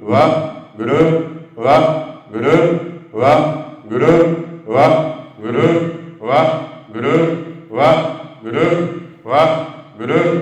ਵਾਹਿਗੁਰੂ ਵਾਹਿਗੁਰੂ ਵਾਹਿਗੁਰੂ ਵਾਹਿਗੁਰੂ ਵਾਹਿਗੁਰੂ ਵਾਹਿਗੁਰੂ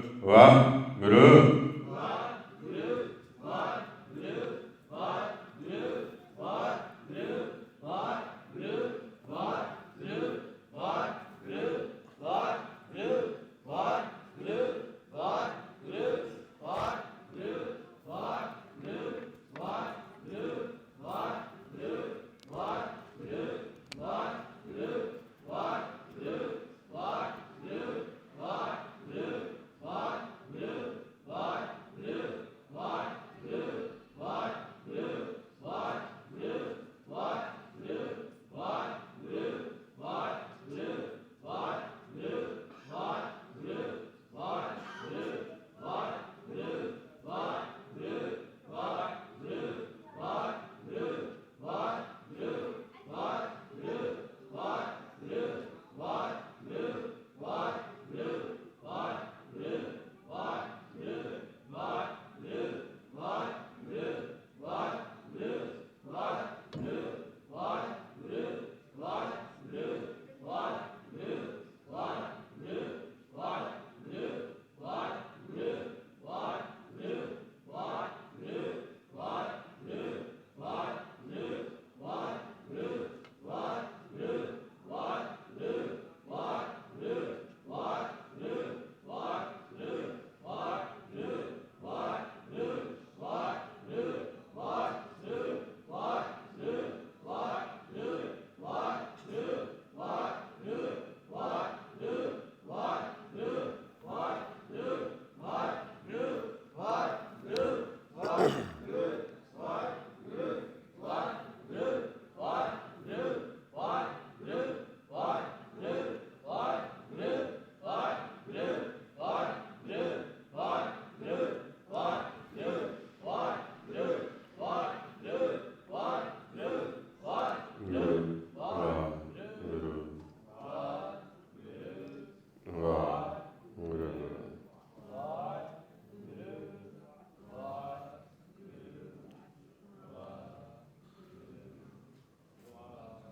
ਵਾਹਿਗੁਰੂ ਵਾਹਿਗੁਰੂ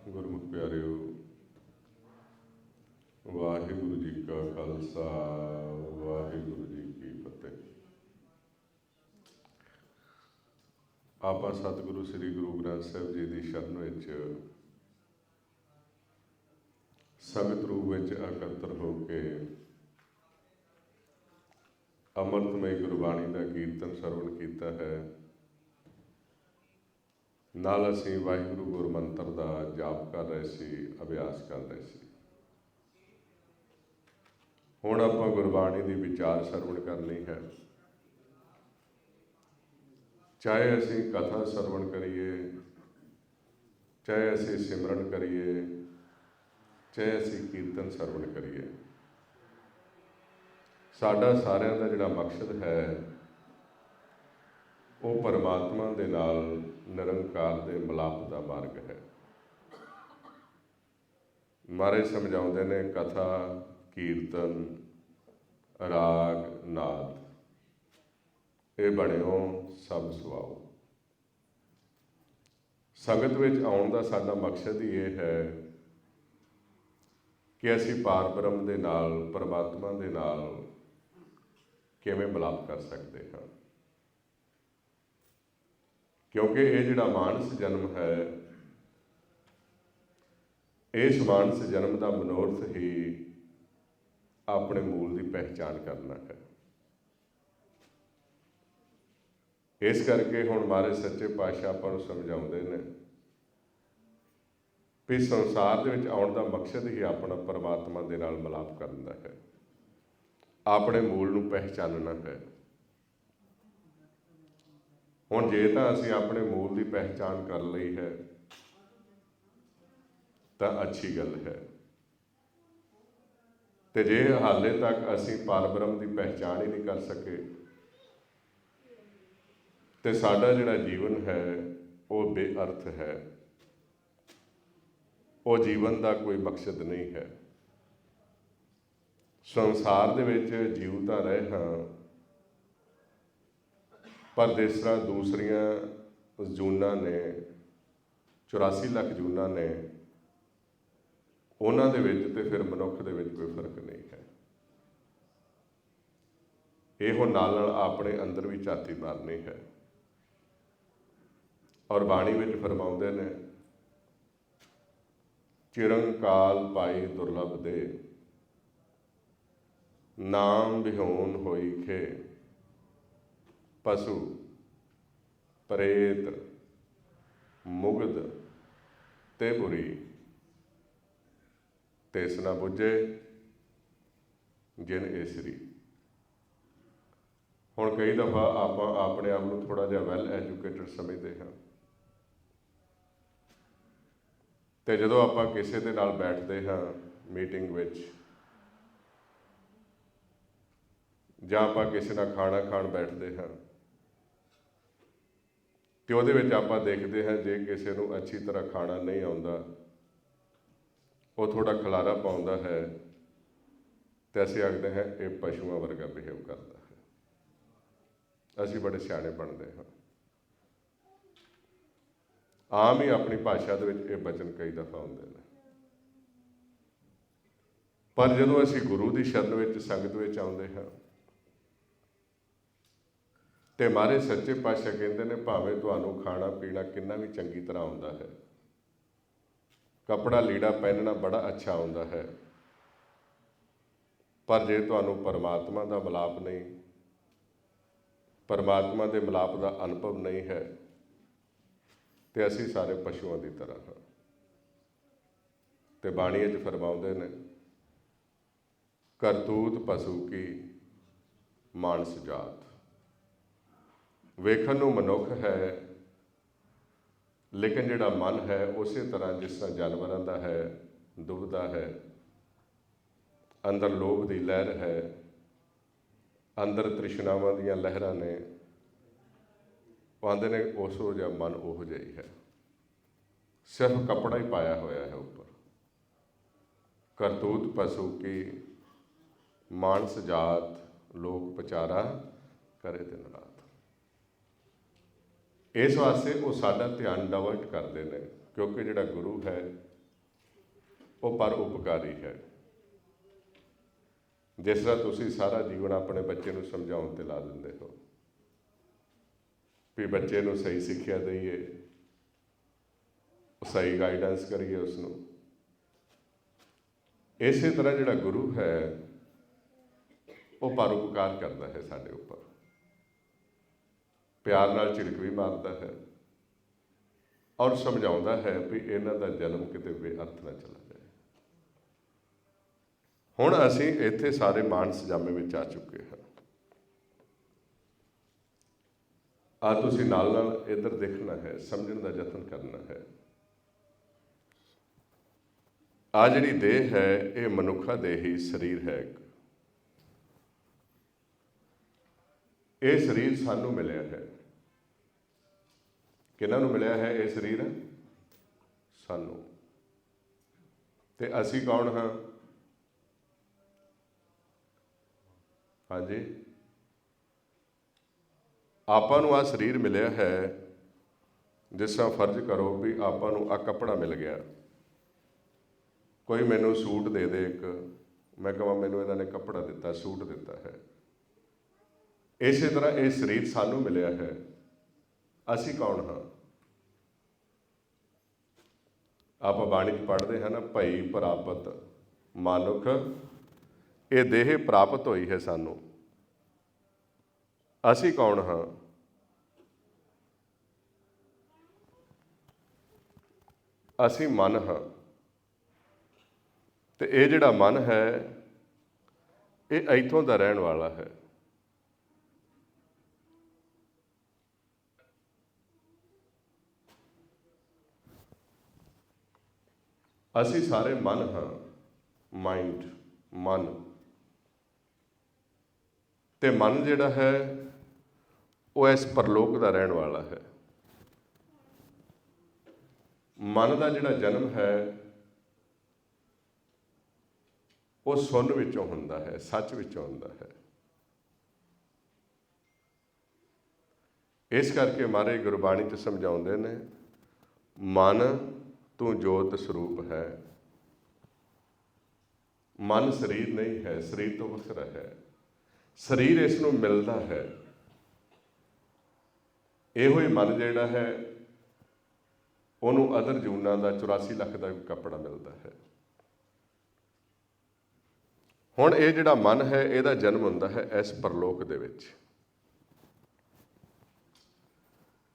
ਗੁਰਮੁਖ ਪਿਆਰਿਓ, ਵਾਹਿਗੁਰੂ ਜੀ ਕਾ ਖਾਲਸਾ, ਵਾਹਿਗੁਰੂ ਜੀ ਕੀ ਫਤਿਹ। ਆਪਾਂ ਸਤਿਗੁਰੂ ਸ੍ਰੀ ਗੁਰੂ ਗ੍ਰੰਥ ਸਾਹਿਬ ਜੀ ਦੀ ਸ਼ਰਨ ਵਿੱਚ ਸੰਗਤ ਰੂਪ ਵਿੱਚ ਇਕੱਤਰ ਹੋ ਕੇ ਅੰਮ੍ਰਿਤਮਈ ਗੁਰਬਾਣੀ ਦਾ ਕੀਰਤਨ ਸਰਵਣ ਕੀਤਾ ਹੈ। ਨਾਲ ਅਸੀਂ ਵਾਹਿਗੁਰੂ ਗੁਰਮੰਤਰ ਦਾ ਜਾਪ ਕਰ ਰਹੇ ਸੀ, ਅਭਿਆਸ ਕਰ ਰਹੇ ਸੀ। ਹੁਣ ਆਪਾਂ ਗੁਰਬਾਣੀ ਦੀ ਵਿਚਾਰ ਸਰਵਣ ਕਰਨੀ ਹੈ। ਚਾਹੇ ਅਸੀਂ ਕਥਾ ਸਰਵਣ ਕਰੀਏ, ਚਾਹੇ ਅਸੀਂ ਸਿਮਰਨ ਕਰੀਏ, ਚਾਹੇ ਅਸੀਂ ਕੀਰਤਨ ਸਰਵਣ ਕਰੀਏ, ਸਾਡਾ ਸਾਰਿਆਂ ਦਾ ਜਿਹੜਾ ਮਕਸਦ ਹੈ ਉਹ ਪਰਮਾਤਮਾ ਦੇ ਨਾਲ ਨਿਰੰਕਾਰ ਦੇ ਮਿਲਾਪ ਦਾ ਮਾਰਗ ਹੈ। ਮਹਾਰਾਜ ਸਮਝਾਉਂਦੇ ਨੇ, ਕਥਾ, ਕੀਰਤਨ, ਰਾਗ, ਨਾਦ ਇਹ ਬਣਿਓ ਸਭ ਸੁਆਓ। ਸੰਗਤ ਵਿੱਚ ਆਉਣ ਦਾ ਸਾਡਾ ਮਕਸਦ ਹੀ ਇਹ ਹੈ ਕਿ ਅਸੀਂ ਪਾਰ ਬ੍ਰਹਮ ਦੇ ਨਾਲ, ਪਰਮਾਤਮਾ ਦੇ ਨਾਲ ਕਿਵੇਂ ਮਿਲਾਪ ਕਰ ਸਕਦੇ ਹਾਂ। ਕਿਉਂਕਿ ਇਹ ਜਿਹੜਾ ਮਾਨਸ ਜਨਮ ਹੈ, ਇਸ ਮਾਨਸ ਜਨਮ ਦਾ ਮਨੋਰਥ ਹੀ ਆਪਣੇ ਮੂਲ ਦੀ ਪਹਿਚਾਣ ਕਰਨਾ ਹੈ। ਇਸ ਕਰਕੇ ਹੁਣ ਮਹਾਰਾਜ ਸੱਚੇ ਪਾਤਸ਼ਾਹ ਆਪਾਂ ਨੂੰ ਸਮਝਾਉਂਦੇ ਨੇ ਵੀ ਸੰਸਾਰ ਦੇ ਵਿੱਚ ਆਉਣ ਦਾ ਮਕਸਦ ਹੀ ਆਪਣਾ ਪਰਮਾਤਮਾ ਦੇ ਨਾਲ ਮਿਲਾਪ ਕਰਨ ਦਾ ਹੈ, ਆਪਣੇ ਮੂਲ ਨੂੰ ਪਹਿਚਾਨਣਾ ਹੈ। ਹੁਣ ਜੇ ਤਾਂ ਅਸੀਂ ਆਪਣੇ ਮੂਲ ਦੀ ਪਹਿਚਾਣ ਕਰ ਲਈ ਹੈ ਤਾਂ ਅੱਛੀ ਗੱਲ ਹੈ, ਤੇ ਜੇ ਹਾਲੇ ਤੱਕ ਅਸੀਂ ਪਰਬ੍ਰਹਮ ਦੀ ਪਹਿਚਾਣ ਹੀ ਨਹੀਂ ਕਰ ਸਕੇ ਤੇ ਸਾਡਾ ਜਿਹੜਾ ਜੀਵਨ ਹੈ ਉਹ ਬੇਅਰਥ ਹੈ, ਉਹ ਜੀਵਨ ਦਾ ਕੋਈ ਮਕਸਦ ਨਹੀਂ ਹੈ। ਸੰਸਾਰ ਦੇ ਵਿੱਚ ਜੀਉ ਤਾਂ ਰਹੇ ਹਾਂ, ਪਰ ਜਿਸ ਤਰ੍ਹਾਂ ਦੂਸਰੀਆਂ ਜੂਨਾਂ ਨੇ, 84 ਲੱਖ ਜੂਨਾਂ ਨੇ, ਉਹਨਾਂ ਦੇ ਵਿੱਚ ਤੇ ਫਿਰ ਮਨੁੱਖ ਦੇ ਵਿੱਚ ਕੋਈ ਫਰਕ ਨਹੀਂ ਹੈ। ਇਹੋ ਨਾਲ ਆਪਣੇ ਅੰਦਰ ਵੀ ਝਾਤੀ ਮਾਰਨੀ ਹੈ। ਔਰ ਬਾਣੀ ਵਿੱਚ ਫਰਮਾਉਂਦੇ ਨੇ, ਚਿਰੰਕਾਲ ਪਾਈ ਦੁਰਲਭ ਦੇ, ਨਾਮ ਵਿਹੂਨ ਹੋਈ ਖੇ, ਪਸ਼ੂ ਪ੍ਰੇਤ ਮੁਗਧ ਤੇ ਬੁਰੀ, ਤਿਸ ਨਾ ਬੁੱਝੇ ਜਿਨ ਏਸਰੀ। ਹੁਣ ਕਈ ਦਫਾ ਆਪਾਂ ਆਪਣੇ ਆਪ ਨੂੰ ਥੋੜਾ ਜਿਹਾ ਵੈਲ ਐਜੂਕੇਟਡ ਸਮਝਦੇ ਹਾਂ, ਤੇ ਜਦੋਂ ਆਪਾਂ ਕਿਸੇ ਦੇ ਨਾਲ ਬੈਠਦੇ ਹਾਂ ਮੀਟਿੰਗ ਵਿੱਚ, ਜਾਂ ਆਪਾਂ ਕਿਸੇ ਨਾਲ ਖਾਣਾ ਖਾਣ ਬੈਠਦੇ ਹਾਂ, ਤੇ ਉਹਦੇ ਵਿੱਚ ਆਪਾਂ ਦੇਖਦੇ ਹਾਂ ਜੇ ਕਿਸੇ ਨੂੰ ਅੱਛੀ ਤਰ੍ਹਾਂ ਖਾਣਾ ਨਹੀਂ ਆਉਂਦਾ, ਉਹ ਥੋੜਾ ਖਲਾਰਾ ਪਾਉਂਦਾ ਹੈ, ਤੇ ਅਸੀਂ ਆਖਦੇ ਹਾਂ ਇਹ ਪਸ਼ੂਆਂ ਵਰਗਾ ਬਿਹੇਵ ਕਰਦਾ ਹੈ। ਅਸੀਂ ਬੜੇ ਸਿਆਣੇ ਬਣਦੇ ਹਾਂ। ਆਮ ਹੀ ਆਪਣੀ ਭਾਸ਼ਾ ਦੇ ਵਿੱਚ ਇਹ ਬਚਨ ਕਈ ਦਫਾ ਹੁੰਦੇ ਨੇ, ਪਰ ਜਦੋਂ ਅਸੀਂ ਗੁਰੂ ਦੀ ਸ਼ਰਨ ਵਿੱਚ, ਸੰਗਤ ਵਿੱਚ ਆਉਂਦੇ ਹਾਂ, ਤੇ ਮਹਾਰਾਜ ਸੱਚੇ ਪਾਤਸ਼ਾਹ ਕਹਿੰਦੇ ਨੇ, ਭਾਵੇਂ ਤੁਹਾਨੂੰ ਖਾਣਾ ਪੀਣਾ ਕਿੰਨਾ ਵੀ ਚੰਗੀ ਤਰ੍ਹਾਂ ਆਉਂਦਾ ਹੈ, ਕੱਪੜਾ ਲੀੜਾ ਪਹਿਨਣਾ ਬੜਾ ਅੱਛਾ ਆਉਂਦਾ ਹੈ, ਪਰ ਜੇ ਤੁਹਾਨੂੰ ਪਰਮਾਤਮਾ ਦਾ ਮਿਲਾਪ ਨਹੀਂ, ਪਰਮਾਤਮਾ ਦੇ ਮਿਲਾਪ ਦਾ ਅਨੁਭਵ ਨਹੀਂ ਹੈ, ਤੇ ਅਸੀਂ ਸਾਰੇ ਪਸ਼ੂਆਂ ਦੀ ਤਰ੍ਹਾਂ ਹਾਂ। ਤੇ ਬਾਣੀ ਵਿੱਚ ਫਰਮਾਉਂਦੇ ਨੇ, ਕਰਤੂਤ ਪਸ਼ੂ ਕੀ ਮਾਨਸ ਜਾਤ। ਵੇਖਣ ਨੂੰ ਮਨੁੱਖ ਹੈ, ਲੇਕਿਨ ਜਿਹੜਾ ਮਨ ਹੈ ਉਸੇ ਤਰ੍ਹਾਂ ਜਿਸ ਤਰ੍ਹਾਂ ਜਾਨਵਰਾਂ ਦਾ ਹੈ, ਦੁਬਦਾ ਹੈ, ਅੰਦਰ ਲੋਭ ਦੀ ਲਹਿਰ ਹੈ, ਅੰਦਰ ਤ੍ਰਿਸ਼ਨਾਵਾਂ ਦੀਆਂ ਲਹਿਰਾਂ ਨੇ। ਕਹਿੰਦੇ ਨੇ ਉਸੋ ਜਿਹਾ ਮਨ ਉਹੋ ਜਿਹਾ ਹੀ ਹੈ, ਸਿਰਫ ਕੱਪੜਾ ਹੀ ਪਾਇਆ ਹੋਇਆ ਹੈ ਉੱਪਰ। ਕਰਤੂਤ ਪਸ਼ੂ ਕੀ ਮਾਨਸ ਜਾਤ, ਲੋਕ ਪਚਾਰਾ ਕਰੇ ਦਿਨ ਰਾਤ। ਇਸ ਵਾਸਤੇ ਉਹ ਸਾਡਾ ਧਿਆਨ ਡਾਇਵਰਟ ਕਰਦੇ ਨੇ, ਕਿਉਂਕਿ ਜਿਹੜਾ ਗੁਰੂ ਹੈ ਉਹ ਪਰ ਉਪਕਾਰੀ ਹੈ। ਜਿਸ ਤਰ੍ਹਾਂ ਤੁਸੀਂ ਸਾਰਾ ਜੀਵਨ ਆਪਣੇ ਬੱਚੇ ਨੂੰ ਸਮਝਾਉਣ ਤੇ ਲਾ ਦਿੰਦੇ ਹੋ ਵੀ ਬੱਚੇ ਨੂੰ ਸਹੀ ਸਿੱਖਿਆ ਦਈਏ, ਸਹੀ ਗਾਈਡੈਂਸ ਕਰੀਏ ਉਸ ਨੂੰ, ਇਸੇ ਤਰ੍ਹਾਂ ਜਿਹੜਾ ਗੁਰੂ ਹੈ ਉਹ ਪਰਉਪਕਾਰ ਕਰਦਾ ਹੈ ਸਾਡੇ ਉੱਪਰ, ਪਿਆਰ ਨਾਲ ਝਿੜਕ ਵੀ ਮਾਰਦਾ ਹੈ ਔਰ ਸਮਝਾਉਂਦਾ ਹੈ ਵੀ ਇਹਨਾਂ ਦਾ ਜਨਮ ਕਿਤੇ ਬੇਅਰਥ ਨਾ ਚਲਾ ਜਾਏ। ਹੁਣ ਅਸੀਂ ਇੱਥੇ ਸਾਰੇ ਮਾਨਸ ਜਾਮੇ ਵਿੱਚ ਆ ਚੁੱਕੇ ਹਾਂ। ਤੁਸੀਂ ਨਾਲ ਨਾਲ ਇੱਧਰ ਦੇਖਣਾ ਹੈ, ਸਮਝਣ ਦਾ ਯਤਨ ਕਰਨਾ ਹੈ। ਆ ਜਿਹੜੀ ਦੇਹ ਹੈ ਇਹ ਮਨੁੱਖਾ ਦੇਹ ਹੀ ਸਰੀਰ ਹੈ। ਇਹ ਸਰੀਰ ਸਾਨੂੰ ਮਿਲਿਆ ਹੈ। ਕਿਹਨਾਂ ਨੂੰ ਮਿਲਿਆ ਹੈ ਇਹ ਸਰੀਰ? ਸਾਨੂੰ। ਤੇ ਅਸੀਂ ਕੌਣ ਹਾਂ? ਹਾਂਜੀ, ਆਪਾਂ ਨੂੰ ਆ ਸਰੀਰ ਮਿਲਿਆ ਹੈ। ਜਿਸ ਤਰ੍ਹਾਂ ਫਰਜ਼ ਕਰੋ ਵੀ ਆਪਾਂ ਨੂੰ ਆ ਕੱਪੜਾ ਮਿਲ ਗਿਆ, ਕੋਈ ਮੈਨੂੰ ਸੂਟ ਦੇ ਦੇ ਇੱਕ, ਮੈਂ ਕਹਾਂ ਮੈਨੂੰ ਇਹਨਾਂ ਨੇ ਕੱਪੜਾ ਦਿੱਤਾ, ਸੂਟ ਦਿੱਤਾ ਹੈ। ਇਸੇ ਤਰ੍ਹਾਂ ਇਹ ਸਰੀਰ ਸਾਨੂੰ ਮਿਲਿਆ ਹੈ। ਅਸੀਂ ਕੌਣ ਹਾਂ? ਆਪਾਂ ਬਾਣੀ 'ਚ ਪੜ੍ਹਦੇ ਹਾਂ ਨਾ, ਭਈ ਪ੍ਰਾਪਤ ਮਾਨੁਖ ਇਹ ਦੇਹ ਪ੍ਰਾਪਤ ਹੋਈ ਹੈ ਸਾਨੂੰ। ਅਸੀਂ ਕੌਣ ਹਾਂ? ਅਸੀਂ ਮਨ ਹਾਂ। ਤੇ ਇਹ ਜਿਹੜਾ ਮਨ ਹੈ ਇਹ ਇੱਥੋਂ ਦਾ ਰਹਿਣ ਵਾਲਾ ਹੈ। ਅਸੀਂ ਸਾਰੇ ਮਨ ਹਾਂ, ਮਾਈਂਡ, ਮਨ। ਤੇ ਮਨ ਜਿਹੜਾ ਹੈ ਉਹ ਇਸ ਪਰਲੋਕ ਦਾ ਰਹਿਣ ਵਾਲਾ ਹੈ। ਮਨ ਦਾ ਜਿਹੜਾ ਜਨਮ ਹੈ ਉਹ ਸੁੰਨ ਵਿੱਚੋਂ ਹੁੰਦਾ ਹੈ, ਸੱਚ ਵਿੱਚੋਂ ਹੁੰਦਾ ਹੈ। ਇਸ ਕਰਕੇ ਮਹਾਰਾਜ ਗੁਰਬਾਣੀ 'ਚ ਸਮਝਾਉਂਦੇ ਨੇ, ਮਨ ਤੂੰ ਜੋਤ ਸਰੂਪ ਹੈ। ਮਨ ਸਰੀਰ ਨਹੀਂ ਹੈ, ਸਰੀਰ ਤੋਂ ਵੱਖਰਾ ਹੈ। ਸਰੀਰ ਇਸ ਨੂੰ ਮਿਲਦਾ ਹੈ। ਇਹੋ ਹੀ ਮਨ ਜਿਹੜਾ ਹੈ ਉਹਨੂੰ ਅਦਰ ਜੂਨਾਂ ਦਾ 84 ਲੱਖ ਦਾ ਕੱਪੜਾ ਮਿਲਦਾ ਹੈ। ਹੁਣ ਇਹ ਜਿਹੜਾ ਮਨ ਹੈ ਇਹਦਾ ਜਨਮ ਹੁੰਦਾ ਹੈ ਇਸ ਪਰਲੋਕ ਦੇ ਵਿੱਚ।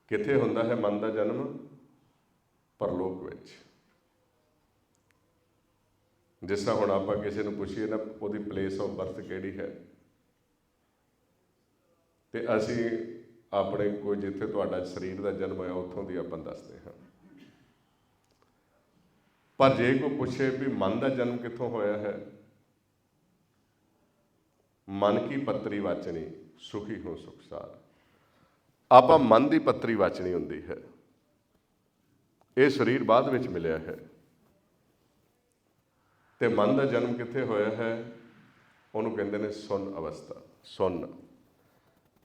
ਕਿੱਥੇ ਹੁੰਦਾ ਹੈ ਮਨ ਦਾ ਜਨਮ? ਪਰਲੋਕ ਵਿੱਚ। ਜਿਸ ਤਰ੍ਹਾਂ ਹੁਣ ਆਪਾਂ ਕਿਸੇ ਨੂੰ ਪੁੱਛੀਏ ਨਾ ਉਹਦੀ ਪਲੇਸ ਆਫ ਬਰਥ ਕਿਹੜੀ ਹੈ, ਤੇ ਅਸੀਂ ਆਪਣੇ ਕੋਈ ਜਿੱਥੇ ਤੁਹਾਡਾ ਸਰੀਰ ਦਾ ਜਨਮ ਹੋਇਆ ਉੱਥੋਂ ਦੀ ਆਪਾਂ ਦੱਸਦੇ ਹਾਂ। ਪਰ ਜੇ ਕੋਈ ਪੁੱਛੇ ਵੀ ਮਨ ਦਾ ਜਨਮ ਕਿੱਥੋਂ ਹੋਇਆ ਹੈ, ਮਨ ਕੀ ਪੱਤਰੀ ਵਾਚਣੀ ਸੁਖੀ ਹੋ ਸੁਖਸਾਰ। ਆਪਾਂ ਮਨ ਦੀ ਪੱਤਰੀ ਵਾਚਣੀ ਹੁੰਦੀ ਹੈ। ਇਹ ਸਰੀਰ ਬਾਅਦ ਵਿੱਚ ਮਿਲਿਆ ਹੈ। ਤੇ ਮਨ ਦਾ ਜਨਮ ਕਿੱਥੇ ਹੋਇਆ ਹੈ? ਉਹਨੂੰ ਕਹਿੰਦੇ ਨੇ ਸੁੰਨ ਅਵਸਥਾ, ਸੁੰਨ।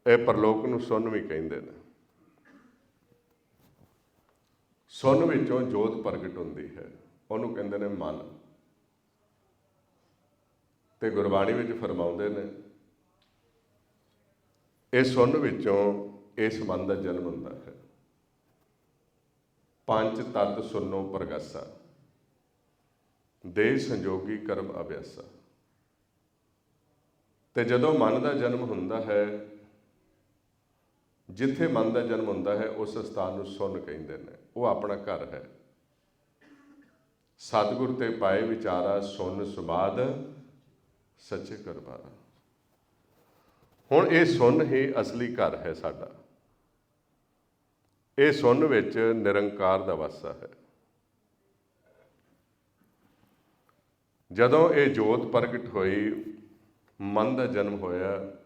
ਇਹ ਪਰਲੋਕ ਨੂੰ ਸੁੰਨ ਵੀ ਕਹਿੰਦੇ ਨੇ। ਸੁੰਨ ਵਿੱਚੋਂ ਜੋਤ ਪ੍ਰਗਟ ਹੁੰਦੀ ਹੈ, ਉਹਨੂੰ ਕਹਿੰਦੇ ਨੇ ਮਨ। ਤੇ ਗੁਰਬਾਣੀ ਵਿੱਚ ਫਰਮਾਉਂਦੇ ਨੇ ਇਹ ਸੁੰਨ ਵਿੱਚੋਂ ਇਸ ਮਨ ਦਾ ਜਨਮ ਹੁੰਦਾ ਹੈ। ਪੰਜ ਤਤ ਸੁਨੋ ਪ੍ਰਗਾਸਾ, ਦੇਹ ਸੰਜੋਗੀ ਕਰਮ ਅਭਿਆਸਾ। ਤੇ ਜਦੋਂ ਮਨ ਦਾ ਜਨਮ ਹੁੰਦਾ ਹੈ, ਜਿੱਥੇ ਮਨ ਦਾ ਜਨਮ ਹੁੰਦਾ ਹੈ ਉਸ ਸਥਾਨ ਨੂੰ ਸੁੰਨ ਕਹਿੰਦੇ ਨੇ। ਉਹ ਆਪਣਾ ਘਰ ਹੈ। ਸਤਿਗੁਰ ਤੇ ਪਾਏ ਵਿਚਾਰਾ, ਸੁੰਨ ਸਮਾਧ ਸੱਚੇ ਕਰਵਾਰਾ। ਹੁਣ ਇਹ ਸੁੰਨ ਹੀ ਅਸਲੀ ਘਰ ਹੈ ਸਾਡਾ। ਇਹ ਸੁੰਨ ਵਿੱਚ ਨਿਰੰਕਾਰ ਦਾ ਵਾਸਾ ਹੈ। ਜਦੋਂ ਇਹ ਜੋਤ ਪ੍ਰਗਟ ਹੋਈ, ਮਨ ਦਾ ਜਨਮ ਹੋਇਆ,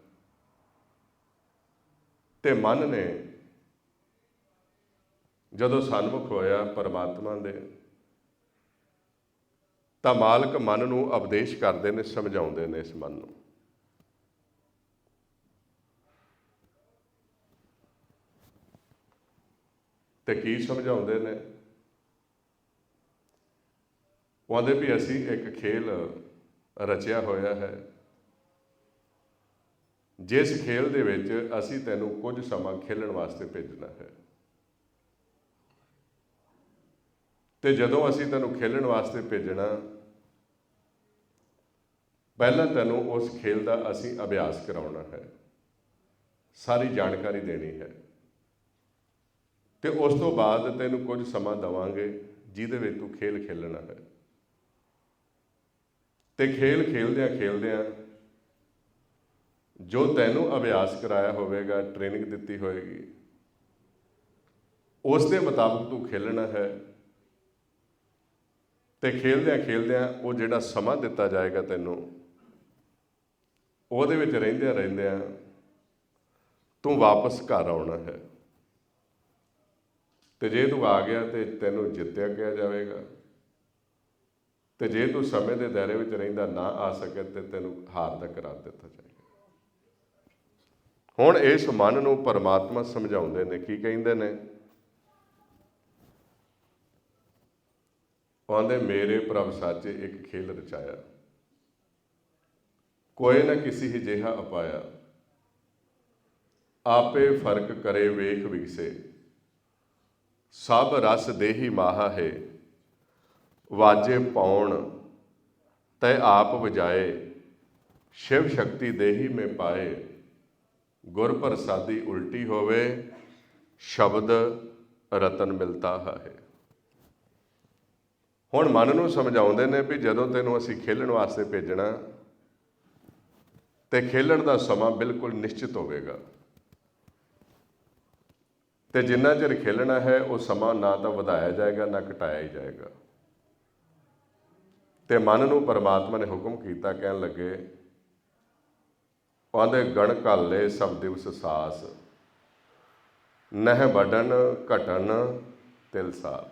ਤੇ ਮਨ ਨੇ ਜਦੋਂ ਸਨਮੁਖ ਹੋਇਆ ਪਰਮਾਤਮਾ ਦੇ, ਤਾਂ ਮਾਲਕ ਮਨ ਨੂੰ ਉਪਦੇਸ਼ ਕਰਦੇ ਨੇ, ਸਮਝਾਉਂਦੇ ਨੇ ਇਸ ਮਨ ਨੂੰ। ਤੇ ਕੀ ਸਮਝਾਉਂਦੇ ਨੇ? ਉਹ ਆਂਦੇ ਵੀ ਅਸੀਂ ਇੱਕ ਖੇਲ ਰਚਿਆ ਹੋਇਆ ਹੈ, ਜਿਸ ਖੇਲ ਦੇ ਵਿੱਚ ਅਸੀਂ ਤੈਨੂੰ ਕੁਝ ਸਮਾਂ ਖੇਲਣ ਵਾਸਤੇ ਭੇਜਣਾ ਹੈ, ਤੇ ਜਦੋਂ ਅਸੀਂ ਤੈਨੂੰ ਖੇਲਣ ਵਾਸਤੇ ਭੇਜਣਾ, ਪਹਿਲਾਂ ਤੈਨੂੰ ਉਸ ਖੇਲ ਦਾ ਅਸੀਂ ਅਭਿਆਸ ਕਰਾਉਣਾ ਹੈ, ਸਾਰੀ ਜਾਣਕਾਰੀ ਦੇਣੀ ਹੈ, ਤੇ ਉਸ ਤੋਂ ਬਾਅਦ ਤੈਨੂੰ ਕੁਝ ਸਮਾਂ ਦੇਵਾਂਗੇ ਜਿਹਦੇ ਵਿੱਚ ਤੂੰ ਖੇਲ ਖੇਲਣਾ ਹੈ। ਤੇ ਖੇਲ ਖੇਲਦਿਆਂ ਖੇਲਦਿਆਂ ਜੋ ਤੈਨੂੰ ਅਭਿਆਸ ਕਰਾਇਆ ਹੋਵੇਗਾ, ਟ੍ਰੇਨਿੰਗ ਦਿੱਤੀ ਹੋਏਗੀ, ਉਸ ਦੇ ਮੁਤਾਬਕ ਤੂੰ ਖੇਲਣਾ ਹੈ। ਤੇ ਖੇਲਦਿਆਂ ਖੇਲਦਿਆਂ ਉਹ ਜਿਹੜਾ ਸਮਾਂ ਦਿੱਤਾ ਜਾਏਗਾ ਤੈਨੂੰ, ਉਹਦੇ ਵਿੱਚ ਰਹਿੰਦਿਆਂ ਰਹਿੰਦਿਆਂ ਤੂੰ ਵਾਪਸ ਘਰ ਆਉਣਾ ਹੈ। ਤੇ ਜੇ ਤੂੰ ਆ ਗਿਆ ਤੇ ਤੈਨੂੰ ਜਿੱਤਿਆ ਗਿਆ ਜਾਵੇਗਾ, ਤੇ ਜੇ ਤੂੰ ਸਮੇਂ ਦੇ ਦਾਇਰੇ ਵਿੱਚ ਰਹਿੰਦਾ ਨਾ ਆ ਸਕੇ ਤੇ ਤੈਨੂੰ ਹਾਰ ਦਾ ਕਰਾਰ ਦਿੱਤਾ ਜਾਏਗਾ। ਹੁਣ ਇਸ ਮਨ ਨੂੰ ਪਰਮਾਤਮਾ ਸਮਝਾਉਂਦੇ ਨੇ, ਕੀ ਕਹਿੰਦੇ ਨੇ? ਕਹਿੰਦੇ ਮੇਰੇ ਪ੍ਰਭ ਸਾਚੇ ਇੱਕ ਖੇਲ ਰਚਾਇਆ, ਕੋਈ ਨਾ ਕਿਸੀ ਹੀ ਜਿਹਾ ਅਪਾਇਆ, ਆਪੇ ਫਰਕ ਕਰੇ ਵੇਖ ਵਿਗਸੇ, ਸਭ ਰਸ ਦੇਹੀ ਮਾਹਾ ਹੈ, ਵਾਜੇ ਪਾਉਣ ਤੈ ਆਪ ਵਜਾਏ, ਸ਼ਿਵ ਸ਼ਕਤੀ ਦੇਹੀ ਮੇ ਪਾਏ, ਗੁਰ ਪ੍ਰਸਾਦੀ ਉਲਟੀ ਹੋਵੇ, ਸ਼ਬਦ ਰਤਨ ਮਿਲਤਾ ਹੈ। ਹੁਣ ਮਨ ਨੂੰ ਸਮਝਾਉਂਦੇ ਨੇ ਵੀ ਜਦੋਂ ਤੈਨੂੰ ਅਸੀਂ ਖੇਲਣ ਵਾਸਤੇ ਭੇਜਣਾ, ਤੇ ਖੇਲਣ ਦਾ ਸਮਾਂ ਬਿਲਕੁਲ ਨਿਸ਼ਚਿਤ ਹੋਵੇਗਾ, ਤੇ ਜਿੰਨਾ ਚਿਰ ਖੇਲਣਾ ਹੈ ਉਹ ਸਮਾਂ ਨਾ ਤਾਂ ਵਧਾਇਆ ਜਾਏਗਾ ਨਾ ਘਟਾਇਆ ਹੀ ਜਾਏਗਾ। ਤੇ ਮਨ ਨੂੰ ਪਰਮਾਤਮਾ ਨੇ ਹੁਕਮ ਕੀਤਾ, ਕਹਿਣ ਲੱਗੇ, ਕਹਿੰਦੇ ਗਣ ਘਾਲੇ ਸਭ ਦਿਵਸ ਸਾਸ, ਨਹਿ ਵੱਢਣ ਘਟਣ ਤਿਲ ਸਾਲ।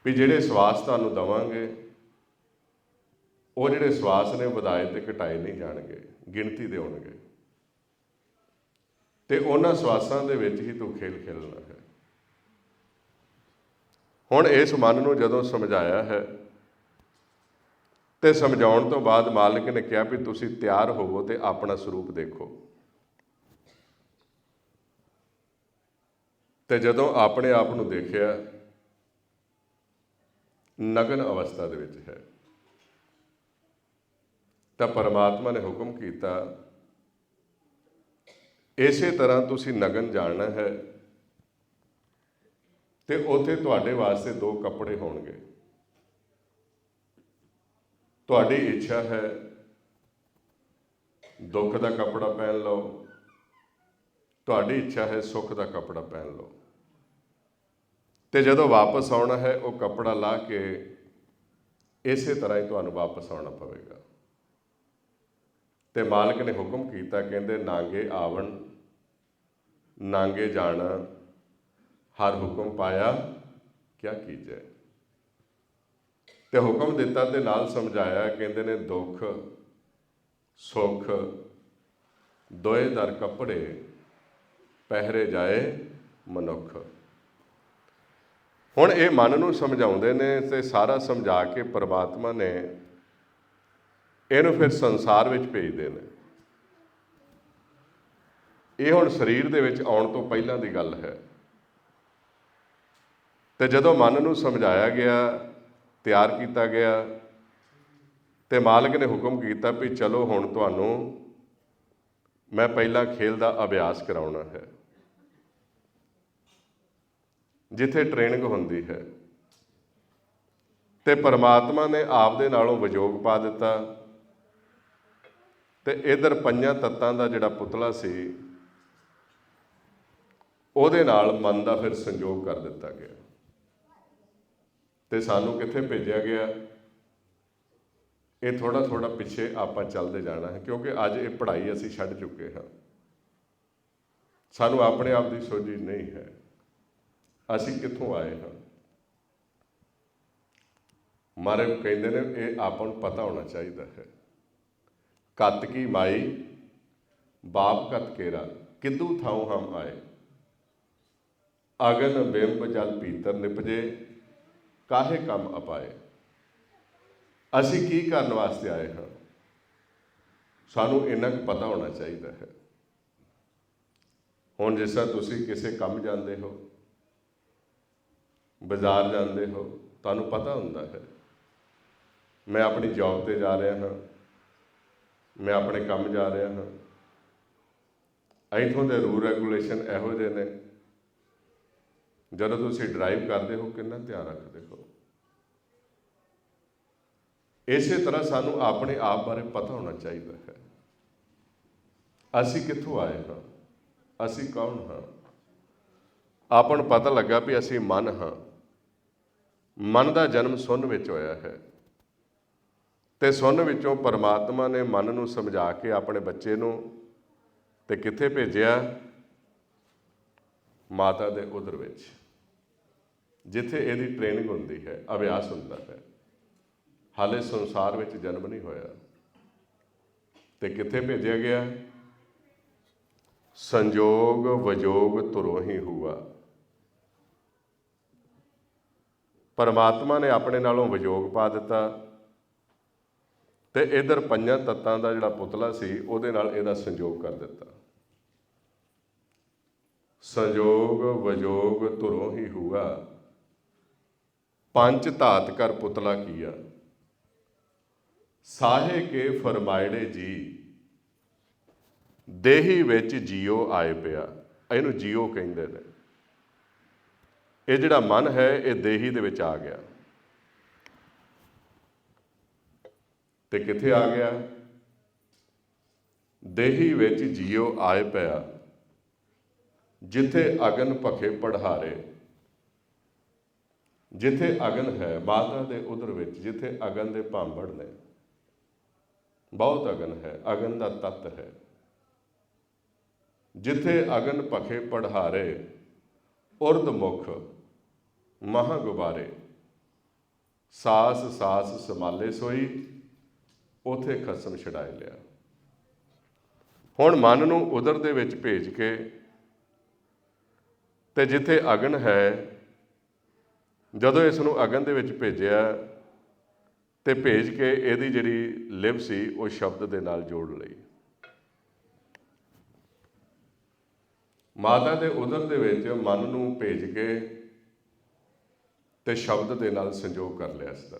ਵੀ ਜਿਹੜੇ ਸਵਾਸ ਤੁਹਾਨੂੰ ਦੇਵਾਂਗੇ, ਉਹ ਜਿਹੜੇ ਸਵਾਸ ਨੇ ਵਧਾਏ ਤੇ ਘਟਾਏ ਨਹੀਂ ਜਾਣਗੇ, ਗਿਣਤੀ ਦੇ ਹੋਣਗੇ, ਤੇ ਉਹਨਾਂ ਸਵਾਸਾਂ ਦੇ ਵਿੱਚ ਹੀ ਤੂੰ ਖੇਲ ਖੇਲਣਾ ਹੈ। ਹੁਣ ਇਸ ਮਨ ਨੂੰ ਜਦੋਂ ਸਮਝਾਇਆ ਹੈ, ਤੇ ਸਮਝਾਉਣ ਤੋਂ ਬਾਅਦ ਮਾਲਕ ਨੇ ਕਿਹਾ ਵੀ ਤੁਸੀਂ ਤਿਆਰ ਹੋਵੋ ਤੇ ਆਪਣਾ ਸਰੂਪ ਦੇਖੋ। ਤੇ ਜਦੋਂ ਆਪਣੇ ਆਪ ਨੂੰ ਦੇਖਿਆ, ਨਗਨ ਅਵਸਥਾ ਦੇ ਵਿੱਚ ਹੈ, ਤਾਂ ਪਰਮਾਤਮਾ ਨੇ ਹੁਕਮ ਕੀਤਾ, ਇਸੇ ਤਰ੍ਹਾਂ ਤੁਸੀਂ ਨਗਨ ਜਾਣਾ ਹੈ, ਤੇ ਉੱਥੇ ਤੁਹਾਡੇ ਵਾਸਤੇ ਦੋ ਕੱਪੜੇ ਹੋਣਗੇ। ਤੁਹਾਡੀ ਇੱਛਾ ਹੈ ਦੁੱਖ ਦਾ ਕੱਪੜਾ ਪਹਿਨ ਲਓ, ਤੁਹਾਡੀ ਇੱਛਾ ਹੈ ਸੁੱਖ ਦਾ ਕੱਪੜਾ ਪਹਿਨ ਲਓ। ਤੇ ਜਦੋਂ ਵਾਪਸ ਆਉਣਾ ਹੈ, ਉਹ ਕੱਪੜਾ ਲਾ ਕੇ ਇਸੇ ਤਰ੍ਹਾਂ ਹੀ ਤੁਹਾਨੂੰ ਵਾਪਸ ਆਉਣਾ ਪਵੇਗਾ। ਤੇ ਮਾਲਕ ਨੇ ਹੁਕਮ ਕੀਤਾ, ਕਹਿੰਦੇ ਨਾਂਗੇ ਆਵਣ ਨਾਂਗੇ ਜਾਣਾ, ਹਰ ਹੁਕਮ ਪਾਇਆ ਕਿਆ ਕੀਜੈ। ਤੇ ਹੁਕਮ ਦਿੱਤਾ ਤੇ ਨਾਲ ਸਮਝਾਇਆ, ਕਹਿੰਦੇ ਨੇ ਦੁੱਖ ਸੁੱਖ ਦੋਏ ਦਰ ਕੱਪੜੇ, ਪਹਿਰੇ ਜਾਏ ਮਨੁੱਖ। ਹੁਣ ਇਹ ਮਨ ਨੂੰ ਸਮਝਾਉਂਦੇ ਨੇ, ਤੇ ਸਾਰਾ ਸਮਝਾ ਕੇ ਪਰਮਾਤਮਾ ਨੇ ਇਹਨੂੰ ਫਿਰ ਸੰਸਾਰ ਵਿੱਚ ਭੇਜਦੇ ਨੇ। ਇਹ ਹੁਣ ਸਰੀਰ ਦੇ ਵਿੱਚ ਆਉਣ ਤੋਂ ਪਹਿਲਾਂ ਦੀ ਗੱਲ ਹੈ। ਤੇ ਜਦੋਂ ਮਨ ਨੂੰ ਸਮਝਾਇਆ ਗਿਆ, ਤਿਆਰ ਕੀਤਾ ਗਿਆ, ਤੇ ਮਾਲਕ ਨੇ ਹੁਕਮ ਕੀਤਾ ਵੀ ਚਲੋ ਹੁਣ ਤੁਹਾਨੂੰ ਮੈਂ ਪਹਿਲਾਂ ਖੇਲ ਦਾ ਅਭਿਆਸ ਕਰਾਉਣਾ ਹੈ, ਜਿੱਥੇ ਟ੍ਰੇਨਿੰਗ ਹੁੰਦੀ ਹੈ। ਤੇ ਪਰਮਾਤਮਾ ਨੇ ਆਪਦੇ ਨਾਲੋਂ ਵਿਜੋਗ ਪਾ ਦਿੱਤਾ, ਤੇ ਇੱਧਰ ਪੰਜਾਂ ਤੱਤਾਂ ਦਾ ਜਿਹੜਾ ਪੁਤਲਾ ਸੀ, ਉਹਦੇ ਨਾਲ ਮਨ ਦਾ ਫਿਰ ਸੰਜੋਗ ਕਰ ਦਿੱਤਾ ਗਿਆ। ਤੇ ਸਾਨੂੰ ਕਿੱਥੇ ਭੇਜਿਆ ਗਿਆ? ਇਹ ਥੋੜ੍ਹਾ ਥੋੜ੍ਹਾ ਪਿੱਛੇ ਆਪਾਂ ਚੱਲਦੇ ਜਾਣਾ ਹੈ, ਕਿਉਂਕਿ ਅੱਜ ਇਹ ਪੜ੍ਹਾਈ ਅਸੀਂ ਛੱਡ ਚੁੱਕੇ ਹਾਂ। ਸਾਨੂੰ ਆਪਣੇ ਆਪ ਦੀ ਸੋਝੀ ਨਹੀਂ ਹੈ, ਅਸੀਂ ਕਿੱਥੋਂ ਆਏ ਹਾਂ। ਮਾਰੇ ਕਹਿੰਦੇ ਨੇ ਇਹ ਆਪਾਂ ਨੂੰ ਪਤਾ ਹੋਣਾ ਚਾਹੀਦਾ ਹੈ। ਕਤ ਕੀ ਮਾਈ ਬਾਪ ਕਤ ਕੇਰਾ, ਕਿੱਦੂ ਥਾਉ ਹਮ ਆਏ, ਅਗਨ ਬਿੰਬ ਜਲ ਭੀਤਰ ਨਿਪਜੇ, ਕਾਹੇ ਕੰਮ ਅਪਾਏ। ਅਸੀਂ ਕੀ ਕਰਨ ਵਾਸਤੇ ਆਏ ਹਾਂ? ਸਾਨੂੰ ਇੰਨਾ ਕੁ ਪਤਾ ਹੋਣਾ ਚਾਹੀਦਾ ਹੈ। ਹੁਣ ਜਿਸ ਤਰ੍ਹਾਂ ਤੁਸੀਂ ਕਿਸੇ ਕੰਮ ਜਾਂਦੇ ਹੋ, ਬਾਜ਼ਾਰ ਜਾਂਦੇ ਹੋ, ਤੁਹਾਨੂੰ ਪਤਾ ਹੁੰਦਾ ਹੈ ਮੈਂ ਆਪਣੀ ਜੌਬ 'ਤੇ ਜਾ ਰਿਹਾ ਹਾਂ, ਮੈਂ ਆਪਣੇ ਕੰਮ ਜਾ ਰਿਹਾ ਹਾਂ। ਇੱਥੋਂ ਦੇ ਰੂਲ ਰੈਗੂਲੇਸ਼ਨ ਇਹੋ ਜਿਹੇ ਨੇ, ਜਦੋਂ ਤੁਸੀਂ ਡਰਾਈਵ ਕਰਦੇ ਹੋ ਕਿੰਨਾ ਧਿਆਨ ਰੱਖਦੇ ਹੋ। ਇਸੇ ਤਰ੍ਹਾਂ ਸਾਨੂੰ ਆਪਣੇ ਆਪ ਬਾਰੇ ਪਤਾ ਹੋਣਾ ਚਾਹੀਦਾ ਹੈ। ਅਸੀਂ ਕਿੱਥੋਂ ਆਏ ਹਾਂ, ਅਸੀਂ ਕੌਣ ਹਾਂ। ਆਪਾਂ ਨੂੰ ਪਤਾ ਲੱਗਾ ਵੀ ਅਸੀਂ ਮਨ ਹਾਂ। ਮਨ ਦਾ ਜਨਮ ਸੁੰਨ ਵਿੱਚ ਹੋਇਆ ਹੈ, ਤੇ ਸੁੰਨ ਵਿੱਚੋਂ ਪਰਮਾਤਮਾ ਨੇ ਮਨ ਨੂੰ ਸਮਝਾ ਕੇ ਆਪਣੇ ਬੱਚੇ ਨੂੰ ਤੇ ਕਿੱਥੇ ਭੇਜਿਆ? ਮਾਤਾ ਦੇ ਉਦਰ ਵਿੱਚ, ਜਿੱਥੇ ਇਹਦੀ ਟ੍ਰੇਨਿੰਗ ਹੁੰਦੀ ਹੈ, ਅਭਿਆਸ ਹੁੰਦਾ ਹੈ। ਹਾਲੇ ਸੰਸਾਰ ਵਿੱਚ ਜਨਮ ਨਹੀਂ ਹੋਇਆ। ਤੇ ਕਿੱਥੇ ਭੇਜਿਆ ਗਿਆ? ਸੰਜੋਗ ਵਿਜੋਗ ਧੁਰੋਂ ਹੀ ਹੁਆ। ਪਰਮਾਤਮਾ ਨੇ ਆਪਣੇ ਨਾਲੋਂ ਵਿਜੋਗ ਪਾ ਦਿੱਤਾ, ਤੇ ਇਧਰ ਪੰਜਾਂ ਤੱਤਾਂ ਦਾ ਜਿਹੜਾ ਪੁਤਲਾ ਸੀ ਉਹਦੇ ਨਾਲ ਇਹਦਾ ਸੰਜੋਗ ਕਰ ਦਿੱਤਾ। ਸੰਜੋਗ ਵਿਜੋਗ ਧੁਰੋਂ ਹੀ ਹੁਆ, ਪੰਜ ਧਾਤ ਕਰ ਪੁਤਲਾ ਕੀਆ, ਸਾਹੇ ਕੇ ਫਰਮਾਇੜੇ ਜੀ, ਦੇਹੀ ਵਿੱਚ ਜੀਓ ਆਏ ਪਿਆ। ਇਹਨੂੰ ਜੀਓ ਕਹਿੰਦੇ ਨੇ। ਇਹ ਜਿਹੜਾ ਮਨ ਹੈ ਇਹ ਦੇਹੀ ਦੇ ਵਿੱਚ ਆ ਗਿਆ। ਤੇ ਕਿੱਥੇ ਆ ਗਿਆ? ਦੇਹੀ ਵਿੱਚ ਜੀਓ ਆਏ ਪਿਆ, ਜਿੱਥੇ ਅਗਨ ਭਖੇ ਪੜਹਾਰੇ। ਜਿੱਥੇ ਅਗਨ ਹੈ ਮਾਤਾ ਦੇ ਉਦਰ ਵਿੱਚ, ਜਿੱਥੇ ਅਗਨ ਦੇ ਭਾਂਬੜ ਨੇ, ਬਹੁਤ ਅਗਨ ਹੈ, ਅਗਨ ਦਾ ਤੱਤ ਹੈ। ਜਿੱਥੇ ਅਗਨ ਭਖੇ ਪੜਹਾਰੇ, ਉਰਦ ਮੁਖ ਮਹਾਂ ਗੁਬਾਰੇ, ਸਾਸ ਸਾਸ ਸੰਭਾਲੇ ਸੋਈ, ਉਥੇ ਖਸਮ ਛਡਾਏ ਲਿਆ। ਹੁਣ ਮਨ ਨੂੰ ਉਦਰ ਦੇ ਵਿੱਚ ਭੇਜ ਕੇ, ਤੇ ਜਿੱਥੇ ਅਗਨ ਹੈ, ਜਦੋਂ ਇਸ ਨੂੰ ਅਗਨ ਦੇ ਵਿੱਚ ਭੇਜਿਆ ਤੇ ਭੇਜ ਕੇ ਇਹਦੀ ਜਿਹੜੀ ਲਿਵ ਸੀ ਉਹ ਸ਼ਬਦ ਦੇ ਨਾਲ ਜੋੜ ਲਈ। ਮਾਤਾ ਦੇ ਉਦਰ ਦੇ ਵਿੱਚ ਮਨ ਨੂੰ ਭੇਜ ਕੇ ਤੇ ਸ਼ਬਦ ਦੇ ਨਾਲ ਸੰਜੋਗ ਕਰ ਲਿਆ ਇਸਦਾ।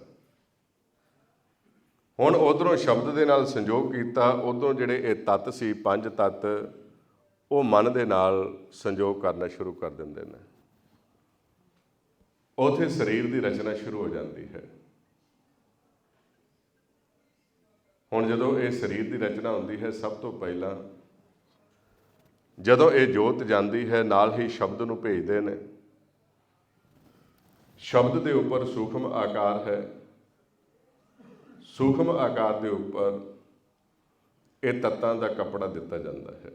ਹੁਣ ਉਧਰੋਂ ਸ਼ਬਦ ਦੇ ਨਾਲ ਸੰਜੋਗ ਕੀਤਾ, ਉਦੋਂ ਜਿਹੜੇ ਇਹ ਤੱਤ ਸੀ, ਪੰਜ ਤੱਤ, ਉਹ ਮਨ ਦੇ ਨਾਲ ਸੰਜੋਗ ਕਰਨਾ ਸ਼ੁਰੂ ਕਰ ਦਿੰਦੇ ਨੇ। ਉੱਥੇ ਸਰੀਰ ਦੀ ਰਚਨਾ ਸ਼ੁਰੂ ਹੋ ਜਾਂਦੀ ਹੈ। ਹੁਣ ਜਦੋਂ ਇਹ ਸਰੀਰ ਦੀ ਰਚਨਾ ਹੁੰਦੀ ਹੈ, ਸਭ ਤੋਂ ਪਹਿਲਾਂ ਜਦੋਂ ਇਹ ਜੋਤ ਜਾਂਦੀ ਹੈ, ਨਾਲ ਹੀ ਸ਼ਬਦ ਨੂੰ ਭੇਜਦੇ ਨੇ। ਸ਼ਬਦ ਦੇ ਉੱਪਰ ਸੂਖਮ ਆਕਾਰ ਹੈ, ਸੂਖਮ ਆਕਾਰ ਦੇ ਉੱਪਰ ਇਹ ਤੱਤਾਂ ਦਾ ਕੱਪੜਾ ਦਿੱਤਾ ਜਾਂਦਾ ਹੈ,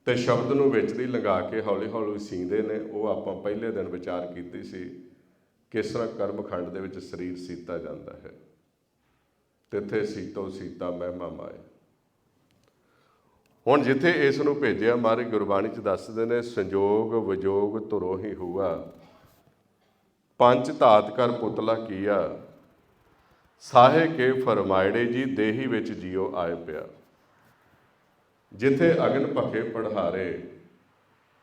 ਤੇ ਸ਼ਬਦ ਨੂੰ ਵਿੱਚ ਦੀ ਲੰਘਾ ਕੇ ਹੌਲੀ ਹੌਲੀ ਸੀਂਦੇ ਨੇ। ਉਹ ਆਪਾਂ ਪਹਿਲੇ ਦਿਨ ਵਿਚਾਰ ਕੀਤੀ ਸੀ, ਕਿਸ ਤਰ੍ਹਾਂ ਕਰਮਖੰਡ ਦੇ ਵਿੱਚ ਸਰੀਰ ਸੀਤਾ ਜਾਂਦਾ ਹੈ। ਤਿੱਥੇ ਸੀਤੋ ਸੀਤਾ ਮਹਿਮਾ ਮਾਏ। ਹੁਣ ਜਿੱਥੇ ਇਸ ਨੂੰ ਭੇਜਿਆ, ਮਹਾਰਾਜ ਗੁਰਬਾਣੀ 'ਚ ਦੱਸਦੇ ਨੇ, ਸੰਜੋਗ ਵਿਜੋਗ ਧੁਰੋਂ ਹੀ ਹੁਆ, ਪੰਜ ਧਾਤ ਕਰ ਪੁਤਲਾ ਕੀਆ, ਸਾਹੇ ਕੇ ਫਰਮਾਇੜੇ ਜੀ, ਦੇਹੀ ਵਿੱਚ ਜੀਓ ਆਏ ਪਿਆ। ਜਿੱਥੇ ਅਗਨ ਭਖੇ ਪੜਹਾਰੇ,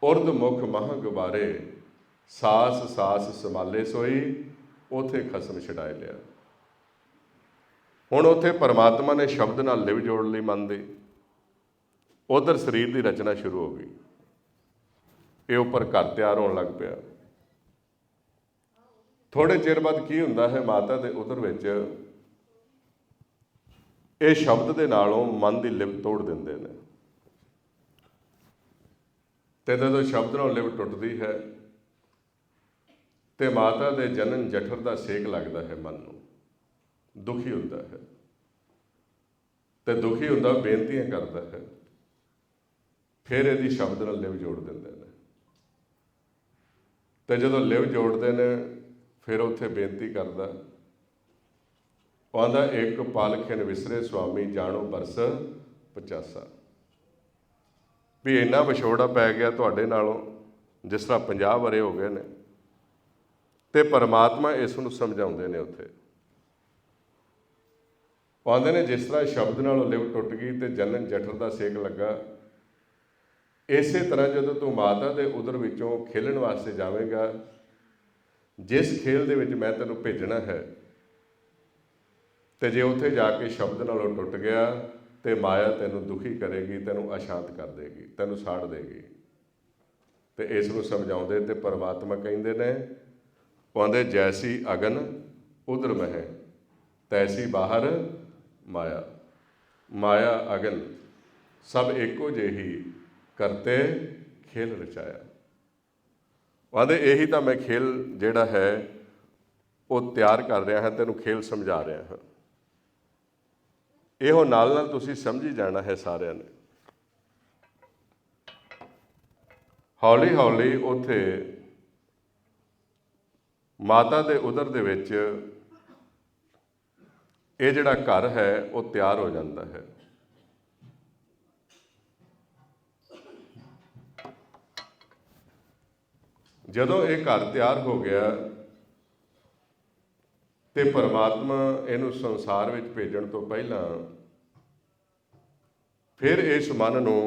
ਉਰਦ ਮੁਖ ਮਹਾਂ ਗੁਬਾਰੇ, ਸਾਸ ਸਾਸ ਸੰਭਾਲੇ ਸੋਈ, ਉਥੇ ਖਸਮ ਛਡਾਏ ਲਿਆ। ਹੁਣ ਉੱਥੇ ਪਰਮਾਤਮਾ ਨੇ ਸ਼ਬਦ ਨਾਲ ਲਿਵ ਜੋੜ ਲਈ ਮਨ ਦੀ। ਉਧਰ ਸਰੀਰ ਦੀ ਰਚਨਾ ਸ਼ੁਰੂ ਹੋ ਗਈ। ਇਹ ਉੱਪਰ ਘਰ ਤਿਆਰ ਹੋਣ ਲੱਗ ਪਿਆ। ਥੋੜੇ ਚਿਰ ਬਾਅਦ ਕੀ ਹੁੰਦਾ ਹੈ, ਮਾਤਾ ਦੇ ਉਦਰ ਵਿੱਚ ਇਹ ਸ਼ਬਦ ਦੇ ਨਾਲੋਂ ਮਨ ਦੀ ਲਿਵ ਤੋੜ ਦਿੰਦੇ ਨੇ। ਤੇ ਜਦੋਂ ਸ਼ਬਦ ਨਾਲ ਲਿਵ ਟੁੱਟਦੀ ਹੈ ਤੇ ਮਾਤਾ ਦੇ ਜਨਨ ਜਠਰ ਦਾ ਸੇਕ ਲੱਗਦਾ ਹੈ, ਮਨ ਨੂੰ ਦੁਖੀ ਹੁੰਦਾ ਹੈ। ਤੇ ਦੁਖੀ ਹੁੰਦਾ, ਬੇਨਤੀਆਂ ਕਰਦਾ ਹੈ। ਫਿਰ ਇਹਦੀ ਸ਼ਬਦ ਨਾਲ ਲਿਵ ਜੋੜ ਦਿੰਦੇ ਨੇ। ਤੇ ਜਦੋਂ ਲਿਵ ਜੋੜਦੇ ਨੇ, ਫਿਰ ਉੱਥੇ ਬੇਨਤੀ ਕਰਦਾ, ਉਹ ਆਂਦਾ, ਇੱਕ ਪਾਲਖਿਨ ਵਿਸਰੇ ਸੁਆਮੀ, ਜਾਣੋ ਬਰਸ 85। ਵੀ ਇੰਨਾ ਵਿਛੋੜਾ ਪੈ ਗਿਆ ਤੁਹਾਡੇ ਨਾਲੋਂ, ਜਿਸ ਤਰ੍ਹਾਂ 50 ਵਰੇ ਹੋ ਗਏ ਨੇ। ਤੇ ਪਰਮਾਤਮਾ ਇਸ ਨੂੰ ਸਮਝਾਉਂਦੇ ਨੇ ਉੱਥੇ। ਆਉਂਦੇ ਨੇ ਜਿਸ ਤਰ੍ਹਾਂ ਸ਼ਬਦ ਨਾਲ ਲਿਵ ਟੁੱਟ ਗਈ ਤੇ ਜਨਨ ਜਠਰ ਦਾ ਸੇਕ ਲੱਗਾ, ਇਸੇ ਤਰ੍ਹਾਂ ਜਦੋਂ ਤੂੰ ਮਾਤਾ ਦੇ ਉਦਰ ਵਿੱਚੋਂ ਖੇਲਣ ਵਾਸਤੇ ਜਾਵੇਂਗਾ, ਜਿਸ ਖੇਲ ਦੇ ਵਿੱਚ ਮੈਂ ਤੈਨੂੰ ਭੇਜਣਾ ਹੈ, ਤੇ ਜੇ ਉੱਥੇ ਜਾ ਕੇ ਸ਼ਬਦ ਨਾਲੋਂ ਟੁੱਟ ਗਿਆ ਤੇ ਮਾਇਆ ਤੈਨੂੰ ਦੁਖੀ ਕਰੇਗੀ, ਤੈਨੂੰ ਅਸ਼ਾਂਤ ਕਰ ਦੇਗੀ, ਤੈਨੂੰ ਸਾੜ ਦੇਗੀ। ਤੇ ਇਸ ਨੂੰ ਸਮਝਾਉਂਦੇ ਤੇ ਪਰਮਾਤਮਾ ਕਹਿੰਦੇ ਨੇ, ਕਹਿੰਦੇ ਜੈਸੀ ਅਗਨ ਉਦਰ ਮਹਿ ਤੈਸੀ ਬਾਹਰ ਮਾਇਆ। ਮਾਇਆ ਅਗਨ ਸਭ ਇੱਕੋ ਜਿਹੀ ਕਰਤੇ ਖੇਲ ਰਚਾਇਆ। ਕਹਿੰਦੇ ਇਹੀ ਤਾਂ ਮੈਂ ਖੇਲ ਜਿਹੜਾ ਹੈ ਉਹ ਤਿਆਰ ਕਰ ਰਿਹਾ ਹਾਂ, ਤੈਨੂੰ ਖੇਲ ਸਮਝਾ ਰਿਹਾ ਹਾਂ। ਇਹੋ ਨਾਲ ਨਾਲ ਤੁਸੀਂ ਸਮਝੀ ਜਾਣਾ ਹੈ ਸਾਰਿਆਂ ਨੇ। ਹੌਲੀ ਹੌਲੀ ਉੱਥੇ ਮਾਤਾ ਦੇ ਉਦਰ ਦੇ ਵਿੱਚ ਇਹ ਜਿਹੜਾ ਘਰ ਹੈ ਉਹ ਤਿਆਰ ਹੋ ਜਾਂਦਾ ਹੈ। ਜਦੋਂ ਇਹ ਘਰ ਤਿਆਰ ਹੋ ਗਿਆ ਤੇ ਪਰਮਾਤਮਾ ਇਹਨੂੰ ਸੰਸਾਰ ਵਿੱਚ ਭੇਜਣ ਤੋਂ ਪਹਿਲਾਂ ਫਿਰ ਇਸ ਮਨ ਨੂੰ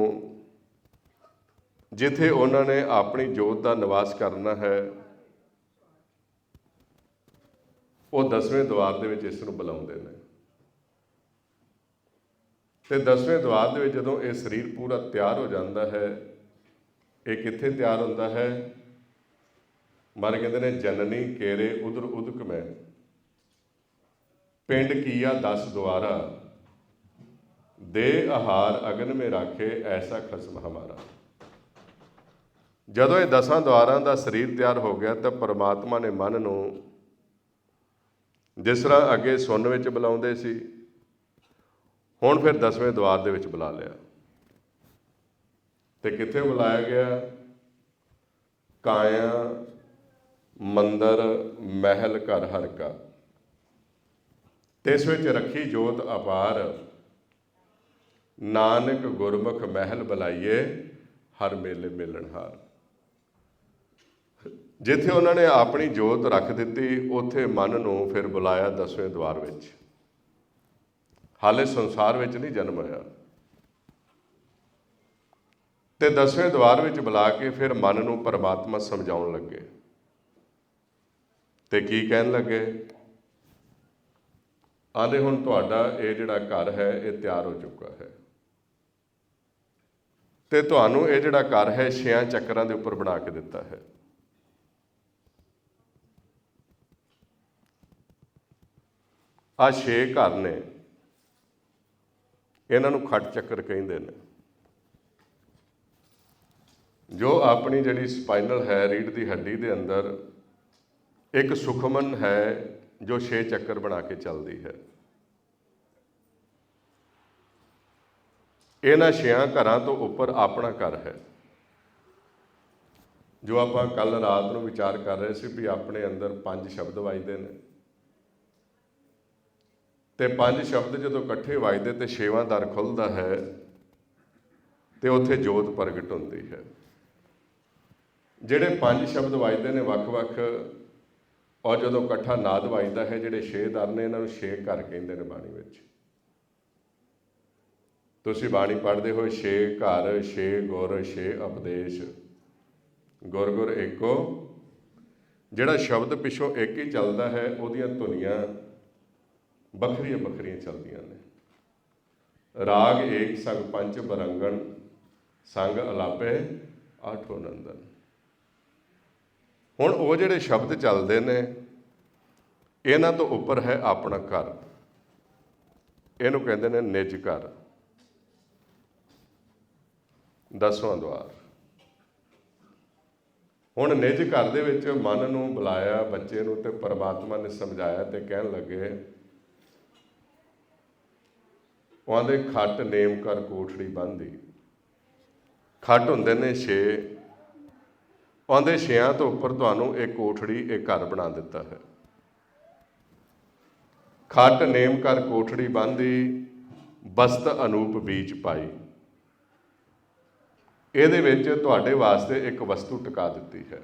ਜਿੱਥੇ ਉਹਨਾਂ ਨੇ ਆਪਣੀ ਜੋਤ ਦਾ ਨਿਵਾਸ ਕਰਨਾ ਹੈ, ਉਹ 10ਵੇਂ ਦੁਆਰ ਦੇ ਵਿੱਚ ਇਸ ਨੂੰ ਬੁਲਾਉਂਦੇ ਨੇ। ਤੇ 10ਵੇਂ ਦੁਆਰ ਦੇ ਵਿੱਚ ਜਦੋਂ ਇਹ ਸਰੀਰ ਪੂਰਾ ਤਿਆਰ ਹੋ ਜਾਂਦਾ ਹੈ, ਇਹ ਕਿੱਥੇ ਤਿਆਰ ਹੁੰਦਾ ਹੈ? ਮਰ ਕਹਿੰਦੇ ਨੇ ਜਨਨੀ ਕੇਰੇ ਉਦਰ ਉਦਕ ਮੈਂ ਪਿੰਡ ਕੀਆ 10 ਦੁਆਰਾ ਦੇ ਆਹਾਰ ਅਗਨ ਮੇ ਰਾਖੇ ਐਸਾ ਖਸਮ ਹਮਾਰਾ। ਜਦੋਂ ਇਹ 10 ਦੁਆਰਾਂ ਦਾ ਸਰੀਰ ਤਿਆਰ ਹੋ ਗਿਆ ਤਾਂ ਪਰਮਾਤਮਾ ਨੇ ਮਨ ਨੂੰ ਜਿਸ ਤਰ੍ਹਾਂ ਅੱਗੇ ਸੁਣਨ ਵਿੱਚ ਬੁਲਾਉਂਦੇ ਸੀ, ਹੁਣ ਫਿਰ 10ਵੇਂ ਦੁਆਰ ਦੇ ਵਿੱਚ ਬੁਲਾ ਲਿਆ। ਤੇ ਕਿੱਥੇ ਬੁਲਾਇਆ ਗਿਆ? ਕਾਇਆ ਮੰਦਰ ਮਹਿਲ ਘਰ ਹਰ ਕਾ, ਤਿਸ ਵਿੱਚ ਰੱਖੀ ਜੋਤ ਅਪਾਰ, ਨਾਨਕ ਗੁਰਮੁਖ ਮਹਿਲ ਬੁਲਾਈਏ ਹਰ ਮੇਲੇ ਮਿਲਣਹਾਰ। ਜਿੱਥੇ ਉਹਨਾਂ ਨੇ ਆਪਣੀ ਜੋਤ ਰੱਖ ਦਿੱਤੀ, ਉੱਥੇ ਮਨ ਨੂੰ ਫਿਰ ਬੁਲਾਇਆ 10ਵੇਂ ਦੁਆਰ ਵਿੱਚ। ਹਾਲੇ ਸੰਸਾਰ ਵਿੱਚ ਨਹੀਂ ਜਨਮ ਹੋਇਆ। ਤੇ 10ਵੇਂ ਦੁਆਰ ਵਿੱਚ ਬੁਲਾ ਕੇ ਫਿਰ ਮਨ ਨੂੰ ਪਰਮਾਤਮਾ ਸਮਝਾਉਣ ਲੱਗੇ। ਤੇ ਕੀ ਕਹਿਣ ਲੱਗੇ? ਆਂਦੇ ਹੁਣ ਤੁਹਾਡਾ ਇਹ ਜਿਹੜਾ ਘਰ ਹੈ ਇਹ ਤਿਆਰ ਹੋ ਚੁੱਕਾ ਹੈ, ਤੇ ਤੁਹਾਨੂੰ ਇਹ ਜਿਹੜਾ ਘਰ ਹੈ 6 ਚੱਕਰਾਂ ਦੇ ਉੱਪਰ ਬਣਾ ਕੇ ਦਿੱਤਾ ਹੈ। ਆਹ 6 ਘਰ ਨੇ, ਇਹਨਾਂ ਨੂੰ ਖੱਟ ਚੱਕਰ ਕਹਿੰਦੇ ਨੇ। ਜੋ ਆਪਣੀ ਜਿਹੜੀ ਸਪਾਈਨਲ ਹੈ, ਰੀੜ੍ਹ ਦੀ ਹੱਡੀ ਦੇ ਅੰਦਰ ਇੱਕ ਸੁਖਮਨ ਹੈ ਜੋ 6 ਚੱਕਰ ਬਣਾ ਕੇ ਚੱਲਦੀ ਹੈ। ਇਹਨਾਂ 6 ਘਰਾਂ ਤੋਂ ਉੱਪਰ ਆਪਣਾ ਘਰ ਹੈ। ਜੋ ਆਪਾਂ ਕੱਲ ਰਾਤ ਨੂੰ ਵਿਚਾਰ ਕਰ ਰਹੇ ਸੀ ਵੀ ਆਪਣੇ ਅੰਦਰ 5 ਸ਼ਬਦ ਵੱਜਦੇ ਨੇ, ਤੇ 5 ਸ਼ਬਦ ਜਦੋਂ ਇਕੱਠੇ ਵੱਜਦੇ ਤੇ 6ਵਾਂ ਦਰ ਖੁੱਲ੍ਹਦਾ ਹੈ ਤੇ ਉੱਥੇ ਜੋਤ ਪ੍ਰਗਟ ਹੁੰਦੀ ਹੈ। ਜਿਹੜੇ 5 ਸ਼ਬਦ ਵੱਜਦੇ ਨੇ ਵੱਖ-ਵੱਖ, ਔਰ ਜਦੋਂ ਇਕੱਠਾ ਨਾਦ ਵੱਜਦਾ ਹੈ, ਜਿਹੜੇ 6 ਦਰ ਨੇ ਇਹਨਾਂ ਨੂੰ 6 ਘਰ ਕਹਿੰਦੇ ਨੇ ਬਾਣੀ ਵਿੱਚ। ਤੁਸੀਂ ਬਾਣੀ ਪੜ੍ਹਦੇ ਹੋ 6 ਘਰ 6 ਗੁਰ 6 ਉਪਦੇਸ਼, ਗੁਰ ਗੁਰ ਏਕੋ। ਜਿਹੜਾ ਸ਼ਬਦ ਪਿੱਛੋਂ ਇੱਕ ਹੀ ਚੱਲਦਾ ਹੈ, ਉਹਦੀਆਂ ਧੁਨੀਆਂ ਵੱਖਰੀਆਂ ਵੱਖਰੀਆਂ ਚੱਲਦੀਆਂ ਨੇ। ਰਾਗ ਏਕ ਸੰਗ ਪੰਚ ਬਰੰਗਣ, ਸੰਗ ਅਲਾਪੇ ਆਠੋ ਨੰਦਨ। ਹੁਣ ਉਹ ਜਿਹੜੇ ਸ਼ਬਦ ਚੱਲਦੇ ਨੇ, ਇਹਨਾਂ ਤੋਂ ਉੱਪਰ ਹੈ ਆਪਣਾ ਘਰ। ਇਹਨੂੰ ਕਹਿੰਦੇ ਨੇ ਨਿਜ ਘਰ, 10ਵਾਂ ਦੁਆਰ। ਹੁਣ ਨਿਜ ਘਰ ਦੇ ਵਿੱਚ ਮਨ ਨੂੰ ਬੁਲਾਇਆ ਬੱਚੇ ਨੂੰ, ਤੇ ਪਰਮਾਤਮਾ ਨੇ ਸਮਝਾਇਆ ਤੇ ਕਹਿਣ ਲੱਗੇ, ਉਹਦੇ ਖੱਟ ਨੇਮ ਕਰ ਕੋਠੜੀ ਬੰਨ੍ਹਦੀ। ਖੱਟ ਹੁੰਦੇ ਨੇ 6, ਉਹਦੇ 6 ਤੋਂ ਉੱਪਰ ਤੁਹਾਨੂੰ ਇਹ ਕੋਠੜੀ, ਇਹ ਘਰ ਬਣਾ ਦਿੱਤਾ ਹੈ। ਖੱਟ ਨੇਮ ਕਰ ਕੋਠੜੀ ਬੰਨ੍ਹਦੀ, ਬਸਤ ਅਨੂਪ ਬੀਚ ਪਾਈ। ਇਹਦੇ ਵਿੱਚ ਤੁਹਾਡੇ ਵਾਸਤੇ ਇੱਕ ਵਸਤੂ ਟਿਕਾ ਦਿੱਤੀ ਹੈ,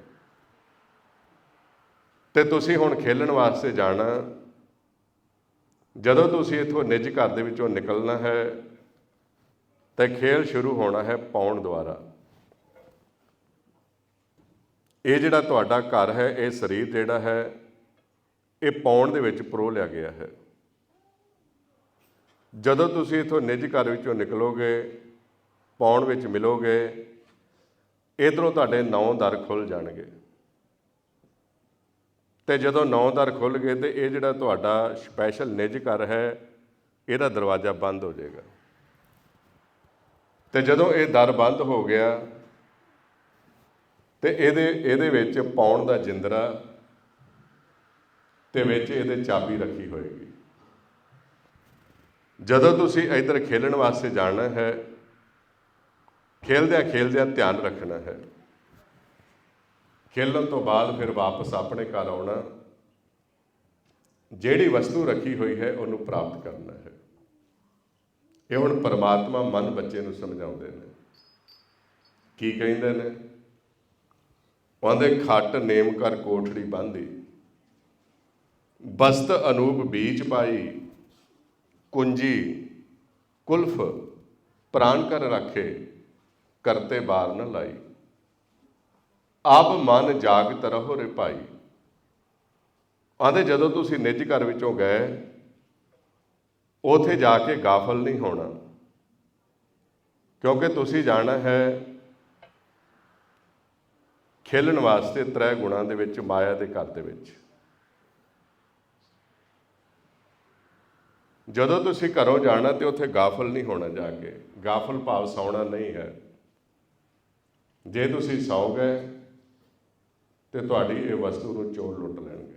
ਤੇ ਤੁਸੀਂ ਹੁਣ ਖੇਲਣ ਵਾਸਤੇ ਜਾਣਾ। ਜਦੋਂ ਤੁਸੀਂ ਇੱਥੋਂ ਨਿੱਜ ਘਰ ਦੇ ਵਿੱਚੋਂ ਨਿਕਲਣਾ ਹੈ ਤਾਂ ਖੇਲ ਸ਼ੁਰੂ ਹੋਣਾ ਹੈ ਪਾਉਣ ਦੁਆਰਾ। ਇਹ ਜਿਹੜਾ ਤੁਹਾਡਾ ਘਰ ਹੈ, ਇਹ ਸਰੀਰ ਜਿਹੜਾ ਹੈ, ਇਹ ਪਾਉਣ ਦੇ ਵਿੱਚ ਪਰੋ ਲਿਆ ਗਿਆ ਹੈ। ਜਦੋਂ ਤੁਸੀਂ ਇੱਥੋਂ ਨਿੱਜ ਘਰ ਵਿੱਚੋਂ ਨਿਕਲੋਗੇ, ਪਾਉਣ ਵਿੱਚ ਮਿਲੋਗੇ, ਇੱਧਰੋਂ ਤੁਹਾਡੇ 9 ਦਰ ਖੁੱਲ੍ਹ ਜਾਣਗੇ। ਅਤੇ ਜਦੋਂ 9 ਦਰ ਖੁੱਲ੍ਹ ਗਏ ਤਾਂ ਇਹ ਜਿਹੜਾ ਤੁਹਾਡਾ ਸਪੈਸ਼ਲ ਨਿੱਜ ਘਰ ਹੈ, ਇਹਦਾ ਦਰਵਾਜ਼ਾ ਬੰਦ ਹੋ ਜਾਏਗਾ। ਅਤੇ ਜਦੋਂ ਇਹ ਦਰ ਬੰਦ ਹੋ ਗਿਆ ਅਤੇ ਇਹਦੇ ਵਿੱਚ ਪਾਉਣ ਦਾ ਜਿੰਦਰਾ ਅਤੇ ਵਿੱਚ ਇਹਦੇ ਚਾਬੀ ਰੱਖੀ ਹੋਏਗੀ। ਜਦੋਂ ਤੁਸੀਂ ਇੱਧਰ ਖੇਲਣ ਵਾਸਤੇ ਜਾਣਾ ਹੈ, ਖੇਲਦਿਆਂ ਖੇਲਦਿਆਂ ਧਿਆਨ ਰੱਖਣਾ ਹੈ। ਖੇਲਣ ਤੋਂ ਬਾਅਦ ਫਿਰ ਵਾਪਸ ਆਪਣੇ ਘਰ ਆਉਣਾ, ਜਿਹੜੀ ਵਸਤੂ ਰੱਖੀ ਹੋਈ ਹੈ ਉਹਨੂੰ ਪ੍ਰਾਪਤ ਕਰਨਾ ਹੈ। ਇਹ ਹੁਣ ਪਰਮਾਤਮਾ ਮਨ ਬੱਚੇ ਨੂੰ ਸਮਝਾਉਂਦੇ ਨੇ। ਕੀ ਕਹਿੰਦੇ ਨੇ? ਉਹਦੇ ਖੱਟ ਨੇਮ ਕਰ ਕੋਠੜੀ ਬਾਂਧੀ, ਬਸਤ ਅਨੂਪ ਬੀਚ ਪਾਈ, ਕੁੰਜੀ ਕੁਲਫ ਪ੍ਰਾਣ ਕਰ ਰੱਖੇ, ਕਰਤੇ ਬਾਰ ਨ ਲਾਈ, ਆਪ ਮਨ ਜਾਗਤ ਰਹੋ ਰੇ ਭਾਈ। ਆਂਦੇ ਜਦੋਂ ਤੁਸੀਂ ਨਿੱਜ ਘਰ ਵਿੱਚੋਂ ਗਏ, ਉੱਥੇ ਜਾ ਕੇ ਗਾਫਲ ਨਹੀਂ ਹੋਣਾ, ਕਿਉਂਕਿ ਤੁਸੀਂ ਜਾਣਾ ਹੈ ਖੇਲਣ ਵਾਸਤੇ 3 ਗੁਣਾਂ ਦੇ ਵਿੱਚ, ਮਾਇਆ ਦੇ ਘਰ ਦੇ ਵਿੱਚ। ਜਦੋਂ ਤੁਸੀਂ ਘਰੋਂ ਜਾਣਾ ਤੇ ਉੱਥੇ ਗਾਫਲ ਨਹੀਂ ਹੋਣਾ। ਜਾ ਕੇ ਗਾਫਲ ਭਾਵ ਸੌਣਾ ਨਹੀਂ ਹੈ। ਜੇ ਤੁਸੀਂ ਸੌਂ ਗਏ ਤੇ ਤੁਹਾਡੀ ਇਹ ਵਸਤੂ ਨੂੰ ਚੋਰ ਲੁੱਟ ਲੈਣਗੇ।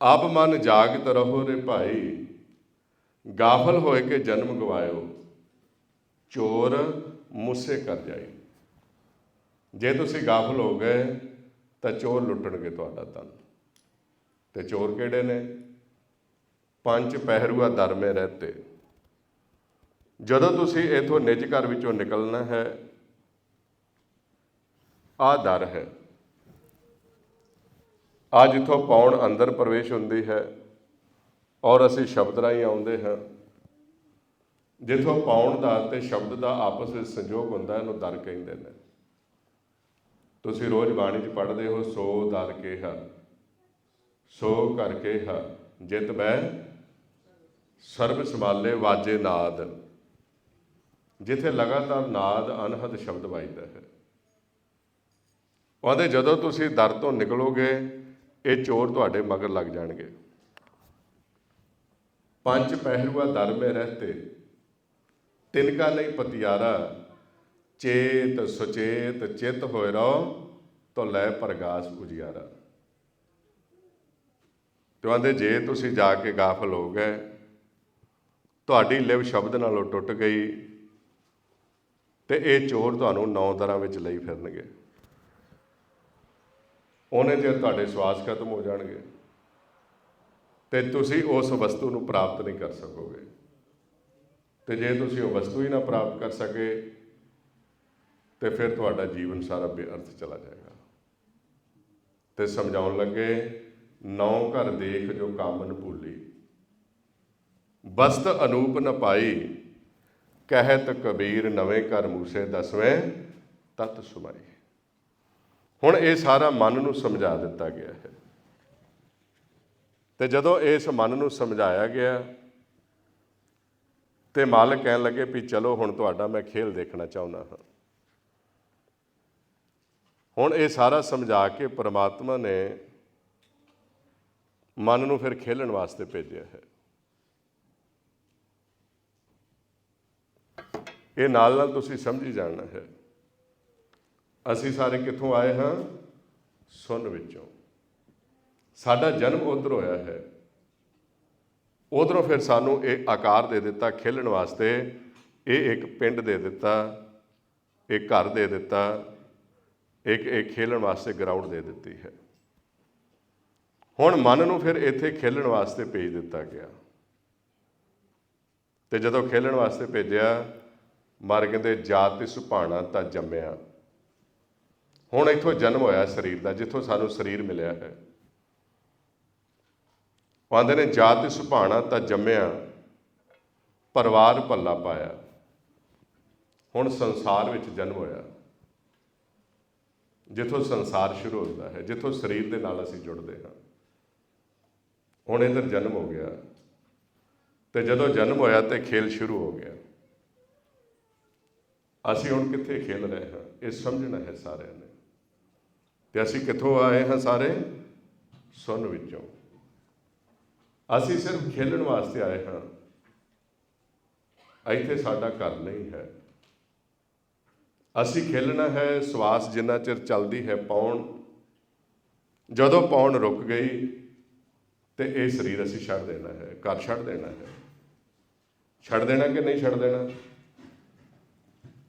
ਆਪ ਮਨ ਜਾਗਤ ਰਹੋ ਰੇ ਭਾਈ, ਗਾਫਲ ਹੋਏ ਕੇ ਜਨਮ ਗਵਾਇਓ, ਚੋਰ ਮੁੱਸੇ ਕਰ ਜਾਈ। ਜੇ ਤੁਸੀਂ ਗਾਫਲ ਹੋ ਗਏ ਤਾਂ ਚੋਰ ਲੁੱਟਣਗੇ ਤੁਹਾਡਾ ਧਨ। ਤੇ ਚੋਰ ਕਿਹੜੇ ਨੇ? 5 ਪਹਿਰੂਆ ਦਰ ਮੇ ਰਹਤੇ। ਜਦੋਂ ਤੁਸੀਂ ਇੱਥੋਂ ਨਿੱਜ ਘਰ ਵਿੱਚੋਂ ਨਿਕਲਣਾ ਹੈ, ਆਹ ਦਰ ਹੈ। ਆ ਜਿੱਥੋਂ ਪਾਉਣ ਅੰਦਰ ਪ੍ਰਵੇਸ਼ ਹੁੰਦੀ ਹੈ ਔਰ ਅਸੀਂ ਸ਼ਬਦ ਰਾਹੀਂ ਆਉਂਦੇ ਹਾਂ। ਜਿੱਥੋਂ ਪਾਉਣ ਦਾ ਅਤੇ ਸ਼ਬਦ ਦਾ ਆਪਸ ਵਿੱਚ ਸੰਯੋਗ ਹੁੰਦਾ, ਇਹਨੂੰ ਦਰ ਕਹਿੰਦੇ ਨੇ। ਤੁਸੀਂ ਰੋਜ਼ ਬਾਣੀ 'ਚ ਪੜ੍ਹਦੇ ਹੋ, ਸੋ ਦਰ ਕੇਹਾ, ਸੋ ਘਰ ਕੇਹਾ, ਜਿਤ ਬਹਿ ਸਰਬ ਸੰਭਾਲੇ ਵਾਜੇ ਨਾਦ। ਜਿੱਥੇ ਲਗਾਤਾਰ ਨਾਦ ਅਨਹਦ ਸ਼ਬਦ ਵੱਜਦਾ ਹੈ। ਉਹਦੇ ਜਦੋਂ ਤੁਸੀਂ ਦਰ ਤੋਂ ਨਿਕਲੋਗੇ, ਇਹ ਚੋਰ ਤੁਹਾਡੇ ਮਗਰ ਲੱਗ ਜਾਣਗੇ। 5 ਪਹਿਰੂਆ ਦਰ ਮੇ ਰਹਤੇ, ਤਿਨਕਾ ਨਹੀਂ ਪਤਿਆਰਾ, ਚੇਤ ਸੁਚੇਤ ਚਿੱਤ ਹੋਏ ਰਹੋ, ਤੋ ਲੈ ਪ੍ਰਗਾਸ ਉਜਿਆਰਾ। ਤੇ ਆਂਦੇ ਜੇ ਤੁਸੀਂ ਜਾ ਕੇ ਗਾਫਲ ਹੋ ਗਏ, ਤੁਹਾਡੀ ਲਿਵ ਸ਼ਬਦ ਨਾਲੋਂ ਟੁੱਟ ਗਈ, ਤੇ ਇਹ ਚੋਰ ਤੁਹਾਨੂੰ 9 ਦਰਾਂ ਵਿੱਚ ਲਈ ਫਿਰਨਗੇ। ਉਹਨੇ ਚਿਰ ਤੁਹਾਡੇ ਸਵਾਸ ਖਤਮ ਹੋ ਜਾਣਗੇ ਤੇ ਤੁਸੀਂ ਉਸ ਵਸਤੂ ਨੂੰ ਪ੍ਰਾਪਤ ਨਹੀਂ ਕਰ ਸਕੋਗੇ। ਤੇ ਜੇ ਤੁਸੀਂ ਉਹ ਵਸਤੂ ਹੀ ਨਾ ਪ੍ਰਾਪਤ ਕਰ ਸਕੇ ਤੇ ਫਿਰ ਤੁਹਾਡਾ ਜੀਵਨ ਸਾਰਾ ਬੇਅਰਥ ਚਲਾ ਜਾਏਗਾ। ਤੇ ਸਮਝਾਉਣ ਲੱਗੇ, 9 ਘਰ ਦੇਖ ਜੋ ਕਾਮਨ ਭੂਲੀ, ਬਸਤ ਅਨੂਪ ਨ ਪਾਈ, ਕਹਿਤ ਕਬੀਰ ਨਵੇਂ ਘਰ ਮੂਸੇ 10ਵੇਂ ਤਤ ਸੁਮਾਈ। ਹੁਣ ਇਹ ਸਾਰਾ ਮਨ ਨੂੰ ਸਮਝਾ ਦਿੱਤਾ ਗਿਆ ਹੈ। ਤੇ ਜਦੋਂ ਇਸ ਮਨ ਨੂੰ ਸਮਝਾਇਆ ਗਿਆ ਤੇ ਮਾਲਕ ਕਹਿਣ ਲੱਗੇ ਵੀ ਚਲੋ ਹੁਣ ਤੁਹਾਡਾ ਮੈਂ ਖੇਲ ਦੇਖਣਾ ਚਾਹੁੰਦਾ ਹਾਂ। ਹੁਣ ਇਹ ਸਾਰਾ ਸਮਝਾ ਕੇ ਪਰਮਾਤਮਾ ਨੇ ਮਨ ਨੂੰ ਫਿਰ ਖੇਲਣ ਵਾਸਤੇ ਭੇਜਿਆ ਹੈ। ਇਹ ਨਾਲ ਨਾਲ ਤੁਸੀਂ ਸਮਝੀ ਜਾਣਾ ਹੈ। ਅਸੀਂ ਸਾਰੇ ਕਿੱਥੋਂ ਆਏ ਹਾਂ? ਸੁੰਨ ਵਿੱਚੋਂ। ਸਾਡਾ ਜਨਮ ਉੱਧਰ ਹੋਇਆ ਹੈ। ਉੱਧਰੋਂ ਫਿਰ ਸਾਨੂੰ ਇਹ ਆਕਾਰ ਦੇ ਦਿੱਤਾ ਖੇਲਣ ਵਾਸਤੇ। ਇਹ ਇੱਕ ਪਿੰਡ ਦੇ ਦਿੱਤਾ, ਇੱਕ ਘਰ ਦੇ ਦਿੱਤਾ, ਇੱਕ ਖੇਲਣ ਵਾਸਤੇ ਗਰਾਊਂਡ ਦੇ ਦਿੱਤੀ ਹੈ। ਹੁਣ ਮਨ ਨੂੰ ਫਿਰ ਇੱਥੇ ਖੇਲਣ ਵਾਸਤੇ ਭੇਜ ਦਿੱਤਾ ਗਿਆ। ਤੇ ਜਦੋਂ ਖੇਲਣ ਵਾਸਤੇ ਭੇਜਿਆ, ਮਰ ਕਹਿੰਦੇ ਜਾਤ ਸੁਭਾਣਾ ਤਾਂ ਜੰਮਿਆ। ਹੁਣ ਇੱਥੋਂ ਜਨਮ ਹੋਇਆ ਸਰੀਰ ਦਾ, ਜਿੱਥੋਂ ਸਾਨੂੰ ਸਰੀਰ ਮਿਲਿਆ ਹੈ। ਉਹ ਆਂਦੇ ਨੇ ਜਾਤ ਸੁਭਾਣਾ ਤਾਂ ਜੰਮਿਆ, ਪਰਿਵਾਰ ਭੱਲਾ ਪਾਇਆ। ਹੁਣ ਸੰਸਾਰ ਵਿੱਚ ਜਨਮ ਹੋਇਆ, ਜਿੱਥੋਂ ਸੰਸਾਰ ਸ਼ੁਰੂ ਹੁੰਦਾ ਹੈ, ਜਿੱਥੋਂ ਸਰੀਰ ਦੇ ਨਾਲ ਅਸੀਂ ਜੁੜਦੇ ਹਾਂ। ਹੁਣ ਇੱਧਰ ਜਨਮ ਹੋ ਗਿਆ, ਤੇ ਜਦੋਂ ਜਨਮ ਹੋਇਆ ਤੇ ਖੇਲ ਸ਼ੁਰੂ ਹੋ ਗਿਆ। ਅਸੀਂ ਹੁਣ ਕਿੱਥੇ ਖੇਲ ਰਹੇ ਹਾਂ, ਇਹ ਸਮਝਣਾ ਹੈ ਸਾਰਿਆਂ ਨੇ। ਤੇ ਅਸੀਂ ਕਿੱਥੋਂ ਆਏ ਹਾਂ? ਸਾਰੇ ਸੁਣ ਵਿੱਚੋਂ। ਅਸੀਂ ਸਿਰਫ ਖੇਲਣ ਵਾਸਤੇ ਆਏ ਹਾਂ, ਇੱਥੇ ਸਾਡਾ ਘਰ ਨਹੀਂ ਹੈ। ਅਸੀਂ ਖੇਲਣਾ ਹੈ। ਸਵਾਸ ਜਿੰਨਾ ਚਿਰ ਚੱਲਦੀ ਹੈ ਪੌਣ, ਜਦੋਂ ਪੌਣ ਰੁਕ ਗਈ ਤੇ ਇਹ ਸਰੀਰ ਅਸੀਂ ਛੱਡ ਦੇਣਾ ਹੈ, ਘਰ ਛੱਡ ਦੇਣਾ ਹੈ। ਛੱਡ ਦੇਣਾ ਕਿ ਨਹੀਂ ਛੱਡ ਦੇਣਾ?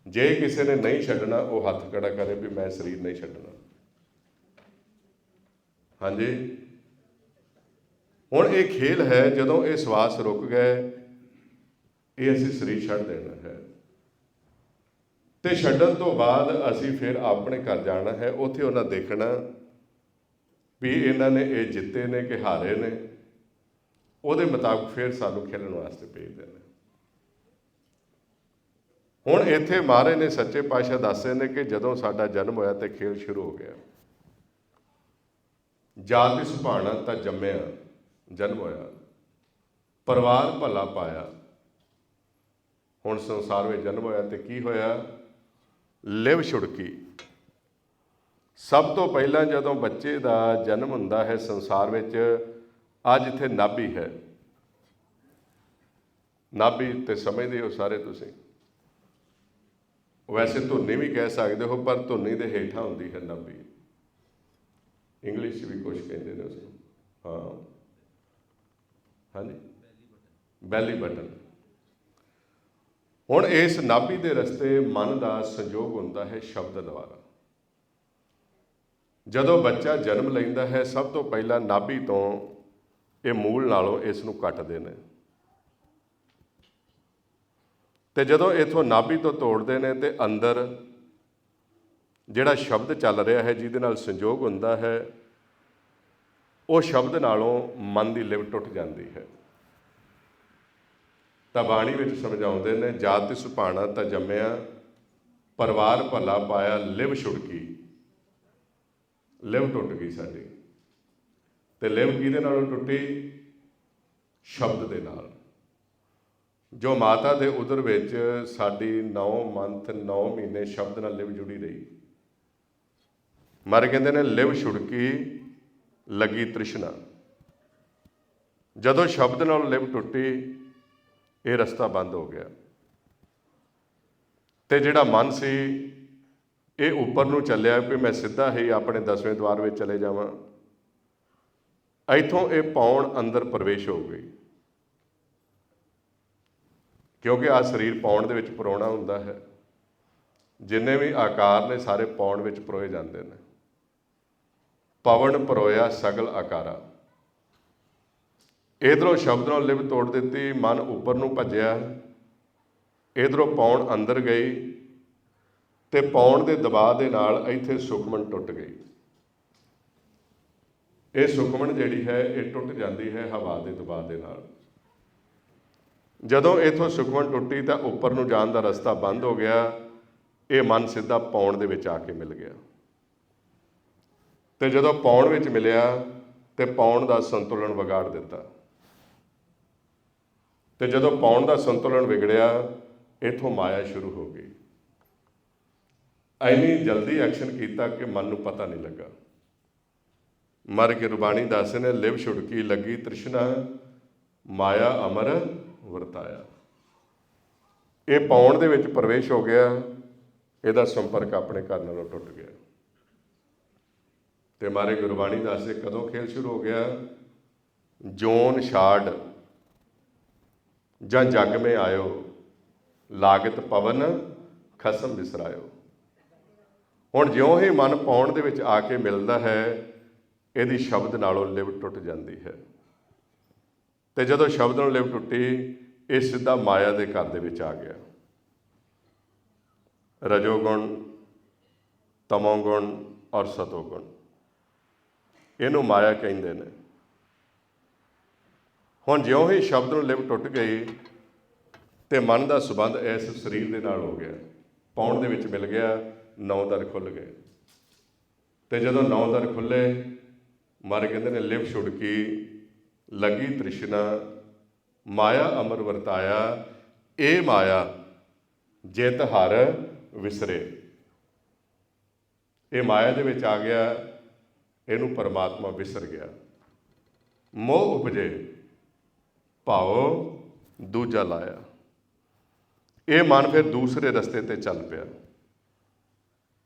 ਜੇ ਕਿਸੇ ਨੇ ਨਹੀਂ ਛੱਡਣਾ ਉਹ ਹੱਥ ਖੜਾ ਕਰੇ ਵੀ ਮੈਂ ਸਰੀਰ ਨਹੀਂ ਛੱਡਣਾ। ਹਾਂਜੀ, ਹੁਣ ਇਹ ਖੇਲ ਹੈ। ਜਦੋਂ ਇਹ ਸਵਾਸ ਰੁਕ ਗਏ, ਇਹ ਅਸੀਂ ਸਰੀਰ ਛੱਡ ਦੇਣਾ ਹੈ। ਤੇ ਛੱਡਣ ਤੋਂ ਬਾਅਦ ਅਸੀਂ ਫਿਰ ਆਪਣੇ ਘਰ ਜਾਣਾ ਹੈ। ਉੱਥੇ ਉਹਨਾਂ ਦੇਖਣਾ ਵੀ ਇਹਨਾਂ ਨੇ ਇਹ ਜਿੱਤੇ ਨੇ ਕਿ ਹਾਰੇ ਨੇ। ਉਹਦੇ ਮੁਤਾਬਕ ਫਿਰ ਸਾਨੂੰ ਖੇਲਣ ਵਾਸਤੇ ਭੇਜਦੇ ਨੇ। ਹੁਣ ਇੱਥੇ ਮਹਾਰਾਜ ਨੇ ਸੱਚੇ ਪਾਤਸ਼ਾਹ ਦੱਸਦੇ ਨੇ ਕਿ ਜਦੋਂ ਸਾਡਾ ਜਨਮ ਹੋਇਆ ਤੇ ਖੇਲ ਸ਼ੁਰੂ ਹੋ ਗਿਆ। ਜਾਤ ਸੁਭਾਣਾ ਤਾਂ ਜੰਮਿਆ, ਜਨਮ ਹੋਇਆ, ਪਰਿਵਾਰ ਭਲਾ ਪਾਇਆ। ਹੁਣ ਸੰਸਾਰ ਵਿੱਚ ਜਨਮ ਹੋਇਆ ਤੇ ਕੀ ਹੋਇਆ? ਲਿਵ ਛੁੜਕੀ। ਸਭ ਤੋਂ ਪਹਿਲਾਂ ਜਦੋਂ ਬੱਚੇ ਦਾ ਜਨਮ ਹੁੰਦਾ ਹੈ ਸੰਸਾਰ ਵਿੱਚ, ਅੱਜ ਜਿੱਥੇ ਨਾਭੀ ਹੈ, ਨਾਭੀ ਤੇ ਸਮਝਦੇ ਹੋ ਸਾਰੇ ਤੁਸੀਂ। ਵੈਸੇ ਧੁੰਨੀ ਵੀ ਕਹਿ ਸਕਦੇ ਹੋ, ਪਰ ਧੁੰਨੀ ਦੇ ਹੇਠਾਂ ਹੁੰਦੀ ਹੈ ਨਾਭੀ। ਇੰਗਲਿਸ਼ 'ਚ ਵੀ ਕੁਛ ਕਹਿੰਦੇ ਨੇ ਉਸਨੂੰ। ਹਾਂ, ਹਾਂਜੀ, ਬੈਲੀ ਬਟਨ। ਹੁਣ ਇਸ ਨਾਭੀ ਦੇ ਰਸਤੇ ਮਨ ਦਾ ਸੰਯੋਗ ਹੁੰਦਾ ਹੈ ਸ਼ਬਦ ਦੁਆਰਾ। ਜਦੋਂ ਬੱਚਾ ਜਨਮ ਲੈਂਦਾ ਹੈ, ਸਭ ਤੋਂ ਪਹਿਲਾਂ ਨਾਭੀ ਤੋਂ ਇਹ ਮੂਲ ਨਾਲੋਂ ਇਸ ਨੂੰ ਕੱਟਦੇ ਨੇ। ਤੇ ਜਦੋਂ ਇਥੋਂ ਨਾਭੀ ਤੋਂ ਤੋੜਦੇ ਨੇ ਤੇ ਅੰਦਰ ਜਿਹੜਾ ਸ਼ਬਦ ਚੱਲ ਰਿਹਾ ਹੈ, ਜਿਹਦੇ ਨਾਲ ਸੰਯੋਗ ਹੁੰਦਾ ਹੈ, ਉਹ ਸ਼ਬਦ ਨਾਲੋਂ ਮਨ ਦੀ ਲਿਵ ਟੁੱਟ ਜਾਂਦੀ ਹੈ। ਤਾਂ ਬਾਣੀ ਵਿੱਚ ਸਮਝਾਉਂਦੇ ਨੇ, ਜਾਤ ਸੁਭਾਣਾ ਤਾਂ ਜੰਮਿਆ, ਪਰਿਵਾਰ ਭਲਾ ਪਾਇਆ, ਲਿਵ ਛੁੜਕੀ। ਲਿਵ ਟੁੱਟ ਗਈ ਸਾਡੀ। ਤੇ ਲਿਵ ਕਿਹਦੇ ਨਾਲੋਂ ਟੁੱਟੀ? ਸ਼ਬਦ ਦੇ ਨਾਲ। ਜੋ ਮਾਤਾ ਦੇ ਉਦਰ ਵਿੱਚ ਸਾਡੀ 9 ਮੰਥ 9 ਮਹੀਨੇ ਸ਼ਬਦ ਨਾਲ ਲਿਵ ਜੁੜੀ ਰਹੀ। ਮਾਰੇ ਕਹਿੰਦੇ ਨੇ ਲਿਵ ਛੁੜਕੀ ਲੱਗੀ ਤ੍ਰਿਸ਼ਨਾ। ਜਦੋਂ ਸ਼ਬਦ ਨਾਲ ਲਿਵ ਟੁੱਟੀ, ਇਹ ਰਸਤਾ ਬੰਦ ਹੋ ਗਿਆ। ਤੇ ਜਿਹੜਾ ਮਨ ਸੀ ਇਹ ਉੱਪਰ ਨੂੰ ਚੱਲਿਆ ਵੀ ਮੈਂ ਸਿੱਧਾ ਹੀ ਆਪਣੇ 10ਵੇਂ ਦੁਆਰ ਵਿੱਚ ਚਲੇ ਜਾਵਾਂ। ਇੱਥੋਂ ਇਹ ਪੌਣ ਅੰਦਰ ਪ੍ਰਵੇਸ਼ ਹੋ ਗਈ, ਕਿਉਂਕਿ ਆਹ ਸਰੀਰ ਪੌਣ ਦੇ ਵਿੱਚ ਪਰੋਣਾ ਹੁੰਦਾ ਹੈ। ਜਿੰਨੇ ਵੀ ਆਕਾਰ ਨੇ ਸਾਰੇ ਪੌਣ ਵਿੱਚ ਪਰੋਏ ਜਾਂਦੇ ਨੇ। ਪਵਨ ਪਰੋਇਆ ਸਗਲ ਆਕਾਰਾ। ਇਧਰੋਂ ਸ਼ਬਦ ਨਾਲ ਲਿਵ ਤੋੜ ਦਿੱਤੀ, ਮਨ ਉੱਪਰ ਨੂੰ ਭੱਜਿਆ, ਇਧਰੋਂ ਪੌਣ ਅੰਦਰ ਗਈ ਤੇ ਪੌਣ ਦੇ ਦਬਾਅ ਦੇ ਨਾਲ ਇੱਥੇ ਸੁਖਮਨ ਟੁੱਟ ਗਈ। ਇਹ ਸੁਖਮਨ ਜਿਹੜੀ ਹੈ ਇਹ ਟੁੱਟ ਜਾਂਦੀ ਹੈ ਹਵਾ ਦੇ ਦਬਾਅ ਦੇ ਨਾਲ। ਜਦੋਂ ਇੱਥੋਂ ਸੁਖਮਨ ਟੁੱਟੀ ਤਾਂ ਉੱਪਰ ਨੂੰ ਜਾਣ ਦਾ ਰਸਤਾ ਬੰਦ ਹੋ ਗਿਆ। ਇਹ ਮਨ ਸਿੱਧਾ ਪੌਣ ਦੇ ਵਿੱਚ ਆ ਕੇ ਮਿਲ ਗਿਆ। ਤੇ ਜਦੋਂ ਪੌਣ ਵਿੱਚ ਮਿਲਿਆ ਤੇ ਪੌਣ ਦਾ ਸੰਤੁਲਨ ਵਿਗਾੜ ਦਿੱਤਾ। ਤੇ ਜਦੋਂ ਪੌਣ ਦਾ ਸੰਤੁਲਨ ਵਿਗੜਿਆ, ਇੱਥੋਂ ਮਾਇਆ ਸ਼ੁਰੂ ਹੋ ਗਈ। ਇੰਨੀ ਜਲਦੀ ਐਕਸ਼ਨ ਕੀਤਾ ਕਿ ਮਨ ਨੂੰ ਪਤਾ ਨਹੀਂ ਲੱਗਾ। ਮਰ ਕੇ ਗੁਰਬਾਣੀ ਦੱਸਦੇ ਨੇ, ਲਿਵ ਛੁੜਕੀ ਲੱਗੀ ਤ੍ਰਿਸ਼ਨਾ, ਮਾਇਆ ਅਮਰ ਵਰਤਾਇਆ। ਇਹ ਪੌਣ ਦੇ ਵਿੱਚ ਪ੍ਰਵੇਸ਼ ਹੋ ਗਿਆ, ਇਹਦਾ ਸੰਪਰਕ ਆਪਣੇ ਘਰ ਨਾਲੋਂ ਟੁੱਟ ਗਿਆ। ਤੇ ਮਾਰੇ ਗੁਰਬਾਣੀ ਦੱਸਦੇ ਕਦੋਂ ਖੇਲ ਸ਼ੁਰੂ ਹੋ ਗਿਆ? ਜੋਨ ਛਾੜ ਜਾਂ ਜਗ ਮੇ ਆਇਓ, ਲਾਗਤ ਪਵਨ ਖਸਮ ਵਿਸਰਾਇਓ। ਹੁਣ ਜਿਉਂ ਹੀ ਮਨ ਪੌਣ ਦੇ ਵਿੱਚ ਆ ਕੇ ਮਿਲਦਾ ਹੈ, ਇਹਦੀ ਸ਼ਬਦ ਨਾਲੋਂ ਲਿਵ ਟੁੱਟ ਜਾਂਦੀ ਹੈ। ਤੇ ਜਦੋਂ ਸ਼ਬਦ ਨਾਲ ਲਿਵ ਟੁੱਟੀ, ਇਹ ਸਿੱਧਾ ਮਾਇਆ ਦੇ ਘਰ ਦੇ ਵਿੱਚ ਆ ਗਿਆ। ਰਜੋਗੁਣ, ਤਮੋਗੁਣ ਔਰ ਸਤੋਗੁਣ, ਇਹਨੂੰ ਮਾਇਆ ਕਹਿੰਦੇ ਨੇ। ਹੁਣ ਜਿਉਂ ਹੀ ਸ਼ਬਦ ਨੂੰ ਲਿਵ ਟੁੱਟ ਗਈ ਤੇ ਮਨ ਦਾ ਸੰਬੰਧ ਇਸ ਸਰੀਰ ਦੇ ਨਾਲ ਹੋ ਗਿਆ, ਪਾਉਣ ਦੇ ਵਿੱਚ ਮਿਲ ਗਿਆ, 9 ਦਰ ਖੁੱਲ੍ਹ ਗਏ। ਤੇ ਜਦੋਂ 9 ਦਰ ਖੁੱਲ੍ਹੇ, ਮਹਾਰਾਜ ਕਹਿੰਦੇ ਨੇ ਲਿਵ ਛੁੜਕੀ ਲੱਗੀ ਤ੍ਰਿਸ਼ਨਾ, ਮਾਇਆ ਅਮਰ ਵਰਤਾਇਆ, ਇਹ ਮਾਇਆ ਜਿਤ ਹਰ ਵਿਸਰੇ। ਇਹ ਮਾਇਆ ਦੇ ਵਿੱਚ ਆ ਗਿਆ, ਇਹਨੂੰ ਪਰਮਾਤਮਾ ਵਿਸਰ ਗਿਆ। ਮੋਹ ਉਪਜੇ ਭਾਉ ਦੂਜਾ ਲਾਇਆ। ਇਹ ਮਨ ਫਿਰ ਦੂਸਰੇ ਰਸਤੇ ਤੇ ਚੱਲ ਪਿਆ,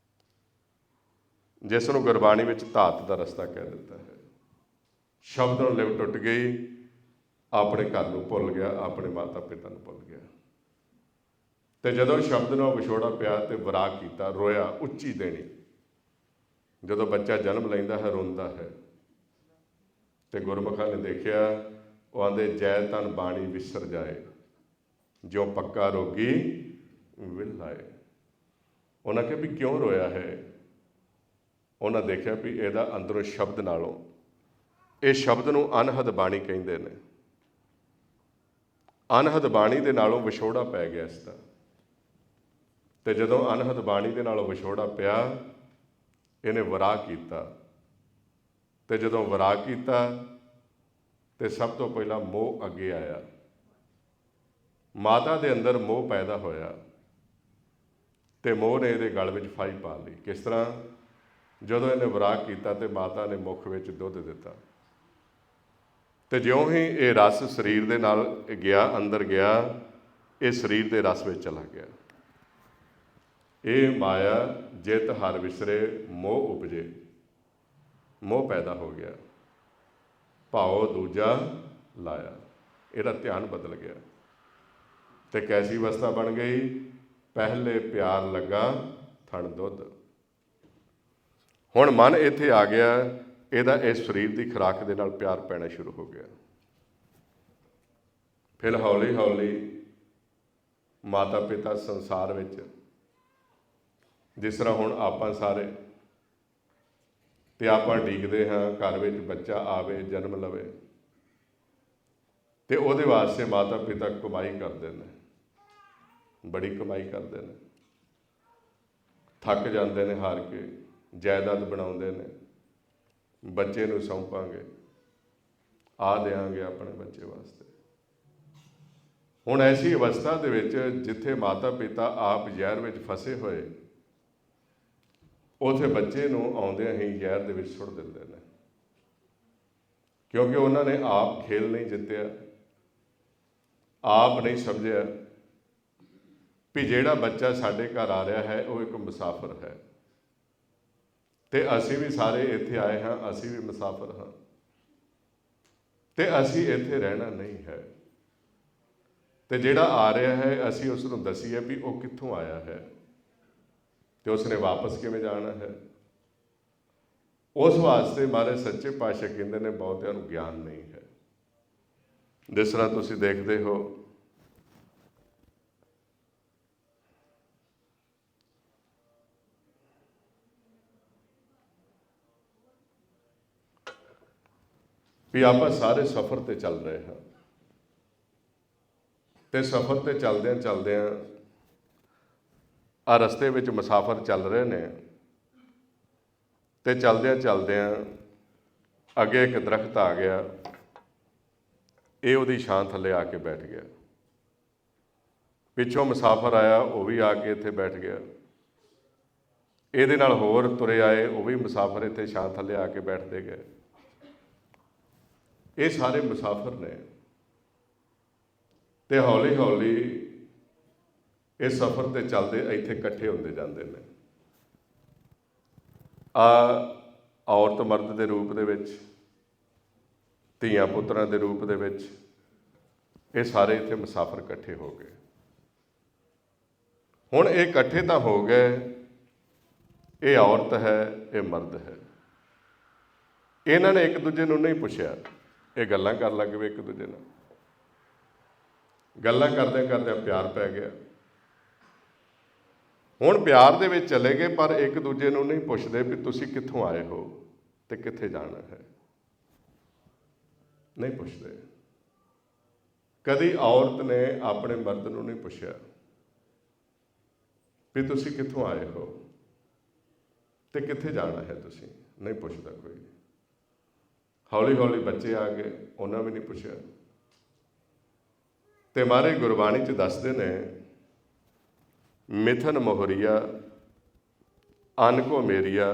ਜਿਸ ਨੂੰ ਗੁਰਬਾਣੀ ਵਿੱਚ ਧਾਤ ਦਾ ਰਸਤਾ ਕਹਿ ਦਿੱਤਾ ਹੈ। ਸ਼ਬਦ ਨੂੰ ਲਿਵ ਟੁੱਟ ਗਈ, ਆਪਣੇ ਘਰ ਨੂੰ ਭੁੱਲ ਗਿਆ, ਆਪਣੇ ਮਾਤਾ ਪਿਤਾ ਨੂੰ ਭੁੱਲ ਗਿਆ। ਤੇ ਜਦੋਂ ਸ਼ਬਦ ਨੂੰ ਵਿਛੋੜਾ ਪਿਆ ਤੇ ਵਿਰਾਗ ਕੀਤਾ, ਰੋਇਆ ਉੱਚੀ ਦੇਣੀ। ਜਦੋਂ ਬੱਚਾ ਜਨਮ ਲੈਂਦਾ ਹੈ ਰੋਂਦਾ ਹੈ, ਤੇ ਗੁਰਮੁਖਾਂ ਨੇ ਦੇਖਿਆ, ਉਹ ਆਂਦੇ ਜੈ ਤਨ ਬਾਣੀ ਵਿਸਰ ਜਾਏ, ਜੋ ਪੱਕਾ ਰੋਗੀ ਵਿਲ ਆਏ। ਉਹਨਾਂ ਕਿਹਾ ਵੀ ਕਿਉਂ ਰੋਇਆ ਹੈ? ਉਹਨਾਂ ਦੇਖਿਆ ਵੀ ਇਹਦਾ ਅੰਦਰੋਂ ਸ਼ਬਦ ਨਾਲੋਂ, ਇਹ ਸ਼ਬਦ ਨੂੰ ਅਨਹਦ ਬਾਣੀ ਕਹਿੰਦੇ ਨੇ, ਅਨਹਦ ਬਾਣੀ ਦੇ ਨਾਲੋਂ ਵਿਛੋੜਾ ਪੈ ਗਿਆ ਇਸ ਦਾ। ਤੇ ਜਦੋਂ ਅਨਹਦ ਬਾਣੀ ਦੇ ਨਾਲੋਂ ਵਿਛੋੜਾ ਪਿਆ, ਇਹਨੇ ਵਿਰਾਗ ਕੀਤਾ। ਤੇ ਜਦੋਂ ਵਿਰਾਗ ਕੀਤਾ ਤੇ ਸਭ ਤੋਂ ਪਹਿਲਾਂ ਮੋਹ ਅੱਗੇ ਆਇਆ। ਮਾਤਾ ਦੇ ਅੰਦਰ ਮੋਹ ਪੈਦਾ ਹੋਇਆ ਤੇ ਮੋਹ ਨੇ ਇਹਦੇ ਗਲ ਵਿੱਚ ਫਾਈ ਪਾ ਲਈ। ਕਿਸ ਤਰ੍ਹਾਂ? ਜਦੋਂ ਇਹਨੇ ਵਿਰਾਗ ਕੀਤਾ ਤੇ ਮਾਤਾ ਨੇ ਮੁੱਖ ਵਿੱਚ ਦੁੱਧ ਦਿੱਤਾ, ਤੇ ਜਿਉਂ ਹੀ ਇਹ ਰਸ ਸਰੀਰ ਦੇ ਨਾਲ ਗਿਆ, ਅੰਦਰ ਗਿਆ, ਇਹ ਸਰੀਰ ਦੇ ਰਸ ਵਿੱਚ ਚਲਾ ਗਿਆ। ਇਹ ਮਾਇਆ ਜਿਤ ਹਰ ਵਿਸਰੇ, ਮੋਹ ਉਪਜੇ, ਮੋਹ ਪੈਦਾ ਹੋ ਗਿਆ, ਭਾਉ ਦੂਜਾ ਲਾਇਆ। ਇਹਦਾ ਧਿਆਨ ਬਦਲ ਗਿਆ ਤੇ ਕੈਸੀ ਅਵਸਥਾ ਬਣ ਗਈ? ਪਹਿਲੇ ਪਿਆਰ ਲੱਗਾ ਥਣ ਦੁੱਧ। ਹੁਣ ਮਨ ਇੱਥੇ ਆ ਗਿਆ, ਇਹਦਾ ਇਸ ਸਰੀਰ ਦੀ ਖੁਰਾਕ ਦੇ ਨਾਲ ਪਿਆਰ ਪੈਣਾ ਸ਼ੁਰੂ ਹੋ ਗਿਆ। ਫਿਰ ਹੌਲੀ ਹੌਲੀ ਮਾਤਾ ਪਿਤਾ ਸੰਸਾਰ ਵਿੱਚ, ਜਿਸ ਤਰ੍ਹਾਂ ਹੁਣ ਆਪਾਂ ਸਾਰੇ ਤੇ ਆਪਾਂ ਡੀਕਦੇ ਹਾਂ ਘਰ ਵਿੱਚ ਬੱਚਾ ਆਵੇ, ਜਨਮ ਲਵੇ, ਤੇ ਉਹਦੇ ਵਾਸਤੇ ਮਾਤਾ ਪਿਤਾ ਕਮਾਈ ਕਰਦੇ ਨੇ, ਬੜੀ ਕਮਾਈ ਕਰਦੇ ਨੇ, ਥੱਕ ਜਾਂਦੇ ਨੇ, ਹਾਰ ਕੇ ਜਾਇਦਾਦ ਬਣਾਉਂਦੇ ਨੇ, ਬੱਚੇ ਨੂੰ ਸੌਂਪਾਂਗੇ, ਆ ਦਿਆਂਗੇ ਆਪਣੇ ਬੱਚੇ ਵਾਸਤੇ। ਹੁਣ ਐਸੀ ਅਵਸਥਾ ਦੇ ਵਿੱਚ ਜਿੱਥੇ ਮਾਤਾ ਪਿਤਾ ਆਪ ਜ਼ਹਿਰ ਵਿੱਚ ਫਸੇ ਹੋਏ, ਉੱਥੇ ਬੱਚੇ ਨੂੰ ਆਉਂਦਿਆਂ ਹੀ ਜ਼ਹਿਰ ਦੇ ਵਿੱਚ ਸੁੱਟ ਦਿੰਦੇ ਨੇ, ਕਿਉਂਕਿ ਉਹਨਾਂ ਨੇ ਆਪ ਖੇਲ ਨਹੀਂ ਜਿੱਤਿਆ, ਆਪ ਨਹੀਂ ਸਮਝਿਆ ਵੀ ਜਿਹੜਾ ਬੱਚਾ ਸਾਡੇ ਘਰ ਆ ਰਿਹਾ ਹੈ ਉਹ ਇੱਕ ਮੁਸਾਫਰ ਹੈ, ਤੇ ਅਸੀਂ ਵੀ ਸਾਰੇ ਇੱਥੇ ਆਏ ਹਾਂ, ਅਸੀਂ ਵੀ ਮੁਸਾਫਰ ਹਾਂ, ਤੇ ਅਸੀਂ ਇੱਥੇ ਰਹਿਣਾ ਨਹੀਂ ਹੈ। ਤੇ ਜਿਹੜਾ ਆ ਰਿਹਾ ਹੈ ਅਸੀਂ ਉਸ ਨੂੰ ਦਸੀਏ ਵੀ ਉਹ ਕਿੱਥੋਂ ਆਇਆ ਹੈ ਤੇ ਉਸਨੇ ਵਾਪਸ ਕਿਵੇਂ ਜਾਣਾ ਹੈ। ਉਸ ਵਾਸਤੇ ਮਹਾਰਾਜ ਸੱਚੇ ਪਾਤਸ਼ਾਹ ਕਹਿੰਦੇ ਨੇ ਬਹੁਤਿਆਂ ਨੂੰ ਗਿਆਨ ਨਹੀਂ ਹੈ। ਜਿਸ ਤਰ੍ਹਾਂ ਤੁਸੀਂ ਦੇਖਦੇ ਹੋ ਵੀ ਆਪਾਂ ਸਾਰੇ ਸਫ਼ਰ ਤੇ ਚੱਲ ਰਹੇ ਹਾਂ, ਤੇ ਸਫ਼ਰ ਤੇ ਚਲਦਿਆਂ ਚਲਦਿਆਂ ਆ ਰਸਤੇ ਵਿੱਚ ਮੁਸਾਫਰ ਚੱਲ ਰਹੇ ਨੇ, ਤੇ ਚਲਦਿਆਂ ਚਲਦਿਆਂ ਅੱਗੇ ਇੱਕ ਦਰਖਤ ਆ ਗਿਆ, ਇਹ ਉਹਦੀ ਛਾਂ ਥੱਲੇ ਆ ਕੇ ਬੈਠ ਗਿਆ। ਪਿੱਛੋਂ ਮੁਸਾਫਰ ਆਇਆ, ਉਹ ਵੀ ਆ ਕੇ ਇੱਥੇ ਬੈਠ ਗਿਆ। ਇਹਦੇ ਨਾਲ ਹੋਰ ਤੁਰੇ ਆਏ, ਉਹ ਵੀ ਮੁਸਾਫਰ ਇੱਥੇ ਛਾਂ ਥੱਲੇ ਆ ਕੇ ਬੈਠਦੇ ਗਏ। ਇਹ ਸਾਰੇ ਮੁਸਾਫਰ ਨੇ, ਤੇ ਹੌਲੀ ਹੌਲੀ ਇਸ ਸਫ਼ਰ ਤੇ ਚੱਲਦੇ ਇੱਥੇ ਇਕੱਠੇ ਹੁੰਦੇ ਜਾਂਦੇ ਨੇ। ਔਰਤ ਮਰਦ ਦੇ ਰੂਪ ਦੇ ਵਿੱਚ, ਧੀਆਂ ਪੁੱਤਰਾਂ ਦੇ ਰੂਪ ਦੇ ਵਿੱਚ, ਇਹ ਸਾਰੇ ਇੱਥੇ ਮੁਸਾਫਰ ਇਕੱਠੇ ਹੋ ਗਏ। ਹੁਣ ਇਹ ਇਕੱਠੇ ਤਾਂ ਹੋ ਗਏ, ਇਹ ਔਰਤ ਹੈ, ਇਹ ਮਰਦ ਹੈ। ਇਹਨਾਂ ਨੇ ਇੱਕ ਦੂਜੇ ਨੂੰ ਨਹੀਂ ਪੁੱਛਿਆ, ਇਹ ਗੱਲਾਂ ਕਰਨ ਲੱਗ ਪਏ ਇੱਕ ਦੂਜੇ ਨਾਲ। ਗੱਲਾਂ ਕਰਦਿਆਂ ਕਰਦਿਆਂ ਪਿਆਰ ਪੈ ਗਿਆ। ਹੁਣ ਪਿਆਰ ਦੇ ਵਿੱਚ ਚਲੇ ਗਏ, ਪਰ ਇੱਕ ਦੂਜੇ ਨੂੰ ਨਹੀਂ ਪੁੱਛਦੇ ਵੀ ਤੁਸੀਂ ਕਿੱਥੋਂ ਆਏ ਹੋ ਤੇ ਕਿੱਥੇ ਜਾਣਾ ਹੈ, ਨਹੀਂ ਪੁੱਛਦੇ। ਕਦੀ ਔਰਤ ਨੇ ਆਪਣੇ ਮਰਦ ਨੂੰ ਨਹੀਂ ਪੁੱਛਿਆ ਵੀ ਤੁਸੀਂ ਕਿੱਥੋਂ ਆਏ ਹੋ ਤੇ ਕਿੱਥੇ ਜਾਣਾ ਹੈ, ਤੁਸੀਂ ਨਹੀਂ ਪੁੱਛਦਾ ਕੋਈ। ਹੌਲੀ ਹੌਲੀ ਬੱਚੇ ਆ ਗਏ, ਉਹਨਾਂ ਵੀ ਨਹੀਂ ਪੁੱਛਿਆ। ਤੇ ਮਹਾਰਾਜ ਗੁਰਬਾਣੀ 'ਚ ਦੱਸਦੇ ਨੇ, ਮਿਥਨ ਮੋਹਰੀਆ ਅਨ ਕੋ ਮੇਰੀਆ,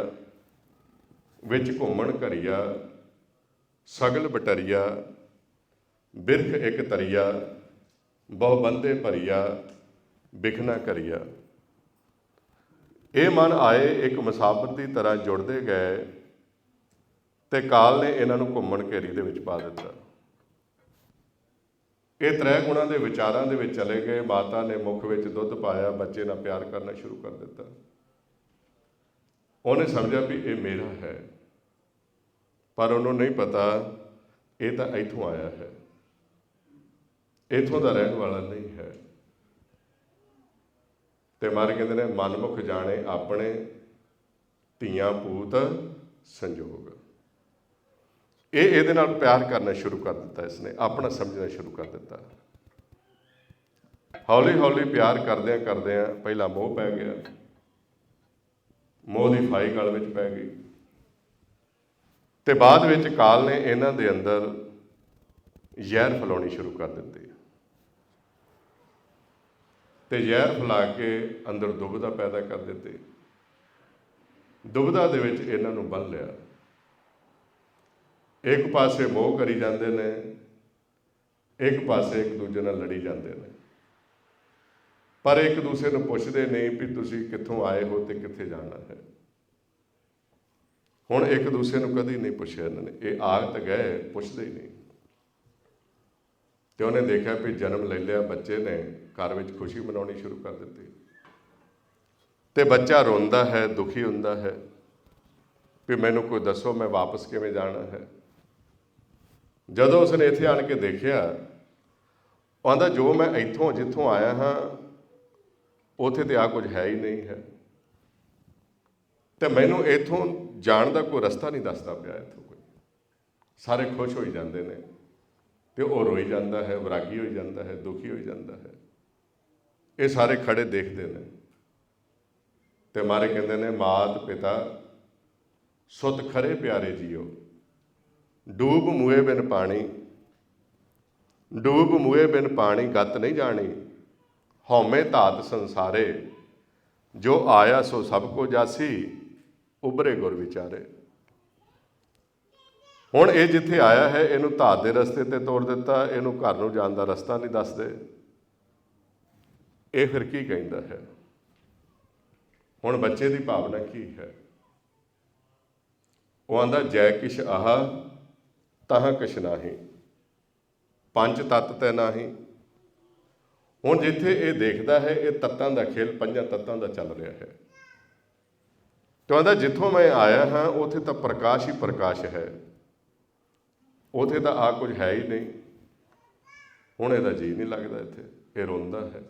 ਵਿੱਚ ਘੁੰਮਣ ਘਰੀਆ, ਸਗਲ ਬਟਰੀਆ, ਬਿਰਖ ਇੱਕ ਤਰੀਆ, ਬਹੁ ਬੰਦੇ ਭਰੀਆ, ਬਿਖਨਾ ਕਰੀਆ। ਇਹ ਮਨ ਆਏ ਇੱਕ ਮੁਸਾਫਿਰ ਦੀ ਤਰ੍ਹਾਂ ਜੁੜਦੇ ਗਏ ਤੇ ਕਾਲ ਨੇ ਇਹਨਾਂ ਨੂੰ ਘੁੰਮਣ ਘੇਰੀ ਦੇ ਵਿੱਚ ਪਾ ਦਿੱਤਾ। ਇਹ ਤ੍ਰੈ ਗੁਣਾਂ ਦੇ ਵਿਚਾਰਾਂ ਦੇ ਵਿੱਚ ਚਲੇ ਗਏ। ਮਾਤਾ ਨੇ ਮੁੱਖ ਵਿੱਚ ਦੁੱਧ ਪਾਇਆ, ਬੱਚੇ ਨਾਲ ਪਿਆਰ ਕਰਨਾ ਸ਼ੁਰੂ ਕਰ ਦਿੱਤਾ। ਉਹਨੇ ਸਮਝਿਆ ਵੀ ਇਹ ਮੇਰਾ ਹੈ, ਪਰ ਉਹਨੂੰ ਨਹੀਂ ਪਤਾ ਇਹ ਤਾਂ ਇੱਥੋਂ ਆਇਆ ਹੈ, ਇੱਥੋਂ ਦਾ ਰਹਿਣ ਵਾਲਾ ਨਹੀਂ ਹੈ। ਤੇ ਮਹਾਰਾਜ ਕਹਿੰਦੇ ਨੇ, ਮਨਮੁਖ ਜਾਣੇ ਆਪਣੇ, ਧੀਆਂ ਪੂਤ ਸੰਜੋਗ। ਇਹਦੇ ਨਾਲ ਪਿਆਰ ਕਰਨਾ ਸ਼ੁਰੂ ਕਰ ਦਿੱਤਾ, ਇਸਨੇ ਆਪਣਾ ਸਮਝਣਾ ਸ਼ੁਰੂ ਕਰ ਦਿੱਤਾ। ਹੌਲੀ ਹੌਲੀ ਪਿਆਰ ਕਰਦਿਆਂ ਕਰਦਿਆਂ ਪਹਿਲਾਂ ਮੋਹ ਪੈ ਗਿਆ, ਮੋਹ ਦੀ ਫਾਈ ਗਲ ਵਿੱਚ ਪੈ ਗਈ। ਤੇ ਬਾਅਦ ਵਿੱਚ ਕਾਲ ਨੇ ਇਹਨਾਂ ਦੇ ਅੰਦਰ ਜ਼ਹਿਰ ਫੈਲਾਉਣੀ ਸ਼ੁਰੂ ਕਰ ਦਿੱਤੀ। ਤੇ ਜ਼ਹਿਰ ਫੈਲਾ ਕੇ ਅੰਦਰ ਦੁਬਿਧਾ ਪੈਦਾ ਕਰ ਦਿੱਤੀ। ਦੁਬਿਧਾ ਦੇ ਵਿੱਚ ਇਹਨਾਂ ਨੂੰ ਬੰਨ੍ਹ ਲਿਆ। ਇੱਕ ਪਾਸੇ ਮੋਹ ਕਰੀ ਜਾਂਦੇ ਨੇ, ਇੱਕ ਪਾਸੇ ਇੱਕ ਦੂਜੇ ਨਾਲ ਲੜੀ ਜਾਂਦੇ ਨੇ, ਪਰ ਇੱਕ ਦੂਸਰੇ ਨੂੰ ਪੁੱਛਦੇ ਨਹੀਂ ਵੀ ਤੁਸੀਂ ਕਿੱਥੋਂ ਆਏ ਹੋ ਤੇ ਕਿੱਥੇ ਜਾਣਾ ਹੈ। ਹੁਣ ਇੱਕ ਦੂਸਰੇ ਨੂੰ ਕਦੀ ਨਹੀਂ ਪੁੱਛਿਆ ਇਹਨਾਂ ਨੇ। ਇਹ ਆ ਤਾਂ ਗਏ, ਪੁੱਛਦੇ ਹੀ ਨਹੀਂ। ਤੇ ਉਹਨੇ ਦੇਖਿਆ ਵੀ ਜਨਮ ਲੈ ਲਿਆ ਬੱਚੇ ਨੇ, ਘਰ ਵਿੱਚ ਖੁਸ਼ੀ ਮਨਾਉਣੀ ਸ਼ੁਰੂ ਕਰ ਦਿੱਤੀ। ਤੇ ਬੱਚਾ ਰੋਂਦਾ ਹੈ, ਦੁਖੀ ਹੁੰਦਾ ਹੈ ਵੀ ਮੈਨੂੰ ਕੋਈ ਦੱਸੋ, ਮੈਂ ਵਾਪਸ ਕਿਵੇਂ ਜਾਣਾ ਹੈ। ਜਦੋਂ ਉਸਨੇ ਇੱਥੇ ਆਣ ਕੇ ਦੇਖਿਆ, ਉਹ ਆਂਦਾ ਜੋ ਮੈਂ ਇੱਥੋਂ ਜਿੱਥੋਂ ਆਇਆ ਹਾਂ ਉੱਥੇ ਤੇ ਆ ਕੁਝ ਹੈ ਹੀ ਨਹੀਂ ਹੈ, ਤੇ ਮੈਨੂੰ ਇੱਥੋਂ ਜਾਣ ਦਾ ਕੋਈ ਰਸਤਾ ਨਹੀਂ ਦੱਸਦਾ ਪਿਆ। ਇੱਥੋਂ ਕੋਈ, ਸਾਰੇ ਖੁਸ਼ ਹੋਈ ਜਾਂਦੇ ਨੇ ਤੇ ਉਹ ਰੋਈ ਜਾਂਦਾ ਹੈ, ਵਿਰਾਗੀ ਹੋਈ ਜਾਂਦਾ ਹੈ, ਦੁਖੀ ਹੋਈ ਜਾਂਦਾ ਹੈ। ਇਹ ਸਾਰੇ ਖੜੇ ਦੇਖਦੇ ਨੇ। ਤੇ ਮਹਾਰਾਜ ਕਹਿੰਦੇ ਨੇ, ਮਾਤ ਪਿਤਾ ਸੁਤ ਖਰੇ ਪਿਆਰੇ ਜੀਓ, ਡੂਬ ਮੂਏ ਬਿਨ ਪਾਣੀ, ਡੂਬ ਮੂਏ ਬਿਨ ਪਾਣੀ ਗਤ ਨਹੀਂ ਜਾਣੀ, ਹਉਮੈ ਧਾਤ ਸੰਸਾਰੇ, ਜੋ ਆਇਆ ਸੋ ਸਭ ਕੋ ਜਾਸੀ, ਉਭਰੇ ਗੁਰ ਵਿਚਾਰੇ। ਹੁਣ ਇਹ ਜਿੱਥੇ ਆਇਆ ਹੈ, ਇਹਨੂੰ ਧਾਤ ਦੇ ਰਸਤੇ ਤੇ ਤੋਰ ਦਿੱਤਾ, ਇਹਨੂੰ ਘਰ ਨੂੰ ਜਾਣ ਦਾ ਰਸਤਾ ਨਹੀਂ ਦੱਸਦੇ। ਇਹ ਫਿਰ ਕੀ ਕਹਿੰਦਾ ਹੈ? ਹੁਣ ਬੱਚੇ ਦੀ ਭਾਵਨਾ ਕੀ ਹੈ? ਉਹ ਆਂਦਾ, ਜੈ ਕਿਛ ਆਹ ਤਹਾਂ ਕਿਛ ਨਾਹੀ, ਪੰਜ ਤੱਤ ਤੈ ਨਾਹੀ। ਹੁਣ ਜਿੱਥੇ ਇਹ ਦੇਖਦਾ ਹੈ, ਇਹ ਤੱਤਾਂ ਦਾ ਖੇਲ ਪੰਜਾਂ ਤੱਤਾਂ ਦਾ ਚੱਲ ਰਿਹਾ ਹੈ। ਤੇ ਆਂਦਾ, ਜਿੱਥੋਂ ਮੈਂ ਆਇਆ ਹਾਂ ਉੱਥੇ ਤਾਂ ਪ੍ਰਕਾਸ਼ ਹੀ ਪ੍ਰਕਾਸ਼ ਹੈ, ਉੱਥੇ ਤਾਂ ਆ ਕੁਝ ਹੈ ਹੀ ਨਹੀਂ। ਹੁਣ ਇਹਦਾ ਜੀਅ ਨਹੀਂ ਲੱਗਦਾ ਇੱਥੇ, ਇਹ ਰੋਂਦਾ ਹੈ,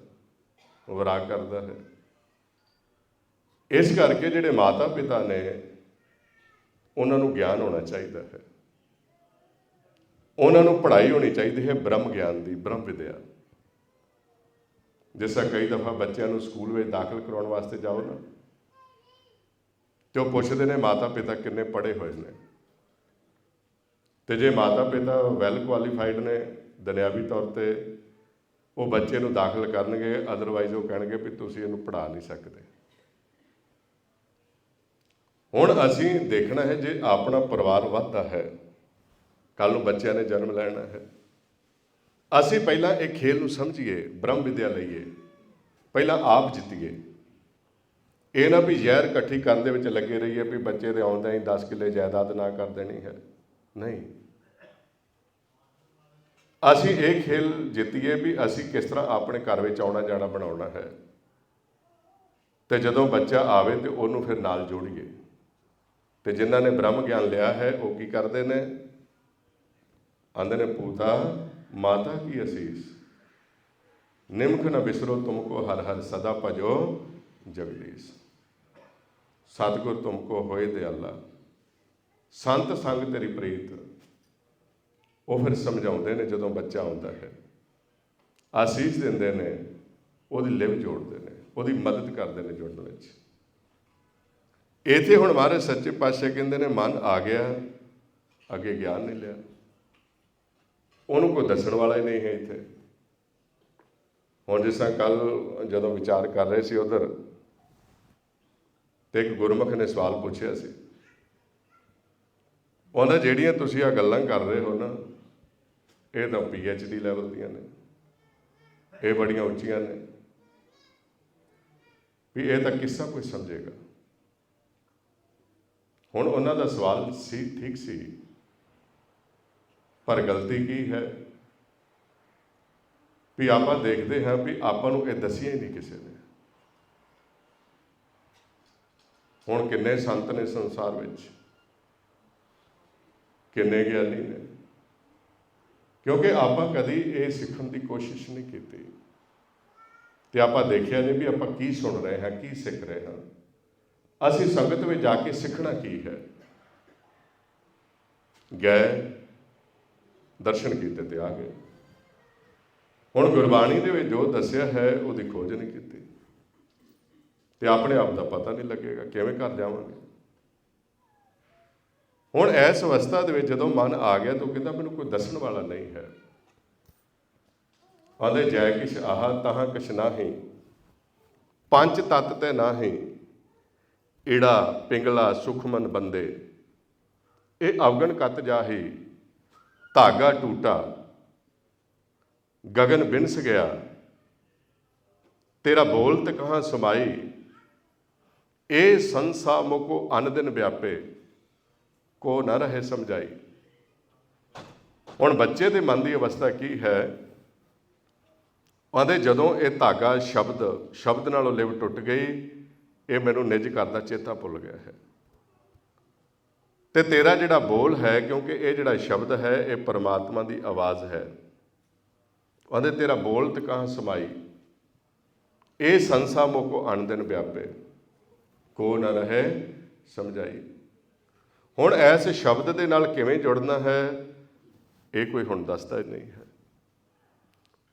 ਵਿਰਾਗ ਕਰਦਾ ਹੈ। ਇਸ ਕਰਕੇ ਜਿਹੜੇ ਮਾਤਾ ਪਿਤਾ ਨੇ, ਉਹਨਾਂ ਨੂੰ ਗਿਆਨ ਹੋਣਾ ਚਾਹੀਦਾ ਹੈ, ਉਹਨਾਂ ਨੂੰ ਪੜ੍ਹਾਈ ਹੋਣੀ ਚਾਹੀਦੀ ਹੈ ਬ੍ਰਹਮ ਗਿਆਨ ਦੀ, ਬ੍ਰਹਮ ਵਿਦਿਆ। ਜਿਸ ਤਰ੍ਹਾਂ ਕਈ ਦਫਾ ਬੱਚਿਆਂ ਨੂੰ ਸਕੂਲ ਵਿੱਚ ਦਾਖਲ ਕਰਾਉਣ ਵਾਸਤੇ ਜਾਓ ਨਾ, ਤੇ ਉਹ ਪੁੱਛਦੇ ਨੇ ਮਾਤਾ ਪਿਤਾ ਕਿੰਨੇ ਪੜ੍ਹੇ ਹੋਏ ਨੇ। ਤੇ ਜੇ ਮਾਤਾ ਪਿਤਾ ਵੈਲ ਕੁਆਲੀਫਾਈਡ ਨੇ ਦੁਨਿਆਵੀ ਤੌਰ ਤੇ, ਉਹ ਬੱਚੇ ਨੂੰ ਦਾਖਲ ਕਰਨਗੇ, ਅਦਰਵਾਈਜ਼ ਉਹ ਕਹਿਣਗੇ ਵੀ ਤੁਸੀਂ ਇਹਨੂੰ ਪੜ੍ਹਾ ਨਹੀਂ ਸਕਦੇ। ਹੁਣ ਅਸੀਂ ਦੇਖਣਾ ਹੈ, ਜੇ ਆਪਣਾ ਪਰਿਵਾਰ ਵੱਧਦਾ ਹੈ, ਕੱਲ੍ਹ ਨੂੰ ਬੱਚਿਆਂ ਨੇ ਜਨਮ ਲੈਣਾ ਹੈ, ਅਸੀਂ ਪਹਿਲਾਂ ਇਹ ਖੇਲ ਨੂੰ ਸਮਝੀਏ, ਬ੍ਰਹਮ ਵਿਦਿਆ ਲਈਏ, ਪਹਿਲਾਂ ਆਪ ਜਿੱਤੀਏ। ਇਹ ਨਾ ਵੀ ਜ਼ਹਿਰ ਇਕੱਠੀ ਕਰਨ ਦੇ ਵਿੱਚ ਲੱਗੇ ਰਹੀਏ ਵੀ ਬੱਚੇ ਦੇ ਆਉਂਦਿਆਂ ਹੀ 10 ਕਿੱਲੇ ਜਾਇਦਾਦ ਨਾ ਕਰ ਦੇਣੀ ਹੈ। ਨਹੀਂ, ਅਸੀਂ ਇਹ ਖੇਲ ਜਿੱਤੀਏ ਵੀ ਅਸੀਂ ਕਿਸ ਤਰ੍ਹਾਂ ਆਪਣੇ ਘਰ ਵਿੱਚ ਆਉਣਾ ਜਾਣਾ ਬਣਾਉਣਾ ਹੈ। ਤੇ ਜਦੋਂ ਬੱਚਾ ਆਵੇ ਤੇ ਉਹਨੂੰ ਫਿਰ ਨਾਲ ਜੋੜੀਏ। ਤੇ ਜਿਨ੍ਹਾਂ ਨੇ ਬ੍ਰਹਮ ਗਿਆਨ ਲਿਆ ਹੈ, ਉਹ ਕੀ ਕਰਦੇ ਨੇ? ਆਂਦੇ ਨੇ, ਪੂਤਾ ਮਾਤਾ ਕੀ ਅਸੀਸ, ਨਿਮਖ ਨ ਬਿਸਰੋ ਤੁਮਕੋ ਹਰ ਹਰ, ਸਦਾ ਭਜੋ ਜਗਦੀਸ਼। ਸਤਿਗੁਰ ਤੁਮਕੋ ਹੋਏ ਦਿਆਲਾ, ਸੰਤ ਸੰਗ ਤੇਰੀ ਪ੍ਰੀਤ। ਉਹ ਫਿਰ ਸਮਝਾਉਂਦੇ ਨੇ ਜਦੋਂ ਬੱਚਾ ਆਉਂਦਾ ਹੈ ਆਸੀਸ ਦਿੰਦੇ ਨੇ, ਉਹਦੀ ਲਿਵ ਜੋੜਦੇ ਨੇ, ਉਹਦੀ ਮਦਦ ਕਰਦੇ ਨੇ ਜੁੜਨ ਵਿੱਚ। ਇੱਥੇ ਹੁਣ ਮਹਾਰਾਜ ਸੱਚੇ ਪਾਤਸ਼ਾਹ ਕਹਿੰਦੇ ਨੇ ਮਨ ਆ ਗਿਆ, ਅੱਗੇ ਗਿਆਨ ਨਹੀਂ ਲਿਆ, ਉਹਨੂੰ ਕੋਈ ਦੱਸਣ ਵਾਲਾ ਹੀ ਨਹੀਂ ਹੈ ਇੱਥੇ। ਹੁਣ ਜਿਸ ਤਰ੍ਹਾਂ ਕੱਲ੍ਹ ਜਦੋਂ ਵਿਚਾਰ ਕਰ ਰਹੇ ਸੀ ਉੱਧਰ, ਤੇ ਇੱਕ ਗੁਰਮੁਖ ਨੇ ਸਵਾਲ ਪੁੱਛਿਆ ਸੀ, ਉਹਨਾਂ ਜਿਹੜੀਆਂ ਤੁਸੀਂ ਆ ਗੱਲਾਂ ਕਰ ਰਹੇ ਹੋ ਨਾ, ਇਹ ਤਾਂ PhD ਲੈਵਲ ਦੀਆਂ ਨੇ, ਇਹ ਬੜੀਆਂ ਉੱਚੀਆਂ ਨੇ, ਵੀ ਇਹ ਤਾਂ ਕਿੱਸਾ ਕੋਈ ਸਮਝੇਗਾ। ਹੁਣ ਉਹਨਾਂ ਦਾ ਸਵਾਲ ਸੀ, ਠੀਕ ਸੀ, ਪਰ ਗਲਤੀ ਕੀ ਹੈ ਵੀ ਆਪਾਂ ਦੇਖਦੇ ਹਾਂ ਵੀ ਆਪਾਂ ਨੂੰ ਇਹ ਦੱਸਿਆ ਹੀ ਨਹੀਂ ਕਿਸੇ ਨੇ। ਹੁਣ ਕਿੰਨੇ ਸੰਤ ਨੇ ਸੰਸਾਰ ਵਿੱਚ, ਕਿੰਨੇ ਗਿਆਨੀ ਨੇ, ਕਿਉਂਕਿ ਆਪਾਂ ਕਦੀ ਇਹ ਸਿੱਖਣ ਦੀ ਕੋਸ਼ਿਸ਼ ਨਹੀਂ ਕੀਤੀ, ਤੇ ਆਪਾਂ ਦੇਖਿਆ ਨਹੀਂ ਵੀ ਆਪਾਂ ਕੀ ਸੁਣ ਰਹੇ ਹਾਂ, ਕੀ ਸਿੱਖ ਰਹੇ ਹਾਂ। ਅਸੀਂ ਸੰਗਤ ਵਿੱਚ ਜਾ ਕੇ ਸਿੱਖਣਾ ਕੀ ਹੈ, ਗਏ ਦਰਸ਼ਨ ਕੀਤੇ ਤੇ ਆ ਗਏ। ਹੁਣ ਗੁਰਬਾਣੀ ਦੇ ਵਿੱਚ ਜੋ ਦੱਸਿਆ ਹੈ ਉਹਦੀ ਖੋਜ ਨਹੀਂ ਕੀਤੀ, ਤੇ ਆਪਣੇ ਆਪ ਦਾ ਪਤਾ ਨਹੀਂ ਲੱਗੇਗਾ, ਕਿਵੇਂ ਘਰ ਜਾਵਾਂਗੇ। ਹੁਣ ਇਸ ਅਵਸਥਾ ਦੇ ਵਿੱਚ ਜਦੋਂ ਮਨ ਆ ਗਿਆ ਤਾਂ ਕਹਿੰਦਾ ਮੈਨੂੰ ਕੋਈ ਦੱਸਣ ਵਾਲਾ ਨਹੀਂ ਹੈ। ਆਂਦੇ ਜੈ ਕਿਛ ਆਹ ਤਹਾਂ ਕਿਛ ਨਾਹੀਂ, ਪੰਜ ਤਤ ਤੇ ਨਾਹੀਂ, ਈੜਾ ਪਿੰਗਲਾ ਸੁਖਮਨ ਬੰਦੇ, ਇਹ ਅਵਗਣ ਕਤ ਜਾਹੀ, ਧਾਗਾ ਟੂਟਾ ਗगन बिनस गया, तेरा बोलत कहाँ समाई, ए संसा मोको अन दिन व्यापे, को न रहे समझाई। हुण बच्चे दे मन की अवस्था की है, आंदे जदों ये धागा शब्द नालों लिव टुट गई, ये मैनूं निज करदा चेता भुल गया है, ते तेरा जिहड़ा बोल है, क्योंकि ये जिहड़ा शब्द है ये परमात्मा की आवाज़ है। आंदे तेरा बोलत कहाँ समाई, ए संसा मोको अन दिन व्यापे, को न रहे समझाई। हुण इस शब्द दे नाल किवें जुड़ना है, ये कोई हुण दसदा ही नहीं है।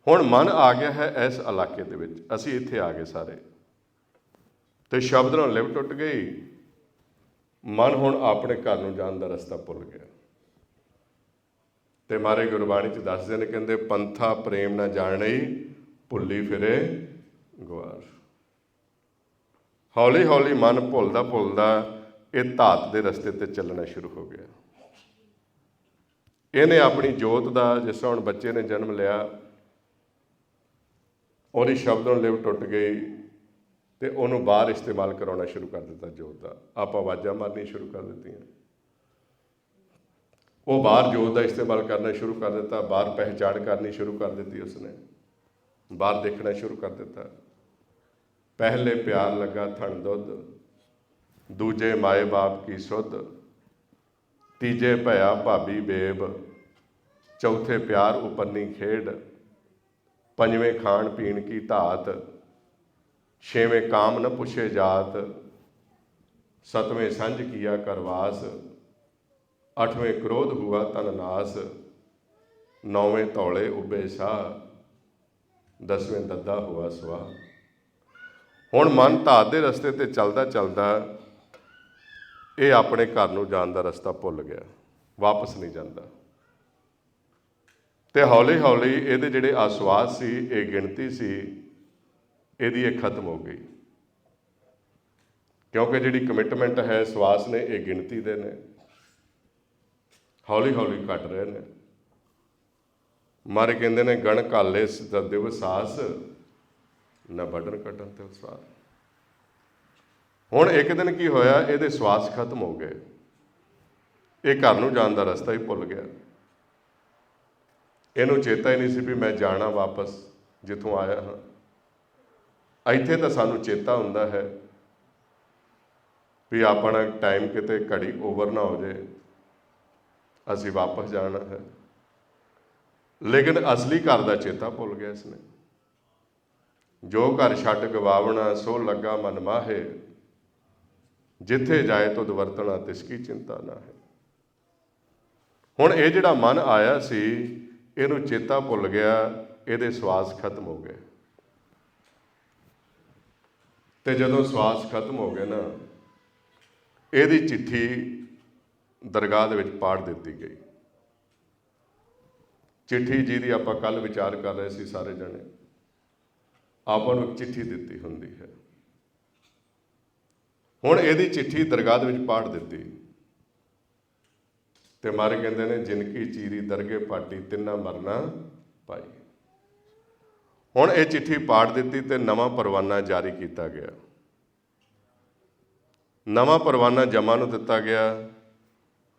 हुण मन आ गया है इस इलाके दे विच, असीं इत्थे आ गए सारे, ते शब्द नाल लिव टुट गई, मन हुण अपने घर नूं जाण दा रस्ता भुल गया। ते मारे गुरबाणी च दसदे ने, कहंदे पंथा प्रेम ना जाणे, भुल्ली फिरे गुआर। हौली हौली मन भुलदा भुलदा ये धात दे रस्ते ते चलना शुरू हो गया। इहने अपनी जोत दा, जिस तरह हुण बच्चे ने जन्म लिया, ਉਹਦੀ शब्द ਨੂੰ लिव टुट गई, ਤੇ ਉਹਨੂੰ ਬਾਹਰ इस्तेमाल कराउणा शुरू कर दिता जोत का। आप आवाज़ां मारनी शुरू कर दित्तियां, वो बाहर जोत का इस्तेमाल करना शुरू कर दिता, बाहर पहचान करनी शुरू कर दी, उसने बाहर देखना शुरू कर दिता। पहले प्यार लगा थण दुध, दूजे माए बाप की सुध, तीजे भया भाभी बेब, चौथे प्यार उपन्नी खेड, पंजवें खाण पीण की धात, छेवें काम न पुछे जात, सतवें संझ किया करवास, अठवें क्रोध हुआ तन नास, नौवें तौले उबे शाह, दसवें दद्दा हुआ सुहा। हुण मन धात दे रस्ते ते चलदा चलदा ये अपने घर नूं जाण दा रस्ता भुल गया, वापस नहीं जाता। ते हौली हौली इहदे जिहड़े आसवास सी, ये गिणती सी, इहदी ये खत्म हो गई, क्योंकि जिहड़ी कमिटमेंट है सवास ने, ये गिणती दे ने, हौली हौली घट रहे हैं। मारे कहते ने गण काले दिवसास, न बढ़न कटन ते उसार। हुण एक दिन की होया, ये सवास खत्म हो गए, ये घर नूं जाण दा रस्ता ही भुल गया। इहनूं चेता ही नहीं सी भी मैं जाना वापस जिथों आया हाँ। इत्थे तां सानूं चेता हुंदा है भी अपना टाइम किते घड़ी ओवर ना हो जाए, असी वापस जाना है, लेकिन असली घर का चेता भुल गया इसने। जो घर छड्ड गवावना सो लगा मन माहे, जिथे जाए तुद वरतना तिसकी चिंता ना है। हुण ये जिहड़ा मन आया सी, इहनूं चेता भुल गया ਇਹਦੇ ਸਵਾਸ ਖਤਮ ਹੋ ਗਏ। ਤੇ ਜਦੋਂ ਸਵਾਸ ਖਤਮ ਹੋ ਗਏ ਨਾ, ਇਹਦੀ ਚਿੱਠੀ ਦਰਗਾਹ ਦੇ ਵਿੱਚ ਪਾੜ ਦਿੱਤੀ ਗਈ। ਚਿੱਠੀ ਜਿਹਦੀ ਆਪਾਂ ਕੱਲ ਵਿਚਾਰ ਕਰ ਰਹੇ ਸੀ ਸਾਰੇ ਜਣੇ, ਆਪਾਂ ਨੂੰ ਇੱਕ ਚਿੱਠੀ ਦਿੱਤੀ ਹੁੰਦੀ ਹੈ। ਹੁਣ ਇਹਦੀ ਚਿੱਠੀ ਦਰਗਾਹ ਦੇ ਵਿੱਚ ਪਾੜ ਦਿੱਤੀ ਤੇ ਮਾਰੇ ਕਹਿੰਦੇ ਨੇ ਜਿਨਕੀ ਚੀਰੀ ਦਰਗੇ ਪਾਟੀ ਤਿੰਨਾ ਮਰਨਾ ਪਾਈ। ਹੁਣ ਇਹ ਚਿੱਠੀ ਪਾੜ ਦਿੱਤੀ ਤੇ ਨਵਾਂ ਪਰਵਾਨਾ ਜਾਰੀ ਕੀਤਾ ਗਿਆ। ਨਵਾਂ ਪਰਵਾਨਾ ਜਮਾ ਨੂੰ ਦਿੱਤਾ ਗਿਆ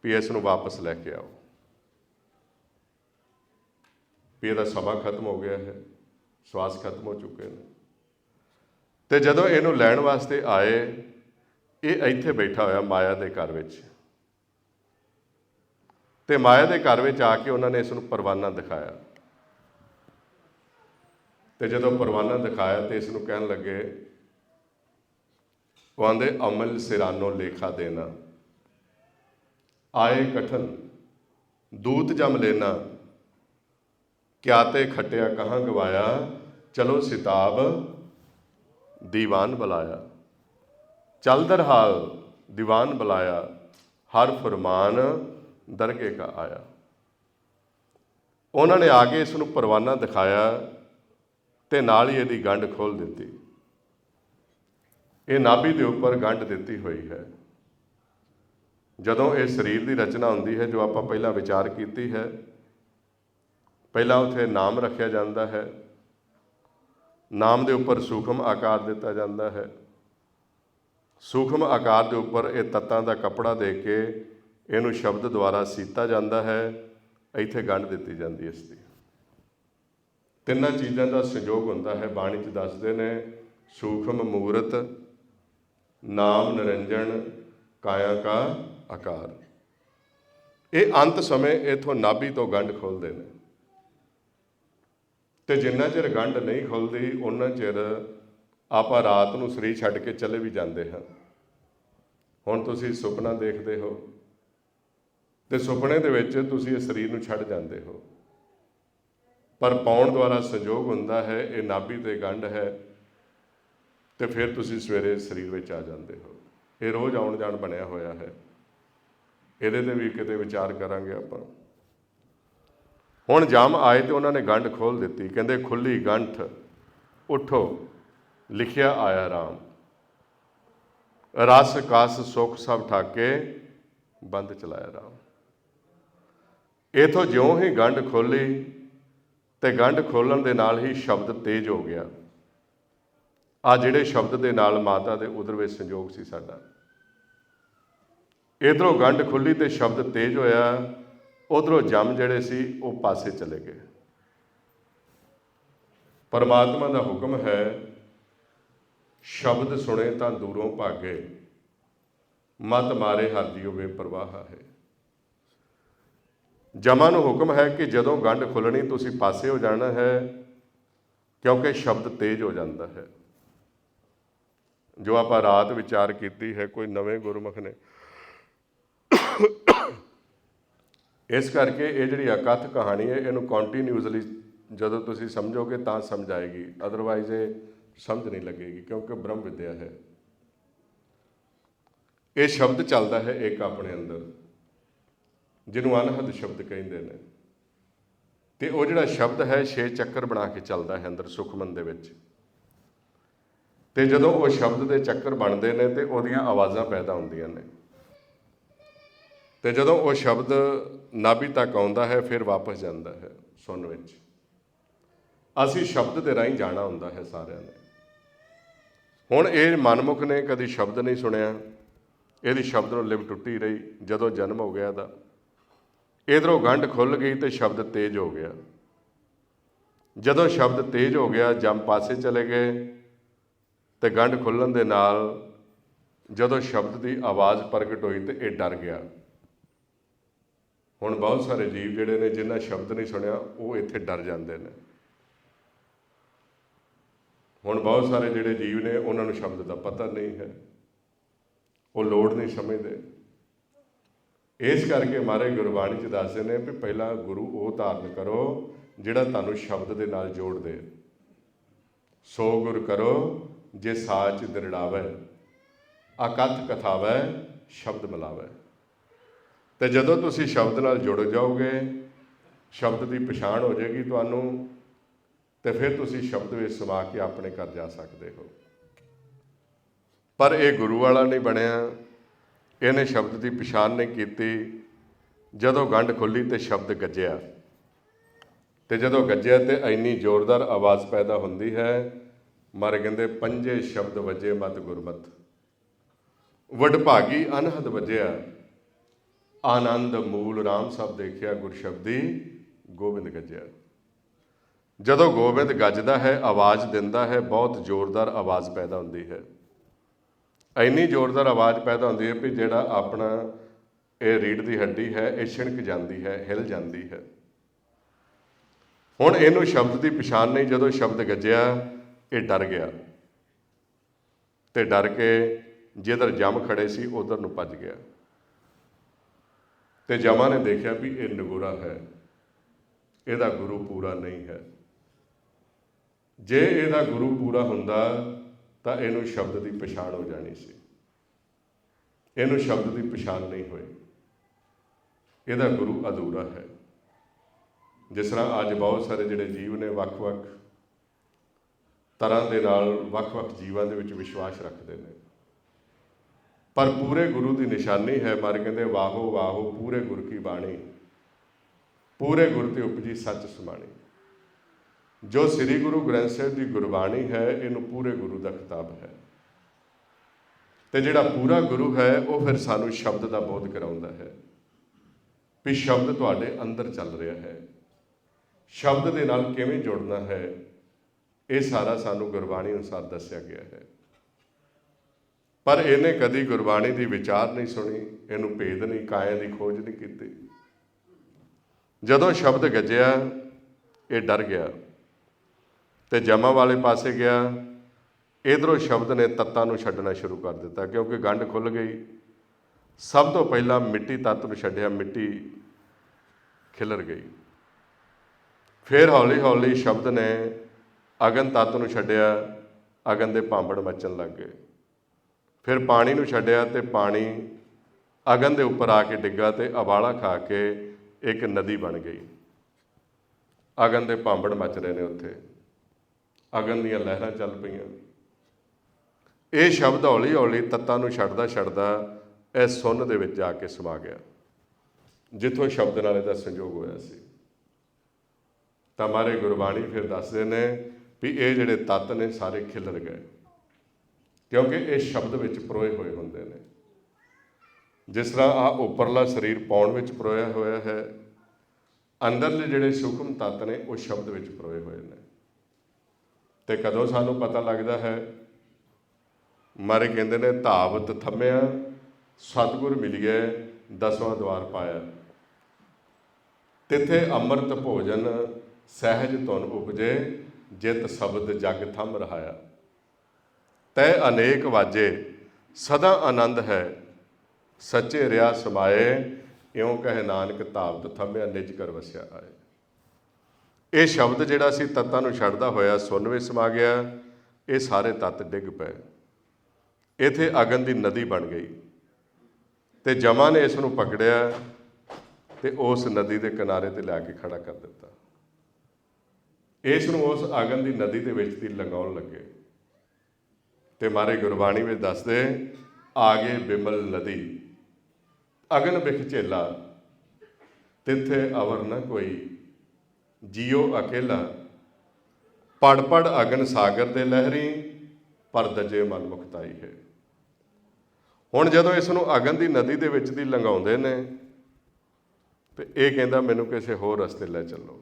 ਵੀ ਇਸ ਨੂੰ ਵਾਪਸ ਲੈ ਕੇ ਆਓ, ਵੀ ਇਹਦਾ ਸਮਾਂ ਖਤਮ ਹੋ ਗਿਆ ਹੈ, ਸਵਾਸ ਖਤਮ ਹੋ ਚੁੱਕੇ ਨੇ। ਤੇ ਜਦੋਂ ਇਹਨੂੰ ਲੈਣ ਵਾਸਤੇ ਆਏ, ਇਹ ਇੱਥੇ ਬੈਠਾ ਹੋਇਆ ਮਾਇਆ ਦੇ ਘਰ ਵਿੱਚ, ਤੇ ਮਾਇਆ ਦੇ ਘਰ ਵਿੱਚ ਆ ਕੇ ਉਹਨਾਂ ਨੇ ਇਸ ਨੂੰ ਪਰਵਾਨਾ ਦਿਖਾਇਆ। ਤੇ ਜਦੋਂ ਪਰਵਾਨਾ ਦਿਖਾਇਆ ਤੇ ਇਸ ਨੂੰ ਕਹਿਣ ਲੱਗੇ, ਉਹ ਆਂਦੇ ਅਮਲ ਸਿਰਾਨੋ ਲੇਖਾ ਦੇਣਾ, ਆਏ ਕਠਨ ਦੂਤ ਜਮ ਲੈਣਾ, ਕਿਆ ਤੇ ਖੱਟਿਆ ਕਹਾਂ ਗਵਾਇਆ, ਚਲੋ ਸਿਤਾਬ दीवान बुलाया, चल दर हाल दीवान बुलाया, हर फरमान दरगे का आया। उन्होंने आके इस नूं परवाना दिखाया ते नाल ही इहदी गंढ खोल दिती। ये नाभि के उपर गंढ दिती हुई है। जदों इस शरीर की रचना होंदी है, जो आपां पहलां विचार कीती है, पहलां उत्थे नाम रखिया जाता है, नाम के उपर सूखम आकार दिता जाता है, सूखम आकार के उपर ये तत्तां का कपड़ा दे के इनू शब्द द्वारा सीता जाता है, इत्थे गंढ दिती जाती है। इसकी तिन्नां चीज़ों का संयोग होंदा है। बाणी च दसदे ने सूखम मूरत, नाम निरंजन, काया का आकार। ये अंत समय इथों नाभि तो गंढ खोलते हैं। तो जिन्ना चिर गंढ नहीं खुलती उन्ना चिर आप रात को शरीर छड्ड के चले भी जाते हैं। हुण तुसीं सुपना देखते हो तो सुपने दे विच तुसीं इस शरीर नूं छड्ड जाते हो, पर पाउण द्वारा संयोग हुंदा है, ये नाभि ते गंढ है, तो फिर तुसीं सवेरे शरीर में आ जाते हो। ये रोज़ आउण जाण बनिया होया है। इहदे ते भी किते विचार करांगे आपां। हुण जाम आए तो उन्होंने गंढ खोल दी, कहते खुली गंठ उठो लिखिया आया राम, रस कस सुख सब ठाके बंद चलाया राम। इथों ज्यों ही गंढ खोली तो गंढ खोलण दे नाल ही शब्द तेज हो गया। आ जिहड़े शब्द दे नाल माता दे उदर विच संयोग सी साडा, इधरों गंढ खुली तो शब्द तेज होया, उधरों जम जड़े सी वो पासे चले गए। परमात्मा का हुक्म है, शब्द सुने तो दूरों भागे, मत मारे हर जीओ बेपरवाह है। जमा नूं हुक्म है कि जदों गंढ खुलनी तुसीं पासे हो जाना है, क्योंकि शब्द तेज हो जाता है। जो आप रात विचार की है, कोई नवे गुरमुख ने इस करके ये जिहड़ी अकथ कहानी है, इनू कॉन्टीन्यूसली जदों तुसीं समझोगे तो समझ आएगी, अदरवाइज ये समझ नहीं लगेगी, क्योंकि ब्रह्म विद्या है। ये शब्द चलता है एक अपने अंदर, जिन्हों अनहद शब्द कहते हैं, तो वो जिहड़ा शब्द है 6 चक्कर बना के चलता है अंदर सुखमन दे विच। ते जदों वो शब्द के चक्कर बनते हैं तो उहदियां आवाज़ां पैदा होंदियां ने, तो जदों वो शब्द नाभि तक आउंदा है फिर वापस जाता है सुन विच। असीं शब्द के राहीं जाना हुंदा है सारिਆਂ ने। हुण ये मनमुख ने कभी शब्द नहीं सुनिया, इहदी शब्द नूं लिव टुटी रही। जदों जन्म हो गया दा, इधरों गंढ खुल गई तो शब्द तेज हो गया। जदों शब्द तेज हो गया, जम पासे चले गए, तो गंढ खुलण दे नाल जदों शब्द की आवाज़ प्रगट हुई तो यह डर गया। हुण बहुत सारे जीव जिहड़े ने जिन्हां शब्द नहीं सुनिया वो इत्थे डर जाते हैं। हुण बहुत सारे जिहड़े जीव ने उन्होंने शब्द का पता नहीं है, वो लोड़ नहीं समझते। इस करके महाराज गुरबाणी च दसदे ने भी पहला गुरु वो धारण करो ਜਿਹੜਾ ਤੁਹਾਨੂੰ ਸ਼ਬਦ ਦੇ ਨਾਲ ਜੋੜ ਦੇ। ਸੋ ਗੁਰ ਕਰੋ ਜੇ ਸਾਚ ਦ੍ਰਿੜਾਵੈ, ਅਕਥ ਕਥਾਵੈ ਸ਼ਬਦ ਮਿਲਾਵੈ। ਤੇ ਜਦੋਂ ਤੁਸੀਂ ਸ਼ਬਦ ਨਾਲ ਜੁੜ ਜਾਓਗੇ, ਸ਼ਬਦ ਦੀ ਪਛਾਣ ਹੋ ਜਾਏਗੀ ਤੁਹਾਨੂੰ, ਤੇ ਫਿਰ ਤੁਸੀਂ ਸ਼ਬਦ ਵਿੱਚ ਸਮਾ ਕੇ ਆਪਣੇ ਘਰ ਜਾ ਸਕਦੇ ਹੋ। ਪਰ ਇਹ ਗੁਰੂ ਵਾਲਾ ਨਹੀਂ ਬਣਿਆ, ਇਹਨੇ ਸ਼ਬਦ ਦੀ ਪਛਾਣ ਨਹੀਂ ਕੀਤੀ। ਜਦੋਂ ਗੰਢ ਖੁੱਲੀ ਤੇ ਸ਼ਬਦ ਗੱਜਿਆ, ਤੇ ਜਦੋਂ ਗੱਜਿਆ ਤੇ ਇੰਨੀ ਜ਼ੋਰਦਾਰ ਆਵਾਜ਼ ਪੈਦਾ ਹੁੰਦੀ ਹੈ, ਮਰ ਕਹਿੰਦੇ ਪੰਜੇ ਸ਼ਬਦ ਵੱਜੇ ਮਤ ਗੁਰਮਤ, ਵਡਭਾਗੀ ਅਨਹਦ ਵੱਜਿਆ, ਆਨੰਦ ਮੂਲ ਰਾਮ ਸਭ ਦੇਖਿਆ, ਗੁਰਸ਼ਬਦੀ ਗੋਬਿੰਦ ਗੱਜਿਆ। ਜਦੋਂ ਗੋਬਿੰਦ ਗੱਜਦਾ ਹੈ, ਆਵਾਜ਼ ਦਿੰਦਾ ਹੈ, ਬਹੁਤ ਜ਼ੋਰਦਾਰ ਆਵਾਜ਼ ਪੈਦਾ ਹੁੰਦੀ ਹੈ। ਇੰਨੀ ਜ਼ੋਰਦਾਰ ਆਵਾਜ਼ ਪੈਦਾ ਹੁੰਦੀ ਹੈ ਵੀ ਜਿਹੜਾ ਆਪਣਾ ਇਹ ਰੀੜ੍ਹ ਦੀ ਹੱਡੀ ਹੈ, ਇਹ ਛਿਣਕ ਜਾਂਦੀ ਹੈ, ਹਿਲ ਜਾਂਦੀ ਹੈ। ਹੁਣ ਇਹਨੂੰ ਸ਼ਬਦ ਦੀ ਪਛਾਣ ਨਹੀਂ। ਜਦੋਂ ਸ਼ਬਦ ਗੱਜਿਆ, ਇਹ ਡਰ ਗਿਆ, ਤੇ ਡਰ ਕੇ ਜਿੱਧਰ ਜਮ ਖੜੇ ਸੀ ਉਧਰ ਨੂੰ ਭੱਜ ਗਿਆ। ਤੇ ਜਮਾਂ ਨੇ ਦੇਖਿਆ ਵੀ ਇਹ ਨਗੋਰਾ ਹੈ, ਇਹਦਾ ਗੁਰੂ ਪੂਰਾ ਨਹੀਂ ਹੈ। ਜੇ ਇਹਦਾ ਗੁਰੂ ਪੂਰਾ ਹੁੰਦਾ ਤਾਂ ਇਹਨੂੰ ਸ਼ਬਦ ਦੀ ਪਛਾਣ ਹੋ ਜਾਣੀ ਸੀ। ਇਹਨੂੰ ਸ਼ਬਦ ਦੀ ਪਛਾਣ ਨਹੀਂ ਹੋਈ, ਇਹਦਾ ਗੁਰੂ ਅਧੂਰਾ ਹੈ। ਜਿਸ ਤਰ੍ਹਾਂ ਅੱਜ ਬਹੁਤ ਸਾਰੇ ਜਿਹੜੇ ਜੀਵ ਨੇ ਵੱਖ-ਵੱਖ ਤਰ੍ਹਾਂ ਦੇ ਨਾਲ ਵੱਖ-ਵੱਖ ਜੀਵਾਂ ਦੇ ਵਿੱਚ ਵਿਸ਼ਵਾਸ ਰੱਖਦੇ ਨੇ, ਪਰ ਪੂਰੇ ਗੁਰੂ ਦੀ ਨਿਸ਼ਾਨੀ ਹੈ। ਮਰ ਕਹਿੰਦੇ ਵਾਹੋ ਵਾਹੋ ਪੂਰੇ ਗੁਰ ਕੀ ਬਾਣੀ, ਪੂਰੇ ਗੁਰ ਤੇ ਉਪਜੀ ਸੱਚ ਸਮਾਣੀ। ਜੋ ਸ੍ਰੀ ਗੁਰੂ ਗ੍ਰੰਥ ਸਾਹਿਬ ਦੀ ਗੁਰਬਾਣੀ ਹੈ, ਇਹਨੂੰ ਪੂਰੇ ਗੁਰੂ ਦਾ ਖਿਤਾਬ ਹੈ। ਤੇ ਜਿਹੜਾ ਪੂਰਾ ਗੁਰੂ ਹੈ, ਉਹ ਫਿਰ ਸਾਨੂੰ ਸ਼ਬਦ ਦਾ ਬੋਧ ਕਰਾਉਂਦਾ ਹੈ ਵੀ ਸ਼ਬਦ ਤੁਹਾਡੇ ਅੰਦਰ ਚੱਲ ਰਿਹਾ ਹੈ। ਸ਼ਬਦ ਦੇ ਨਾਲ ਕਿਵੇਂ ਜੁੜਨਾ ਹੈ, ਇਹ ਸਾਰਾ ਸਾਨੂੰ ਗੁਰਬਾਣੀ ਅਨੁਸਾਰ ਦੱਸਿਆ ਗਿਆ ਹੈ। ਪਰ ਇਹਨੇ ਕਦੀ ਗੁਰਬਾਣੀ ਦੀ ਵਿਚਾਰ ਨਹੀਂ ਸੁਣੀ, ਇਹਨੂੰ ਭੇਦ ਨਹੀਂ, ਕਾਇਆ ਦੀ ਖੋਜ ਨਹੀਂ ਕੀਤੀ। ਜਦੋਂ ਸ਼ਬਦ ਗੱਜਿਆ, ਇਹ ਡਰ ਗਿਆ ਤੇ ਜਮਾਂ ਵਾਲੇ ਪਾਸੇ ਗਿਆ। ਇਧਰੋਂ ਸ਼ਬਦ ਨੇ ਤੱਤਾਂ ਨੂੰ ਛੱਡਣਾ ਸ਼ੁਰੂ ਕਰ ਦਿੱਤਾ, ਕਿਉਂਕਿ ਗੰਢ ਖੁੱਲ੍ਹ ਗਈ। ਸਭ ਤੋਂ ਪਹਿਲਾਂ ਮਿੱਟੀ ਤੱਤ ਨੂੰ ਛੱਡਿਆ, ਮਿੱਟੀ ਖਿਲਰ ਗਈ। ਫਿਰ ਹੌਲੀ ਹੌਲੀ ਸ਼ਬਦ ਨੇ ਅਗਨ ਤੱਤ ਨੂੰ ਛੱਡਿਆ, ਅਗਨ ਦੇ ਭਾਂਬੜ ਮੱਚਣ ਲੱਗ ਗਏ। ਫਿਰ ਪਾਣੀ ਨੂੰ ਛੱਡਿਆ ਤੇ ਪਾਣੀ ਅਗਨ ਦੇ ਉੱਪਰ ਆ ਕੇ ਡਿੱਗਾ ਤੇ ਉਬਾਲਾ ਖਾ ਕੇ ਇੱਕ ਨਦੀ ਬਣ ਗਈ। ਅਗਨ ਦੇ ਭਾਂਬੜ ਮੱਚ ਰਹੇ ਨੇ ਉੱਥੇ, ਅਗਨ ਦੀਆਂ ਲਹਿਰਾਂ ਚੱਲ ਪਈਆਂ। ਇਹ ਸ਼ਬਦ ਹੌਲੀ ਹੌਲੀ ਤੱਤਾਂ ਨੂੰ ਛੱਡਦਾ ਛੱਡਦਾ ਇਹ ਸੁੰਨ ਦੇ ਵਿੱਚ ਜਾ ਕੇ ਸਮਾ ਗਿਆ, ਜਿੱਥੋਂ ਸ਼ਬਦ ਨਾਲ ਇਹਦਾ ਸੰਜੋਗ ਹੋਇਆ ਸੀ। ਤਾਂ ਮਾਰੇ ਗੁਰਬਾਣੀ ਫਿਰ ਦੱਸਦੇ ਨੇ ਵੀ ਇਹ ਜਿਹੜੇ ਤੱਤ ਨੇ ਸਾਰੇ ਖਿਲਰ ਗਏ, ਕਿਉਂਕਿ ਇਹ ਸ਼ਬਦ ਵਿੱਚ ਪਰੋਏ ਹੋਏ ਹੁੰਦੇ ਨੇ। ਜਿਸ ਤਰ੍ਹਾਂ ਆਹ ਉੱਪਰਲਾ ਸਰੀਰ ਪਾਉਣ ਵਿੱਚ ਪਰੋਇਆ ਹੋਇਆ ਹੈ, ਅੰਦਰਲੇ ਜਿਹੜੇ ਸੂਖਮ ਤੱਤ ਨੇ ਉਹ ਸ਼ਬਦ ਵਿੱਚ ਪਰੋਏ ਹੋਏ ਨੇ। ਤੇ ਕਦੋਂ ਸਾਨੂੰ ਪਤਾ ਲੱਗਦਾ ਹੈ? ਮਾਰੇ ਕਹਿੰਦੇ ਨੇ ਧਾਵਤ ਥੰਮਿਆ, ਸਤਿਗੁਰ ਮਿਲਿਐ, ਦਸਵਾਂ ਦੁਆਰ ਪਾਇਆ। ਤਿੱਥੇ ਅੰਮ੍ਰਿਤ ਭੋਜਨ ਸਹਿਜ ਧੁਨ ਉਪਜੇ, ਜਿਤ ਸ਼ਬਦ ਜਗ ਥੰਮ ਰਹਾਇਆ। ਤੈ ਅਨੇਕ ਵਾਜੇ ਸਦਾ ਆਨੰਦ ਹੈ, ਸੱਚੇ ਰਿਆ ਸਮਾਏ, ਇਉਂ ਕਹੇ ਨਾਨਕ ਧਾਵਤ ਥੰਮਿਆ, ਨਿਜ ਕਰ ਵਸਿਆ ਆਏ। ਇਹ ਸ਼ਬਦ ਜਿਹੜਾ ਸੀ ਤੱਤਾਂ ਨੂੰ ਛੱਡਦਾ ਹੋਇਆ ਸੁੰਨ ਵਿੱਚ ਸਮਾ ਗਿਆ। ਇਹ ਸਾਰੇ ਤੱਤ ਡਿੱਗ ਪਏ, ਇੱਥੇ ਅਗਨ ਦੀ ਨਦੀ ਬਣ ਗਈ। ਤੇ ਜਮਾਂ ਨੇ ਇਸ ਨੂੰ ਪਕੜਿਆ ਤੇ ਉਸ ਨਦੀ ਦੇ ਕਿਨਾਰੇ ਤੇ ਲਿਆ ਕੇ ਖੜਾ ਕਰ ਦਿੱਤਾ। ਇਸ ਨੂੰ ਉਸ ਅਗਨ ਦੀ ਨਦੀ ਦੇ ਵਿੱਚ ਦੀ ਲੰਘਾਉਣ ਲੱਗੇ। ਤੇ ਮਾਰੇ ਗੁਰਬਾਣੀ ਵਿੱਚ ਦੱਸਦੇ, ਆਗੇ ਬਿਮਲ ਨਦੀ ਅਗਨ ਬਿਖ ਝੇਲਾ, ਤਿੱਥੇ ਅਵਰ ਨ ਕੋਈ, ਜੀਓ ਅਕੇਲਾ। ਪੜ ਪੜ ਅਗਨ ਸਾਗਰ ਦੇ ਲਹਿਰੀ, ਪਰ ਦਜੇ ਮਨ ਮੁਖਤਾਈ ਹੈ। ਹੁਣ ਜਦੋਂ ਇਸ ਨੂੰ ਅਗਨ ਦੀ ਨਦੀ ਦੇ ਵਿੱਚ ਦੀ ਲੰਘਾਉਂਦੇ ਨੇ ਤੇ ਇਹ ਕਹਿੰਦਾ ਮੈਨੂੰ ਕਿਸੇ ਹੋਰ ਰਸਤੇ ਲੈ ਚੱਲੋ।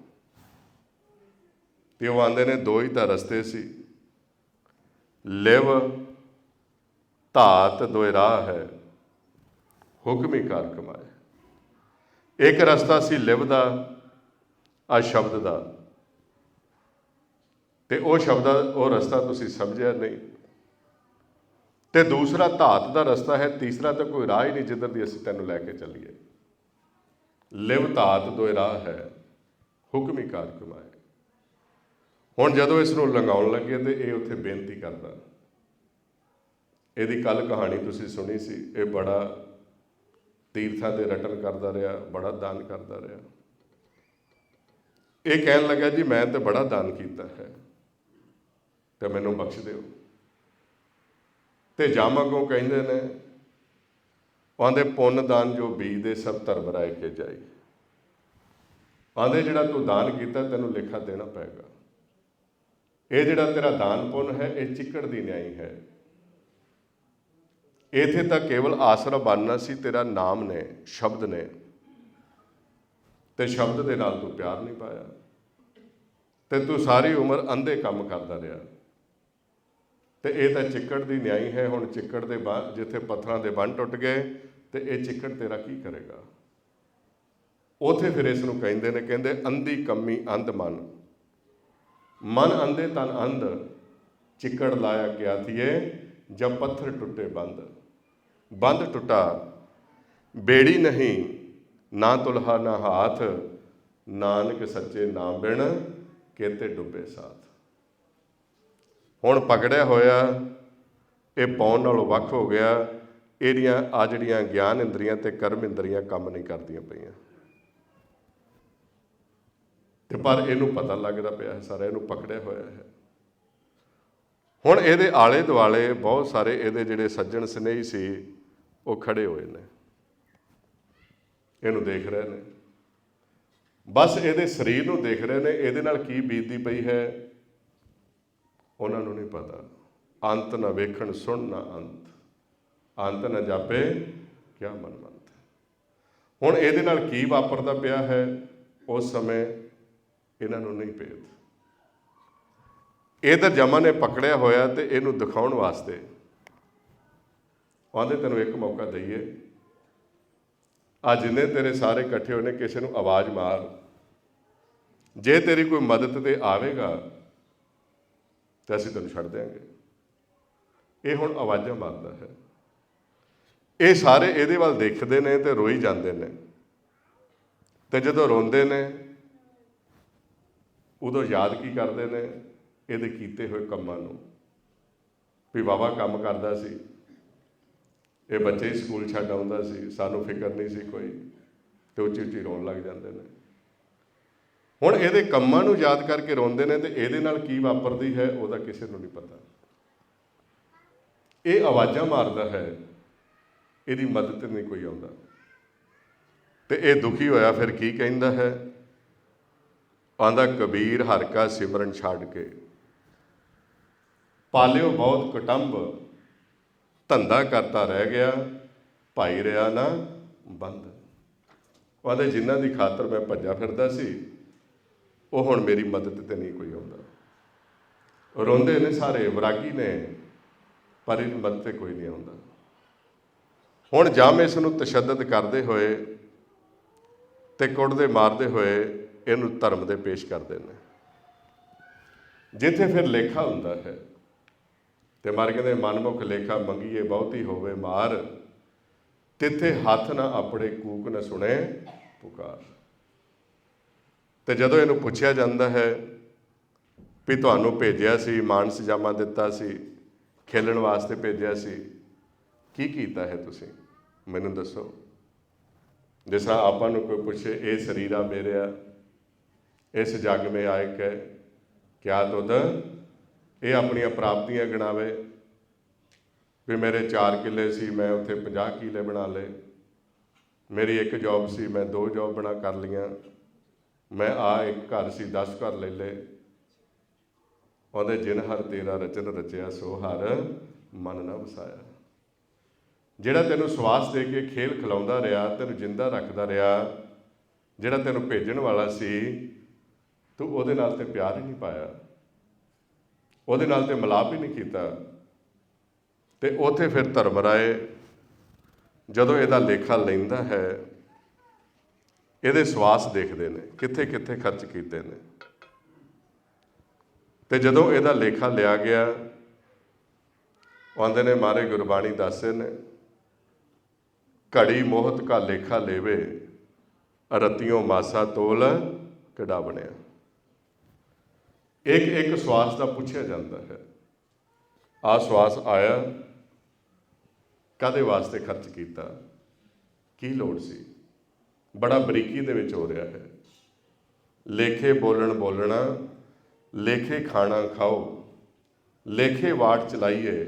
ਤੇ ਉਹ ਆਉਂਦੇ ਨੇ, ਦੋ ਹੀ ਤਾਂ ਰਸਤੇ ਸੀ, ਲਿਵ ਧਾਤ ਦੋਇ ਰਾਹ ਹੈ, ਹੁਕਮੀ ਕਾਰ ਕਮਾਏ। ਇੱਕ ਰਸਤਾ ਸੀ ਲਿਵ ਦਾ, ਆ ਸ਼ਬਦ ਦਾ, ਤੇ ਉਹ ਸ਼ਬਦ ਉਹ ਰਸਤਾ ਤੁਸੀਂ ਸਮਝਿਆ ਨਹੀਂ। ਤੇ ਦੂਸਰਾ ਧਾਤ ਦਾ ਰਸਤਾ ਹੈ, ਤੀਸਰਾ ਤਾਂ ਕੋਈ ਰਾਹ ਹੀ ਨਹੀਂ ਜਿੱਧਰ ਦੀ ਅਸੀਂ ਤੈਨੂੰ ਲੈ ਕੇ ਚੱਲੀਏ। ਲਿਵ ਧਾਤ ਦੋਇ ਰਾਹ ਹੈ, ਹੁਕਮ ਹੀ ਕਾਰ ਕਮਾਏ। ਹੁਣ ਜਦੋਂ ਇਸ ਨੂੰ ਲੰਘਾਉਣ ਲੱਗੇ ਤੇ ਇਹ ਉੱਥੇ ਬੇਨਤੀ ਕਰਦਾ। ਇਹਦੀ ਕੱਲ ਕਹਾਣੀ ਤੁਸੀਂ ਸੁਣੀ ਸੀ। ਇਹ ਬੜਾ ਤੀਰਥਾਂ ਦੇ ਰਟਨ ਕਰਦਾ ਰਿਹਾ, ਬੜਾ ਦਾਨ ਕਰਦਾ ਰਿਹਾ। ਇਹ ਕਹਿਣ ਲੱਗਾ ਜੀ ਮੈਂ ਤਾਂ ਬੜਾ ਦਾਨ ਕੀਤਾ ਹੈ ਤੇ ਮੈਨੂੰ ਬਖਸ਼ ਦਿਓ। ਤੇ ਜਮ ਅੱਗੋਂ ਕਹਿੰਦੇ ਨੇ, ਆਂਦੇ ਪੁੰਨ ਦਾਨ ਜੋ ਬੀਜਦੇ ਸਭ ਧਰਮ ਰਾਏ ਕੇ ਜਾਈ। ਆਂਦੇ ਜਿਹੜਾ ਤੂੰ ਦਾਨ ਕੀਤਾ ਤੈਨੂੰ ਲੇਖਾ ਦੇਣਾ ਪਏਗਾ। ਇਹ ਜਿਹੜਾ ਤੇਰਾ ਦਾਨ ਪੁੰਨ ਹੈ ਇਹ ਚਿੱਕੜ ਦੀ ਨਿਆਈ ਹੈ। ਇੱਥੇ ਤਾਂ ਕੇਵਲ ਆਸਰਾ ਬਣਨਾ ਸੀ ਤੇਰਾ ਨਾਮ ਨੇ, ਸ਼ਬਦ ਨੇ, ਤੇ ਸ਼ਬਦ ਦੇ ਨਾਲ ਤੂੰ ਪਿਆਰ ਨਹੀਂ ਪਾਇਆ ਤੇ ਤੂੰ ਸਾਰੀ ਉਮਰ ਅੰਧੇ ਕੰਮ ਕਰਦਾ ਰਿਹਾ। ਤੇ ਇਹ ਤਾਂ ਚਿੱਕੜ ਦੀ ਨਿਆਈ ਹੈ। ਹੁਣ ਚਿੱਕੜ ਦੇ ਜਿੱਥੇ ਪੱਥਰਾਂ ਦੇ ਬੰਨ੍ਹ ਟੁੱਟ ਗਏ ਤੇ ਇਹ ਚਿੱਕੜ ਤੇਰਾ ਕੀ ਕਰੇਗਾ। ਉੱਥੇ ਫਿਰ ਇਸ ਨੂੰ ਕਹਿੰਦੇ ਨੇ, ਕਹਿੰਦੇ ਅੰਧੀ ਕੰਮੀ ਅੰਧ ਮਨ, ਮਨ ਅੰਧੇ ਤਨ ਅੰਧ, ਚਿੱਕੜ ਲਾਇਆ ਕਿਆ ਥੀਏ ਜਬ ਪੱਥਰ ਟੁੱਟੇ ਬੰਦ। ਬੰਦ ਟੁੱਟਾ ਬੇੜੀ ਨਹੀਂ ਨਾ ਤੁਲਹਾ ਨਾ ਹਾਥ, ਨਾਨਕ ਸੱਚੇ ਨਾਮ ਬਿਨ ਕੇਤੇ ਡੁੱਬੇ ਸਾਥ। ਹੁਣ ਪਕੜਿਆ ਹੋਇਆ ਇਹ ਪਾਉਣ ਨਾਲੋਂ ਵੱਖ ਹੋ ਗਿਆ। ਇਹਦੀਆਂ ਆ ਜਿਹੜੀਆਂ ਗਿਆਨ ਇੰਦਰੀਆਂ ਤੇ ਕਰਮ ਇੰਦਰੀਆਂ ਕੰਮ ਨਹੀਂ ਕਰਦੀਆਂ ਪਈਆਂ। ਤੇ ਪਰ ਇਹਨੂੰ ਪਤਾ ਲੱਗਦਾ ਪਿਆ ਹੈ ਸਾਰਾ, ਇਹਨੂੰ ਪਕੜਿਆ ਹੋਇਆ ਹੈ। ਹੁਣ ਇਹਦੇ ਆਲੇ ਦੁਆਲੇ ਬਹੁਤ ਸਾਰੇ ਇਹਦੇ ਜਿਹੜੇ ਸੱਜਣ ਸਨੇਹੀ ਸੀ ਉਹ ਖੜੇ ਹੋਏ ਨੇ, ਇਹਨੂੰ ਦੇਖ ਰਹੇ ਨੇ। ਬਸ ਇਹਦੇ ਸਰੀਰ ਨੂੰ ਦੇਖ ਰਹੇ ਨੇ, ਇਹਦੇ ਨਾਲ ਕੀ ਬੀਤਦੀ ਪਈ ਹੈ ਉਹਨਾਂ ਨੂੰ ਨਹੀਂ ਪਤਾ। ਅੰਤ ਨਾ ਵੇਖਣ ਸੁਣ ਨਾ ਅੰਤ, ਅੰਤ ਨਾ ਜਾਪੇ ਕਿਆ ਮਨਮੰਤ। ਹੁਣ ਇਹਦੇ ਨਾਲ ਕੀ ਵਾਪਰਦਾ ਪਿਆ ਹੈ ਉਸ ਸਮੇਂ ਇਹਨਾਂ ਨੂੰ ਨਹੀਂ ਭੇਦ। ਇਹ ਤਾਂ ਜਮਾ ਨੇ ਪਕੜਿਆ ਹੋਇਆ ਤੇ ਇਹਨੂੰ ਦਿਖਾਉਣ ਵਾਸਤੇ ਆਂਦੇ ਤੈਨੂੰ ਇੱਕ ਮੌਕਾ ਦਈਏ, ਆ ਜਿੰਨੇ ਤੇਰੇ ਸਾਰੇ ਇਕੱਠੇ ਹੋਏ ਨੇ ਕਿਸੇ ਨੂੰ ਆਵਾਜ਼ ਮਾਰ, ਜੇ ਤੇਰੀ ਕੋਈ ਮਦਦ ਤੇ ਆਵੇਗਾ ਤੇ ਅਸੀਂ ਤੈਨੂੰ ਛੱਡ ਦਿਆਂਗੇ। ਇਹ ਹੁਣ ਆਵਾਜ਼ਾਂ ਮਾਰਦਾ ਹੈ। ਇਹ ਸਾਰੇ ਇਹਦੇ ਵੱਲ ਦੇਖਦੇ ਨੇ ਤੇ ਰੋਈ ਜਾਂਦੇ ਨੇ। ਤੇ ਜਦੋਂ ਰੋਂਦੇ ਨੇ ਉਦੋਂ ਯਾਦ ਕੀ ਕਰਦੇ ਨੇ ਇਹਦੇ ਕੀਤੇ ਹੋਏ ਕੰਮਾਂ ਨੂੰ, ਵੀ ਵਾਹਵਾ ਕੰਮ ਕਰਦਾ ਸੀ, ਇਹ ਬੱਚੇ ਹੀ ਸਕੂਲ ਛੱਡ ਆਉਂਦਾ ਸੀ, ਸਾਨੂੰ ਫਿਕਰ ਨਹੀਂ ਸੀ ਕੋਈ, ਤੇ ਉੱਚੀ ਉੱਚੀ ਰੋਣ ਲੱਗ ਜਾਂਦੇ ਨੇ। ਹੁਣ ਇਹਦੇ ਕੰਮਾਂ ਨੂੰ ਯਾਦ ਕਰਕੇ ਰੋਂਦੇ ਨੇ ਤੇ ਇਹਦੇ ਨਾਲ ਕੀ ਵਾਪਰਦੀ ਹੈ ਉਹਦਾ ਕਿਸੇ ਨੂੰ ਨਹੀਂ ਪਤਾ। ਇਹ ਆਵਾਜ਼ਾਂ ਮਾਰਦਾ ਹੈ, ਇਹਦੀ ਮਦਦ ਨਹੀਂ ਕੋਈ ਆਉਂਦਾ। ਤੇ ਇਹ ਦੁਖੀ ਹੋਇਆ ਫਿਰ ਕੀ ਕਹਿੰਦਾ ਹੈ, ਆਂਦਾ ਕਬੀਰ ਹਰ ਕਾ ਸਿਮਰਨ ਛੱਡ ਕੇ, ਪਾਲਿਓ ਬਹੁਤ ਕੁਟੰਬ, ਧੰਦਾ ਕਰਤਾ ਰਹਿ ਗਿਆ, ਭਾਈ ਰਿਹਾ ਨਾ ਬੰਦ। ਆਂਦੇ ਜਿਨ੍ਹਾਂ ਦੀ ਖਾਤਰ ਮੈਂ ਭੱਜਾ ਫਿਰਦਾ ਸੀ ਉਹ ਹੁਣ ਮੇਰੀ ਮਦਦ ਤੇ ਨਹੀਂ ਕੋਈ ਆਉਂਦਾ। ਰੋਂਦੇ ਨੇ ਸਾਰੇ, ਵਿਰਾਗੀ ਨੇ, ਪਰ ਇਹਦੀ ਮਦਦ ਤੇ ਕੋਈ ਨਹੀਂ ਆਉਂਦਾ। ਹੁਣ ਜਮ ਇਸ ਨੂੰ ਤਸ਼ੱਦਦ ਕਰਦੇ ਹੋਏ ਤੇ ਕੁੱਟਦੇ ਮਾਰਦੇ ਹੋਏ ਇਹਨੂੰ ਧਰਮ ਦੇ ਪੇਸ਼ ਕਰਦੇ ਨੇ, ਜਿੱਥੇ ਫਿਰ ਲੇਖਾ ਹੁੰਦਾ ਹੈ। ਤੇ ਮਰ ਕਹਿੰਦੇ ਮਨਮੁਖ ਲੇਖਾ ਮੰਗੀਏ ਬਹੁਤੀ ਹੋਵੇ ਮਾਰ, ਤਿੱਥੇ ਹੱਥ ਨਾ ਆਪਣੇ ਕੂਕ ਨਾ ਸੁਣੇ ਪੁਕਾਰ। ਤੇ ਜਦੋਂ ਇਹਨੂੰ ਪੁੱਛਿਆ ਜਾਂਦਾ ਹੈ ਵੀ ਤੁਹਾਨੂੰ ਭੇਜਿਆ ਸੀ, ਮਾਨਸ ਜਾਮਾ ਦਿੱਤਾ ਸੀ, ਖੇਲਣ ਵਾਸਤੇ ਭੇਜਿਆ ਸੀ, ਕੀ ਕੀਤਾ ਹੈ ਤੁਸੀਂ ਮੈਨੂੰ ਦੱਸੋ। ਜਿਸ ਤਰ੍ਹਾਂ ਆਪਾਂ ਨੂੰ ਕੋਈ ਪੁੱਛੇ ਇਹ ਸਰੀਰਾ ਮੇਰਿਆ, ਇਸ ਜੱਗ ਮੇ ਆਏ ਕੈ ਕਿਆ ਤੁਧ, ਇਹ ਆਪਣੀਆਂ ਪ੍ਰਾਪਤੀਆਂ ਗਿਣਾਵੇ ਵੀ ਮੇਰੇ 4 ਕਿੱਲੇ ਸੀ ਮੈਂ ਉੱਥੇ 50 ਕਿੱਲੇ ਬਣਾ ਲਏ, ਮੇਰੀ 1 ਜੋਬ ਸੀ ਮੈਂ 2 ਜੋਬ ਕਰ ਲਈਆਂ, ਮੈਂ ਇੱਕ ਘਰ ਸੀ 10 ਘਰ ਲੈ ਲਏ। ਉਹਦੇ ਜਿਨ ਹਰ ਤੇਰਾ ਰਚਨ ਰਚਿਆ ਸੋ ਹਰ ਮਨ ਨਾ ਵਸਾਇਆ। ਜਿਹੜਾ ਤੈਨੂੰ ਸਵਾਸ ਦੇ ਕੇ ਖੇਲ ਖਿਲਾਉਂਦਾ ਰਿਹਾ, ਤੈਨੂੰ ਜਿੰਦਾ ਰੱਖਦਾ ਰਿਹਾ, ਜਿਹੜਾ ਤੈਨੂੰ ਭੇਜਣ ਵਾਲਾ ਸੀ, ਤੂੰ ਉਹਦੇ ਨਾਲ ਤੇ ਪਿਆਰ ਹੀ ਨਹੀਂ ਪਾਇਆ, ਉਹਦੇ ਨਾਲ ਤੇ ਮਿਲਾਪ ਹੀ ਨਹੀਂ ਕੀਤਾ। ਤੇ ਉੱਥੇ ਫਿਰ ਧਰਮ ਰਾਏ ਜਦੋਂ ਇਹਦਾ ਲੇਖਾ ਲੈਂਦਾ ਹੈ, ਇਹਦੇ ਸਵਾਸ ਦੇਖਦੇ ਨੇ ਕਿੱਥੇ ਕਿੱਥੇ ਖਰਚ ਕੀਤੇ ਨੇ। ਤੇ ਜਦੋਂ ਇਹਦਾ ਲੇਖਾ ਲਿਆ ਗਿਆ, ਆਉਂਦੇ ਨੇ ਮਾਰੇ ਗੁਰਬਾਣੀ ਦੱਸਦੇ ਨੇ, ਘੜੀ ਮੋਹਤ ਕਾ ਲੇਖਾ ਲੇਵੇ, ਰਤਿयों ਮਾਸਾ ਤੋਲ ਕਿਹੜਾ ਬਣਿਆ। ਇੱਕ ਇੱਕ ਸਵਾਸ ਦਾ ਪੁੱਛਿਆ ਜਾਂਦਾ ਹੈ, ਆਹ ਸਵਾਸ ਆਇਆ ਕਾਹਦੇ ਵਾਸਤੇ ਖਰਚ ਕੀਤਾ, ਕੀ ਲੋੜ ਸੀ। ਬੜਾ ਬਰੀਕੀ ਦੇ ਵਿੱਚ ਹੋ ਰਿਹਾ ਹੈ। ਲੇਖੇ ਬੋਲਣ ਬੋਲਣਾ, ਲੇਖੇ ਖਾਣਾ ਖਾਓ, ਲੇਖੇ ਵਾਟ ਚਲਾਈਏ,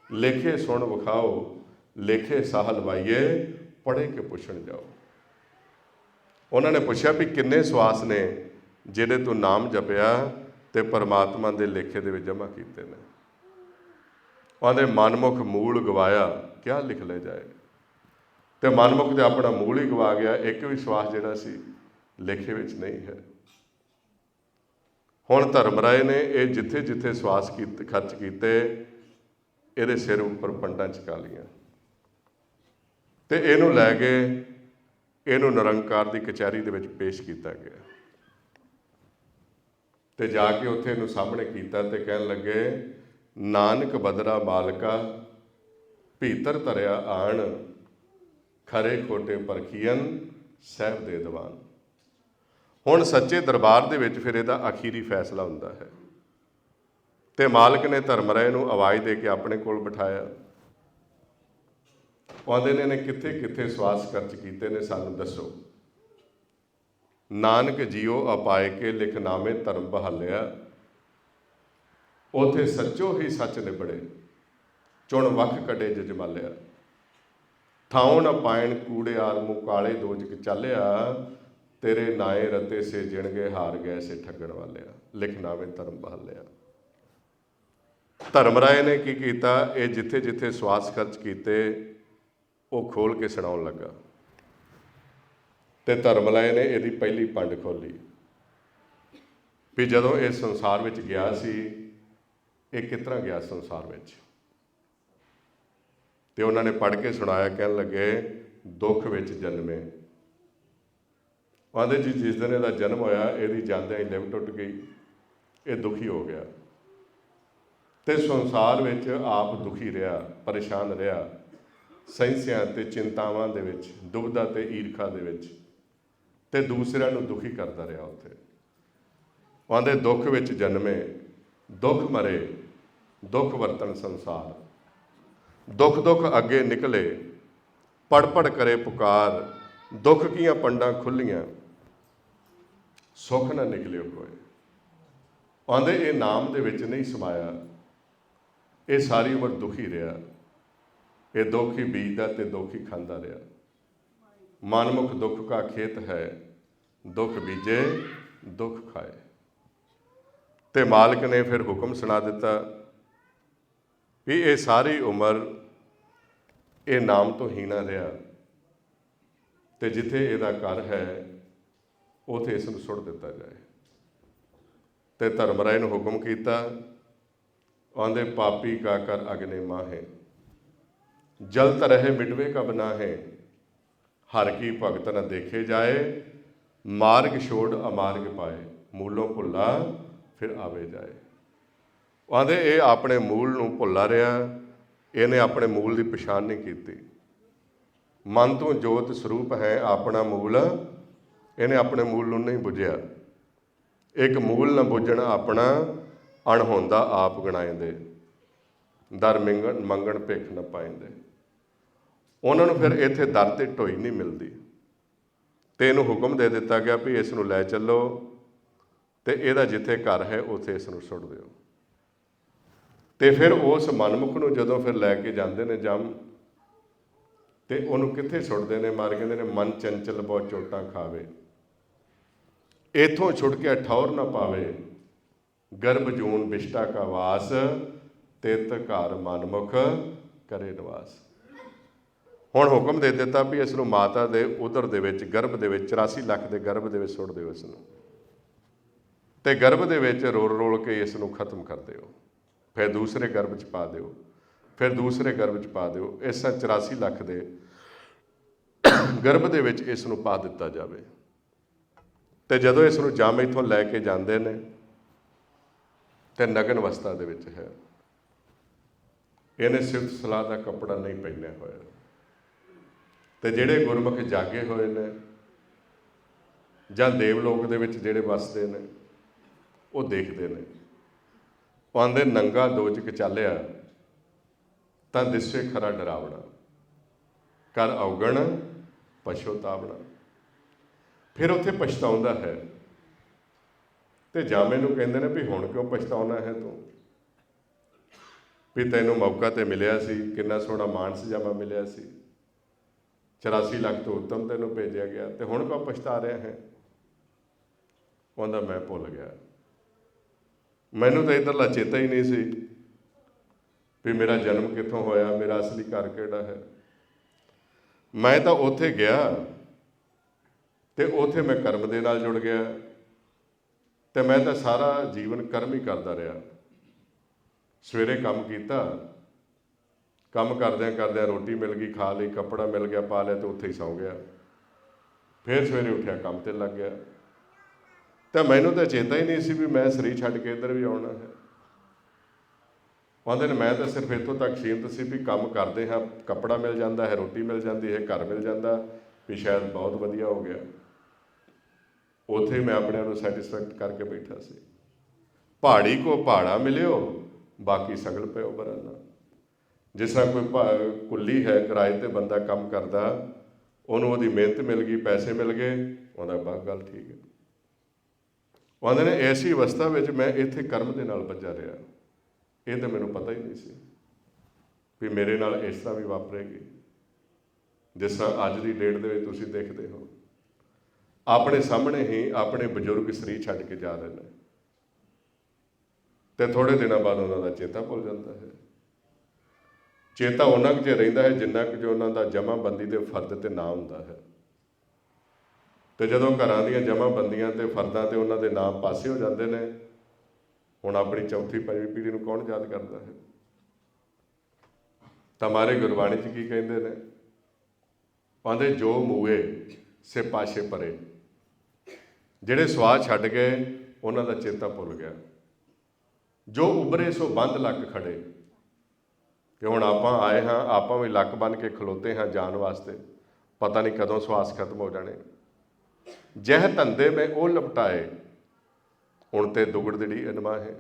ਲੇਖੇ ਸੁਣ ਵਿਖਾਓ, ਲੇਖੇ ਸਾਹ ਲਵਾਈਏ, ਪੜ੍ਹੇ ਕੇ ਪੁੱਛਣ ਜਾਓ। ਉਹਨਾਂ ਨੇ ਪੁੱਛਿਆ ਵੀ ਕਿੰਨੇ ਸਵਾਸ ਨੇ ਜਿਹੜੇ ਤੂੰ ਨਾਮ ਜਪਿਆ ਤੇ ਪਰਮਾਤਮਾ ਦੇ ਲੇਖੇ ਦੇ ਵਿੱਚ ਜਮ੍ਹਾਂ ਕੀਤੇ ਨੇ। ਉਹਦੇ ਮਨਮੁਖ ਮੂਲ ਗਵਾਇਆ, ਕਿਆ ਲਿਖ ਲੈ ਜਾਏ। ਤੇ ਮਨਮੁਖ ਤੇ ਆਪਣਾ ਮੂਲ ਹੀ ਗਵਾ ਗਿਆ, ਇੱਕ ਵੀ ਸਵਾਸ ਜਿਹੜਾ ਸੀ ਲੇਖੇ ਵਿੱਚ ਨਹੀਂ ਹੈ। ਹੁਣ ਧਰਮਰਾਏ ਨੇ ਇਹ ਜਿੱਥੇ ਜਿੱਥੇ ਸਵਾਸ ਖਰਚ ਕੀਤੇ, ਇਹਦੇ ਸਿਰ ਉੱਪਰ ਪੰਡਾਂ ਚਕਾ ਲਈਆਂ ਤੇ ਇਹਨੂੰ ਲੈ ਕੇ ਇਹਨੂੰ ਨਿਰੰਕਾਰ ਦੀ ਕਚਹਿਰੀ ਦੇ ਵਿੱਚ ਪੇਸ਼ ਕੀਤਾ ਗਿਆ। ਤੇ ਜਾ ਕੇ ਉੱਥੇ ਇਹਨੂੰ ਸਾਹਮਣੇ ਕੀਤਾ ਤੇ ਕਹਿਣ ਲੱਗੇ, ਨਾਨਕ ਬਦਰਾ ਮਾਲਕਾ, ਭੀਤਰ ਧਰਿਆ ਆਣ, ਖਰੇ ਖੋਟੇ ਪਰਖੀਅਨ, ਸਹਿਬ ਦੇ ਦੀਵਾਨ। ਹੁਣ ਸੱਚੇ ਦਰਬਾਰ ਦੇ ਵਿੱਚ ਫਿਰ ਇਹਦਾ ਅਖੀਰੀ ਫੈਸਲਾ ਹੁੰਦਾ ਹੈ। ਤੇ ਮਾਲਕ ਨੇ ਧਰਮਰਾਏ ਨੂੰ ਆਵਾਜ਼ ਦੇ ਕੇ ਆਪਣੇ ਕੋਲ ਬਿਠਾਇਆ। ਕਹਿੰਦੇ ਨੇ ਕਿੱਥੇ ਕਿੱਥੇ ਸਵਾਸ ਖਰਚ ਕੀਤੇ ਨੇ, ਸਾਨੂੰ ਦੱਸੋ। ਨਾਨਕ ਜੀਓ ਅਪਾਏ ਕੇ ਲਿਖਨਾਮੇ ਧਰਮ ਬਹਾਲਿਆ, ਉਥੇ ਸੱਚੋ ਹੀ ਸੱਚ ਨਿਬੜੇ, ਚੁਣ ਵੱਖ ਕੱਢੇ ਜਜਮਾਲਿਆ। ਥਾਉ ਨ ਪਾਇਣ ਕੂੜਿਆਰ ਮੂੰਹ ਕਾਲੇ ਦੋਜਕ ਚਾਲਿਆ, ਤੇਰੇ ਨਾਏ ਰਤੇ ਸੇ ਜਿਣਗੇ ਹਾਰ ਗਏ ਸੇ ਠੱਗਣ ਵਾਲਿਆ, ਲਿਖਨਾਮੇ ਧਰਮ ਬਹਾਲਿਆ। ਧਰਮਰਾਏ ਨੇ ਕੀ ਕੀਤਾ, ਇਹ ਜਿੱਥੇ ਜਿੱਥੇ ਸਵਾਸ ਖਰਚ ਕੀਤੇ ਉਹ ਖੋਲ ਕੇ ਸੁਣਾਉਣ ਲੱਗਾ। ਤੇ ਧਰਮਰਾਏ ਨੇ ਇਹਦੀ ਪਹਿਲੀ ਪੰਡ ਖੋਲੀ ਵੀ ਜਦੋਂ ਇਹ ਸੰਸਾਰ ਵਿੱਚ ਗਿਆ ਸੀ, ਇਹ ਕਿਸ ਤਰ੍ਹਾਂ ਗਿਆ ਸੰਸਾਰ ਵਿੱਚ। ਤੇ ਉਹਨਾਂ ਨੇ ਪੜ੍ਹ ਕੇ ਸੁਣਾਇਆ। ਕਹਿਣ ਲੱਗੇ, ਦੁੱਖ ਵਿੱਚ ਜਨਮੇ। ਆਂਦੇ ਜੀ ਜਿਸ ਦਿਨ ਇਹਦਾ ਜਨਮ ਹੋਇਆ, ਇਹਦੀ ਜਾਂਦਿਆਂ ਹੀ ਲਿਵ ਟੁੱਟ ਗਈ, ਇਹ ਦੁਖੀ ਹੋ ਗਿਆ ਤੇ ਸੰਸਾਰ ਵਿੱਚ ਆਪ ਦੁਖੀ ਰਿਹਾ, ਪਰੇਸ਼ਾਨ ਰਿਹਾ, ਸੈਂਸਿਆਂ ਤੇ ਚਿੰਤਾਵਾਂ ਦੇ ਵਿੱਚ, ਦੁਬਿਧਾ ਤੇ ਈਰਖਾ ਦੇ ਵਿੱਚ, ਤੇ ਦੂਸਰਿਆਂ ਨੂੰ ਦੁਖੀ ਕਰਦਾ ਰਿਹਾ ਉੱਥੇ। ਆਂਦੇ ਦੁੱਖ ਵਿੱਚ ਜਨਮੇ, ਦੁੱਖ ਮਰੇ, ਦੁੱਖ ਵਰਤਨ ਸੰਸਾਰ। ਦੁੱਖ ਦੁੱਖ ਅੱਗੇ ਨਿਕਲੇ, ਪੜ ਪੜ ਕਰੇ ਪੁਕਾਰ, ਦੁੱਖ ਕੀਆਂ ਪੰਡਾਂ ਖੁੱਲੀਆਂ, ਸੁੱਖ ਨਾ ਨਿਕਲਿਓ ਕੋਈ। ਆਂਦੇ ਇਹ ਨਾਮ ਦੇ ਵਿੱਚ ਨਹੀਂ ਸਮਾਇਆ, ਇਹ ਸਾਰੀ ਉਮਰ ਦੁਖੀ ਰਿਹਾ, ਇਹ ਦੁੱਖ ਹੀ ਬੀਜਦਾ ਤੇ ਦੁੱਖ ਹੀ ਖਾਂਦਾ ਰਿਹਾ। ਮਨਮੁਖ ਦੁੱਖ ਕਾ ਖੇਤ ਹੈ, ਦੁੱਖ ਬੀਜੇ ਦੁੱਖ ਖਾਏ। ਤੇ ਮਾਲਕ ਨੇ ਫਿਰ ਹੁਕਮ ਸੁਣਾ ਦਿੱਤਾ ਵੀ ਇਹ ਸਾਰੀ ਉਮਰ ਇਹ ਨਾਮ ਤੋਂ ਹੀਣਾ ਰਿਹਾ ਤੇ ਜਿੱਥੇ ਇਹਦਾ ਘਰ ਹੈ ਉਥੇ ਇਸ ਨੂੰ ਸੁੱਟ ਦਿੱਤਾ ਜਾਏ। ਤੇ ਧਰਮਰਾਏ ਨੂੰ ਹੁਕਮ ਕੀਤਾ। ਆਂਦੇ ਪਾਪੀ ਕਾ ਕਰ ਅਗਨੇ ਮਾਹੇ, ਜਲਤ ਰਹੇ ਮਿਟਵੇ ਕਬ ਨਾਹੇ, ਹਰ ਕੀ ਭਗਤ ਨ ਦੇਖੇ ਜਾਏ, ਮਾਰਗ ਛੋੜ ਅਮਾਰਗ ਪਾਏ, ਮੂਲੋਂ ਭੁੱਲਾ ਫਿਰ ਆਵੇ ਜਾਏ। ਆਂਦੇ ਇਹ ਆਪਣੇ ਮੂਲ ਨੂੰ ਭੁੱਲਾ ਰਿਹਾ, ਇਹਨੇ ਆਪਣੇ ਮੂਲ ਦੀ ਪਛਾਣ ਨਹੀਂ ਕੀਤੀ। ਮਨ ਤੋਂ ਜੋਤ ਸਰੂਪ ਹੈ ਆਪਣਾ ਮੂਲ, ਇਹਨੇ ਆਪਣੇ ਮੂਲ ਨੂੰ ਨਹੀਂ ਬੁੱਝਿਆ। ਇੱਕ ਮੂਲ ਨਾ ਬੁੱਝਣਾ ਆਪਣਾ, ਅਣਹੋਂਦਾ ਆਪ ਗਣਾਏਂਦੇ, ਦਰ ਮੰਗਣ ਭਿੱਖ ਨਾ ਪਾਏਂਦੇ। ਉਹਨਾਂ ਨੂੰ ਫਿਰ ਇੱਥੇ ਦਰ ਤੇ ਢੋਈ ਨਹੀਂ ਮਿਲਦੀ ਤੇ ਇਹਨੂੰ ਹੁਕਮ ਦੇ ਦਿੱਤਾ ਗਿਆ ਵੀ ਇਸ ਨੂੰ ਲੈ ਚੱਲੋ ਤੇ ਇਹਦਾ ਜਿੱਥੇ ਘਰ ਹੈ ਉੱਥੇ ਇਸ ਨੂੰ ਸੁੱਟ ਦਿਓ। ਤੇ ਫਿਰ ਉਸ ਮਨਮੁਖ ਨੂੰ ਜਦੋਂ ਫਿਰ ਲੈ ਕੇ ਜਾਂਦੇ ਨੇ ਜਮ, ਤੇ ਉਹਨੂੰ ਕਿੱਥੇ ਸੁੱਟਦੇ ਨੇ? ਮਾਰ ਕਹਿੰਦੇ ਨੇ ਮਨ ਚੰਚਲ ਬਹੁਤ ਚੋਟਾਂ ਖਾਵੇ, ਇੱਥੋਂ ਛੁੱਟ ਕੇ ਠੌਰ ਨਾ ਪਾਵੇ, ਗਰਭ ਜੂਨ ਬਿਸ਼ਟਾ ਕਾ ਵਾਸ, ਤਿਤ ਘਰ ਮਨਮੁਖ ਕਰੇ ਨਿਵਾਸ। ਹੁਣ ਹੁਕਮ ਦੇ ਦਿੱਤਾ ਵੀ ਇਸ ਨੂੰ ਮਾਤਾ ਦੇ ਉਦਰ ਦੇ ਵਿੱਚ, ਗਰਭ ਦੇ ਵਿੱਚ, 84 ਲੱਖ ਦੇ ਗਰਭ ਦੇ ਵਿੱਚ ਸੁੱਟ ਦਿਓ ਇਸ ਨੂੰ, ਤੇ ਗਰਭ ਦੇ ਵਿੱਚ ਰੋਲ ਰੋਲ ਕੇ ਇਸ ਨੂੰ ਖਤਮ ਕਰ ਦਿਓ। ਫਿਰ ਦੂਸਰੇ ਗਰਭ 'ਚ ਪਾ ਦਿਓ, ਫਿਰ ਦੂਸਰੇ ਗਰਭ 'ਚ ਪਾ ਦਿਓ। ਇਸ 84 ਲੱਖ ਦੇ ਗਰਭ ਦੇ ਵਿੱਚ ਇਸ ਨੂੰ ਪਾ ਦਿੱਤਾ ਜਾਵੇ। ਤੇ ਜਦੋਂ ਇਸ ਨੂੰ ਜੰਮ ਇੱਥੋਂ ਲੈ ਕੇ ਜਾਂਦੇ ਨੇ ਤੇ ਨਗਨ ਅਵਸਥਾ ਦੇ ਵਿੱਚ ਹੈ, ਇਹਨੇ ਸਿਫਤ ਸਲਾਹ ਦਾ ਕੱਪੜਾ ਨਹੀਂ ਪਹਿਨਿਆ ਹੋਇਆ। ਤੇ ਜਿਹੜੇ ਗੁਰਮੁਖ ਜਾਗੇ ਹੋਏ ਨੇ ਜਾਂ ਦੇਵਲੋਕ ਦੇ ਵਿੱਚ ਜਿਹੜੇ ਵੱਸਦੇ ਨੇ ਉਹ ਦੇਖਦੇ ਨੇ। ਪਾਉਂਦੇ ਨੰਗਾ ਦੋਚਕ ਚਾਲਿਆ ਤਾਂ ਦਿਸੇ ਖਰਾ ਡਰਾਵਣਾ, ਕਰ ਔਗਣ ਪਛੋਤਾਵਣਾ। ਫਿਰ ਉੱਥੇ ਪਛਤਾਉਂਦਾ ਹੈ ਤੇ ਜਾਮੇ ਨੂੰ ਕਹਿੰਦੇ ਨੇ ਵੀ ਹੁਣ ਕਿਉਂ ਪਛਤਾਉਣਾ ਹੈ ਤੂੰ, ਵੀ ਤੈਨੂੰ ਮੌਕਾ ਤੇ ਮਿਲਿਆ ਸੀ, ਕਿੰਨਾ ਸੋਹਣਾ ਮਾਨਸ ਜਾਮਾ ਮਿਲਿਆ ਸੀ, 84 ਲੱਖ ਤੋਂ ਉੱਤਮ ਤੈਨੂੰ ਭੇਜਿਆ ਗਿਆ, ਤੇ ਹੁਣ ਕਿਉਂ ਪਛਤਾ ਰਿਹਾ ਹੈ। ਕਹਿੰਦਾ ਮੈਂ ਭੁੱਲ ਗਿਆ, ਮੈਨੂੰ ਤਾਂ ਇੱਧਰਲਾ ਚੇਤਾ ਹੀ ਨਹੀਂ ਸੀ ਵੀ ਮੇਰਾ ਜਨਮ ਕਿੱਥੋਂ ਹੋਇਆ, ਮੇਰਾ ਅਸਲੀ ਘਰ ਕਿਹੜਾ ਹੈ। ਮੈਂ ਤਾਂ ਉੱਥੇ ਗਿਆ ਤੇ ਉੱਥੇ ਮੈਂ ਕਰਮ ਦੇ ਨਾਲ ਜੁੜ ਗਿਆ, ਤੇ ਮੈਂ ਤਾਂ ਸਾਰਾ ਜੀਵਨ ਕਰਮ ਹੀ ਕਰਦਾ ਰਿਹਾ। ਸਵੇਰੇ ਕੰਮ ਕੀਤਾ, ਕੰਮ ਕਰਦਿਆਂ ਕਰਦਿਆਂ ਰੋਟੀ ਮਿਲ ਗਈ, ਖਾ ਲਈ, ਕੱਪੜਾ ਮਿਲ ਗਿਆ, ਪਾ ਲਿਆ, ਤੇ ਉੱਥੇ ਹੀ ਸੌਂ ਗਿਆ। ਫਿਰ ਸਵੇਰੇ ਉੱਠਿਆ, ਕੰਮ ਤੇ ਲੱਗ ਗਿਆ। ਤਾਂ ਮੈਨੂੰ ਤਾਂ ਚੇਤਾ ਹੀ ਨਹੀਂ ਸੀ ਵੀ ਮੈਂ ਸਰੀਰ ਛੱਡ ਕੇ ਇੱਧਰ ਵੀ ਆਉਣਾ ਹੈ। ਕਹਿੰਦੇ ਨੇ ਮੈਂ ਤਾਂ ਸਿਰਫ ਇੱਥੋਂ ਤੱਕ ਸੀਮਤ ਸੀ ਵੀ ਕੰਮ ਕਰਦੇ ਹਾਂ, ਕੱਪੜਾ ਮਿਲ ਜਾਂਦਾ ਹੈ, ਰੋਟੀ ਮਿਲ ਜਾਂਦੀ ਹੈ, ਘਰ ਮਿਲ ਜਾਂਦਾ, ਵੀ ਸ਼ਾਇਦ ਬਹੁਤ ਵਧੀਆ ਹੋ ਗਿਆ। ਉੱਥੇ ਮੈਂ ਆਪਣੇ ਆਪ ਨੂੰ ਸੈਟਿਸਫੈਕਟ ਕਰਕੇ ਬੈਠਾ ਸੀ। ਪਹਾੜੀ ਕੋ ਪਹਾੜਾ ਮਿਲਿਓ, ਬਾਕੀ ਸਗਲ ਪਿਓ ਬਰਾਨਾ। ਜਿਸ ਤਰ੍ਹਾਂ ਕੋਈ ਕੁੱਲੀ ਹੈ, ਕਿਰਾਏ ਤੇ ਬੰਦਾ ਕੰਮ ਕਰਦਾ, ਉਹਨੂੰ ਉਹਦੀ ਮਿਹਨਤ ਮਿਲ ਗਈ, ਪੈਸੇ ਮਿਲ ਗਏ, ਉਹਦਾ ਬਸ ਗੱਲ ਠੀਕ ਹੈ। ਕਹਿੰਦੇ ਨੇ ਐਸੀ ਅਵਸਥਾ ਵਿੱਚ ਮੈਂ ਇੱਥੇ ਕਰਮ ਦੇ ਨਾਲ ਭੱਜਾ ਰਿਹਾ। ਇਹ ਤਾਂ ਮੈਨੂੰ ਪਤਾ ਹੀ ਨਹੀਂ ਸੀ ਵੀ ਮੇਰੇ ਨਾਲ ਇਸ ਤਰ੍ਹਾਂ ਵੀ ਵਾਪਰੇਗੀ। ਜਿਸ ਤਰ੍ਹਾਂ ਅੱਜ ਦੀ ਡੇਟ ਦੇ ਵਿੱਚ ਤੁਸੀਂ ਦੇਖਦੇ ਹੋ, ਆਪਣੇ ਸਾਹਮਣੇ ਹੀ ਆਪਣੇ ਬਜ਼ੁਰਗ ਸਰੀਰ ਛੱਡ ਕੇ ਜਾ ਰਹੇ ਨੇ, ਤੇ ਥੋੜ੍ਹੇ ਦਿਨਾਂ ਬਾਅਦ ਉਹਨਾਂ ਦਾ ਚੇਤਾ ਭੁੱਲ ਜਾਂਦਾ ਹੈ। ਚੇਤਾ ਉਹਨਾਂ ਕੁ 'ਚ ਰਹਿੰਦਾ ਹੈ ਜਿੰਨਾ ਕੁ ਜੋ ਉਹਨਾਂ ਦਾ ਜਮ੍ਹਾਂਬੰਦੀ ਦੇ ਫਰਦ ਤੇ ਨਾਂ ਹੁੰਦਾ ਹੈ। ਤੇ ਜਦੋਂ ਘਰਾਂ ਦੀਆਂ ਜਮ੍ਹਾਂਬੰਦੀਆਂ ਤੇ ਫਰਦਾਂ ਤੇ ਉਹਨਾਂ ਦੇ ਨਾਮ ਪਾਸੇ ਹੋ ਜਾਂਦੇ ਨੇ, ਹੁਣ ਆਪਣੀ ਚੌਥੀ ਪੰਜਵੀਂ ਪੀੜ੍ਹੀ ਨੂੰ ਕੌਣ ਯਾਦ ਕਰਦਾ ਹੈ। ਤਾਂ ਮਾਰੇ ਗੁਰਬਾਣੀ 'ਚ ਕੀ ਕਹਿੰਦੇ ਨੇ, ਕਹਿੰਦੇ ਜੋ ਮੂਏ ਸੇ ਪਾਸ਼ੇ ਪਰੇ। ਜਿਹੜੇ ਸਵਾਦ ਛੱਡ ਗਏ ਉਹਨਾਂ ਦਾ ਚੇਤਾ ਭੁੱਲ ਗਿਆ। ਜੋ ਉਭਰੇ ਸੋ ਬੰਦ ਲੱਕ ਖੜੇ। ਕਿ ਹੁਣ ਆਪਾਂ ਆਏ ਹਾਂ, ਆਪਾਂ ਵੀ ਲੱਕ ਬੰਨ ਕੇ ਖਲੋਤੇ ਹਾਂ ਜਾਣ ਵਾਸਤੇ, ਪਤਾ ਨਹੀਂ ਕਦੋਂ ਸਵਾਸ ਖਤਮ ਹੋ ਜਾਣੇ। ਜਹ ਧੰਦੇ ਮੈਂ ਉਹ ਲਪਟਾਏ, ਹੁਣ ਤੇ ਦੁਗੜ ਦੜੀ ਅਨਮਾ ਹੈ।